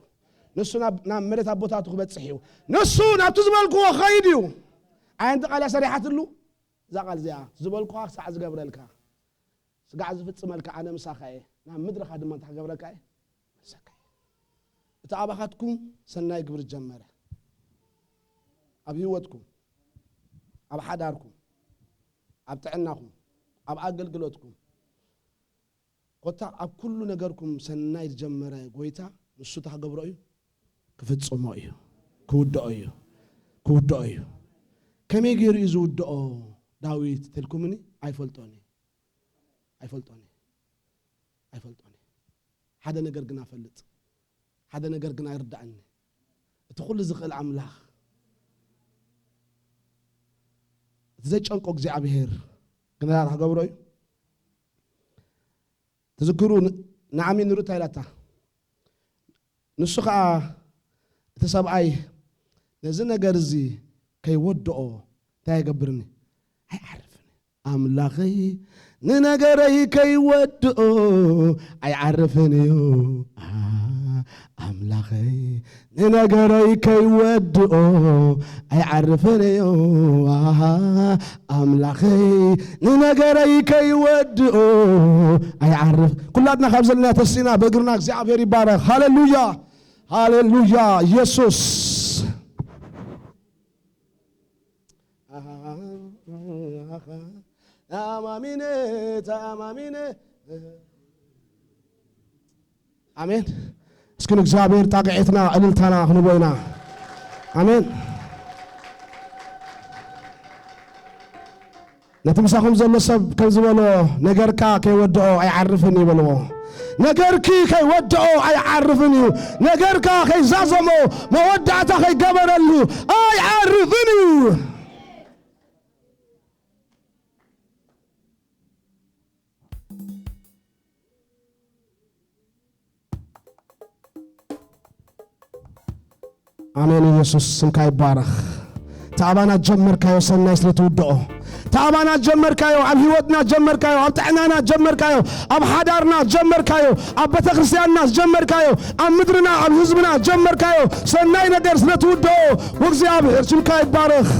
ንሱ ናብ መሬት ኣብ ቦታቱ ክበጽሕ እዩ ንሱ ናብቲ ዝበልክዎ ኸይድ እዩ ዓይንቲ ቃልያ ሰሪሓትሉ እዛ ቃል እዚኣ ዝበልክኻ ክሳዕ ዝገብረልካ ስጋዕ ዝፍጽመልካ ኣነ ምሳኻ እየ ናብ ምድረኻ ድማ እንታይ ክገብረልካ እየ መሰካ እቲ ኣባኻትኩም ሰናይ ግብሪ ጀመረ ኣብ ህይወትኩም ኣብ ሓዳርኩም ኣብ ጥዕናኩም ኣብ ኣገልግሎትኩም ኮታ ኣብ ኩሉ ነገርኩም ሰናይ ዝጀመረ ጎይታ ንሱ ተኽገብሮ እዩ ክፍጽሞ እዩ ክውድኦ እዩ ከመይ ገይሩ እዩ ዝውድኦ ዳዊት ትልኩምኒ ኣይፈልጦኒ ሓደ ነገር ግን ኣፈልጥ ሓደ ነገር ግን ኣይርዳእኒ እቲ ኩሉ ዝኽእል ኣምላኽ እቲ ዘይጨንቆ እግዚኣብሔር ግን ክገብሮ እዩ تذكروا نعمي نروت هيلاتا نسخة تسابعي نزلنا جرزي كي ودعو تاي قبرني هاي عرفني أملاخي ننجري كي ودعو أي عرفني أملاخي ننجري كي ودعو أي عرفني أملاخي ننجري كي ودعو أي عرف كلنا خبزلنا تسينا بقرنا እግዚአብሔር ይባረክ هاليلويا هاليلويا يسوس آمين اسكن እግዚአብሔር ጣቅዒትና እልልታና ክንቦይና آمين نتمسخهم زل سب كنزبلو نجركا كي ودعو أي عرفني بلو نجركي كي ودعو أي عرفني نجركا كي زازمو مودعتا كي قبرلو أي عرفني አሜን ኢየሱስ ስምካ ይባረክ ታባና ጀመርካዮ ሰናይ ስለተውደኦ ታባና ጀመርካዮ ኣብ ህይወትና ጀመርካዮ ኣብ ጥዕናና ጀመርካዮ ኣብ ሓዳርና ጀመርካዮ ኣብ ቤተክርስቲያንና ጀመርካዮ ኣብ ምድርና ኣብ ህዝብና ጀመርካዮ ሰናይ ነገር ስለተውደኦ ወእግዚአብሔር ስምካ ይባረክ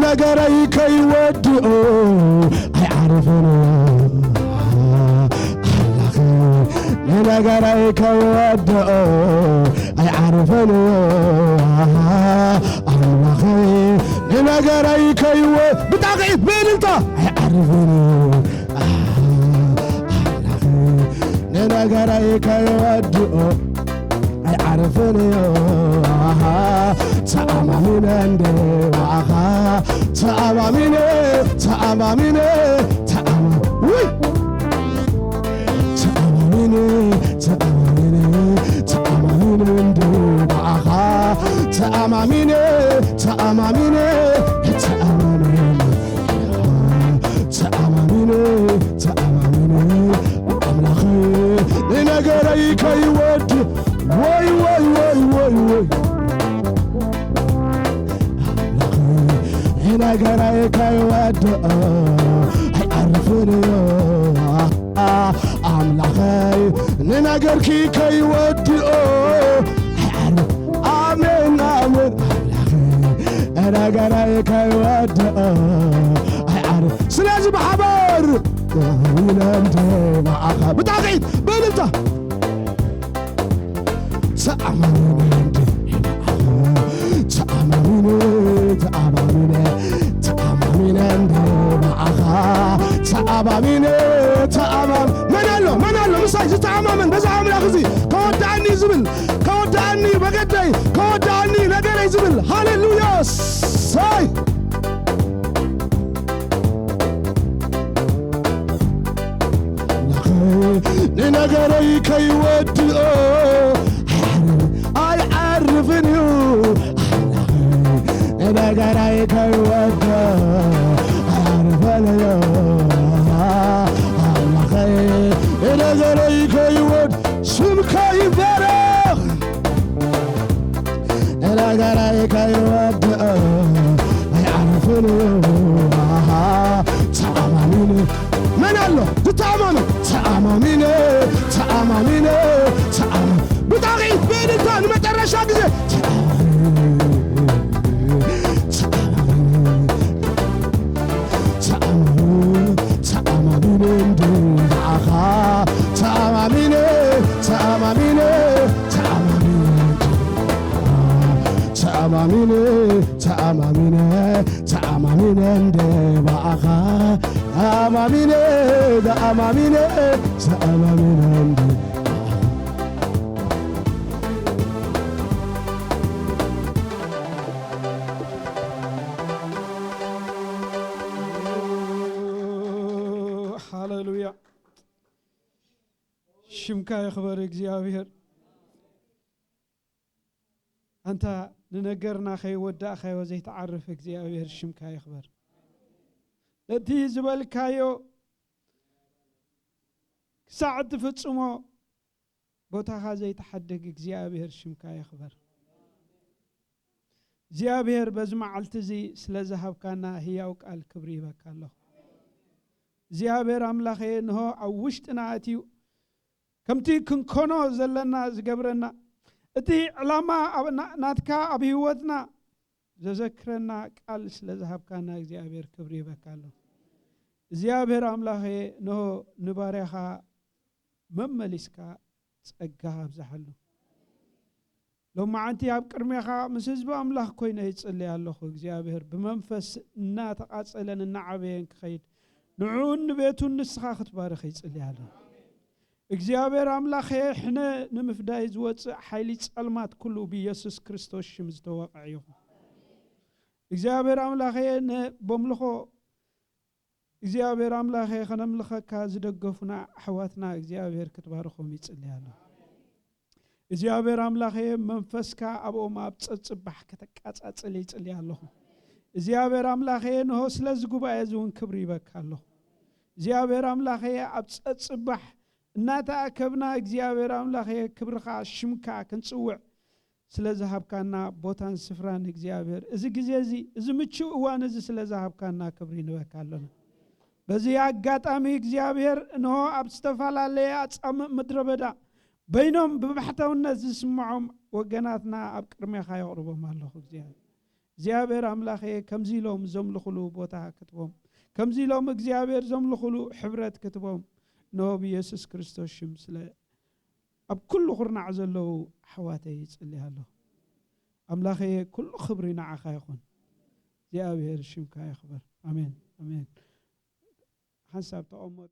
ነገረይ ከይወድኦ አይዓርፍን አላህ ነገረይ ከይወድኦ አይዓርፍን አላህ ነገረይ ከይወድ ብጣቂት በልልታ አይዓርፍን አላህ ነገረይ ከይወድኦ አይዓርፍን ተአማሚነ እንደ ዋኻ ተአማሚነ ተአማሚነ ውይ ተአማሚነ ተአማሚነ ተአማሚነ እንደ ዋኻ ተአማሚነ ተአማሚነ ተአማሚነ ተአማሚነ ተአማሚነ አምላኽ ነገረይ ከይወድ ወይ ወይ ወይ ወይ ወይ ነገረይ ከይወድኦ አይዓርፍን አምላኸይ ንነገርኪ ከይወድኦ አይዓርፍ አሜን አሜን አምላኸይ ነገረይ ከይወድኦ አይዓርፍ ስለዚህ በሓባር ይለምደ ማዓኻ ብጣቂት በልልታ ተአማሚነ ተአማሚነ ተአማሚነ ተአማሚነ እንደ ማዓኻ ተአማሚነ ተአማም መናሎ ምሳይ ዝተአማመን በዛ አምላኽ እዚ ከወዳእኒ ዝብል ከወዳእኒ በገደይ ከወዳእኒ ነገረይ ዝብል ሃሌሉያ ሳይ ንነገረይ ከይወድኦ አይዓርፍን ነገረይ ከይወድኦ አይዓርፍን አምላኸይ ነገረይ ከይወድ ስምካ ይባረክ ነገረይ ከይወድኦ አይዓርፍን ተአማሚነ መናሎ ትተአማመ ተአማሚነ ተአማሚነ ብጣቂት በልልታን መጨረሻ ጊዜ ተአማሚነ እንደ ማዓኻ ተአማሚነ ተአማሚነ ተአማሚነ ተአማሚነ ተአማሚነ እንደ ማዓኻ ተአማሚነ ተአማሚነ ተአማሚነ እንደ ሃሌሉያ ሽምካ ይኽበር እግዚአብሔር አንተ ንነገርና ከይወዳእካዮ ዘይተዓርፍ እግዚአብሔር ሽምካ ይኽበር እቲ ዝበልካዮ ክሳዕ ትፍጽሞ ቦታኻ ዘይተሓድግ እግዚአብሔር ሽምካ ይኽበር እግዚአብሔር በዚ መዓልቲ እዚ ስለ ዝሃብካና ህያው ቃል ክብሪ ይበካ ኣለኹ እግዚአብሔር አምላኸ እንሆ ኣብ ውሽጥና ኣትዩ ከምቲ ክንኮኖ ዘለና ዝገብረና እቲ ዕላማ ናትካ ኣብ ህይወትና ዘዘክረና ቃል ስለ ዝሃብካና እግዚአብሔር ክብሪ ይበካ ኣለኹ እግዚአብሔር አምላኸ እንሆ ንባርያኻ መመሊስካ ጸጋ ኣብዛሓሉ ሎማዓንቲ ኣብ ቅድሜኻ ምስ ህዝቢ ኣምላኽ ኮይነ ይጽልይ ኣለኹ እግዚአብሔር ብመንፈስ እናተቃጸለን እናዓበየን ክኸይድ ንዑን ቤቱን ንስኻ ክትባርኽ ይጽልይ ኣለኹ እግዚአብሔር አምላኸ ሕነ ንምፍዳይ ዝወፅእ ሓይሊ ጸልማት ኩሉ ብኢየሱስ ክርስቶስ ሽም ዝተወቅዕ ይኹን እግዚአብሔር አምላኸ በምልኾ እግዚአብሔር አምላኬ ከነምልኸካ ዝደገፉና አሕዋትና እግዚአብሔር ክትባርኾም ይጽልያለሁ እግዚአብሔር አምላኬ መንፈስካ አብኦም ኣብ ጽጽባሕ ከተቃጻጽል ይጽልያለሁ እግዚአብሔር አምላኬ ነው ስለዚ ጉባኤ ዝውን ክብሪ ይበካለሁ እግዚአብሔር አምላኬ ኣብ ጽጽባሕ እናተኣከብና እግዚአብሔር አምላኬ ክብርኻ ሽምካ ክንጽውዕ ስለዛሃብካና ቦታን ስፍራን እግዚአብሔር እዚ ግዜ እዚ ምቹእ እዋን እዚ ስለዛሃብካና ክብሪ ንበካለና በዚህ አጋጣሚ እግዚአብሔር ነው ኣብ ዝተፋላለየ አጻም ምድረበዳ በይኖም በባሕታውነት ዝስምዖም ወገናትና ኣብ ቅድሜኻ ይቅርቦም ኣለኹ እግዚአብሔር አምላኬ ከምዚ ኢሎም ዘምልኹሉ ቦታ ክትቦም ከምዚ ኢሎም እግዚአብሔር ዘምልኹሉ ሕብረት ክትቦም ነው በኢየሱስ ክርስቶስ ሽም ስለ ኣብ ኩሉ ኹርናዕ ዘለው ኣሕዋተይ ይጽልያለሁ አምላኬ ኩሉ ክብሪ ንዓኻ ይኹን እግዚአብሔር ሽምካ ይኽበር አሜን አሜን حسب تأمل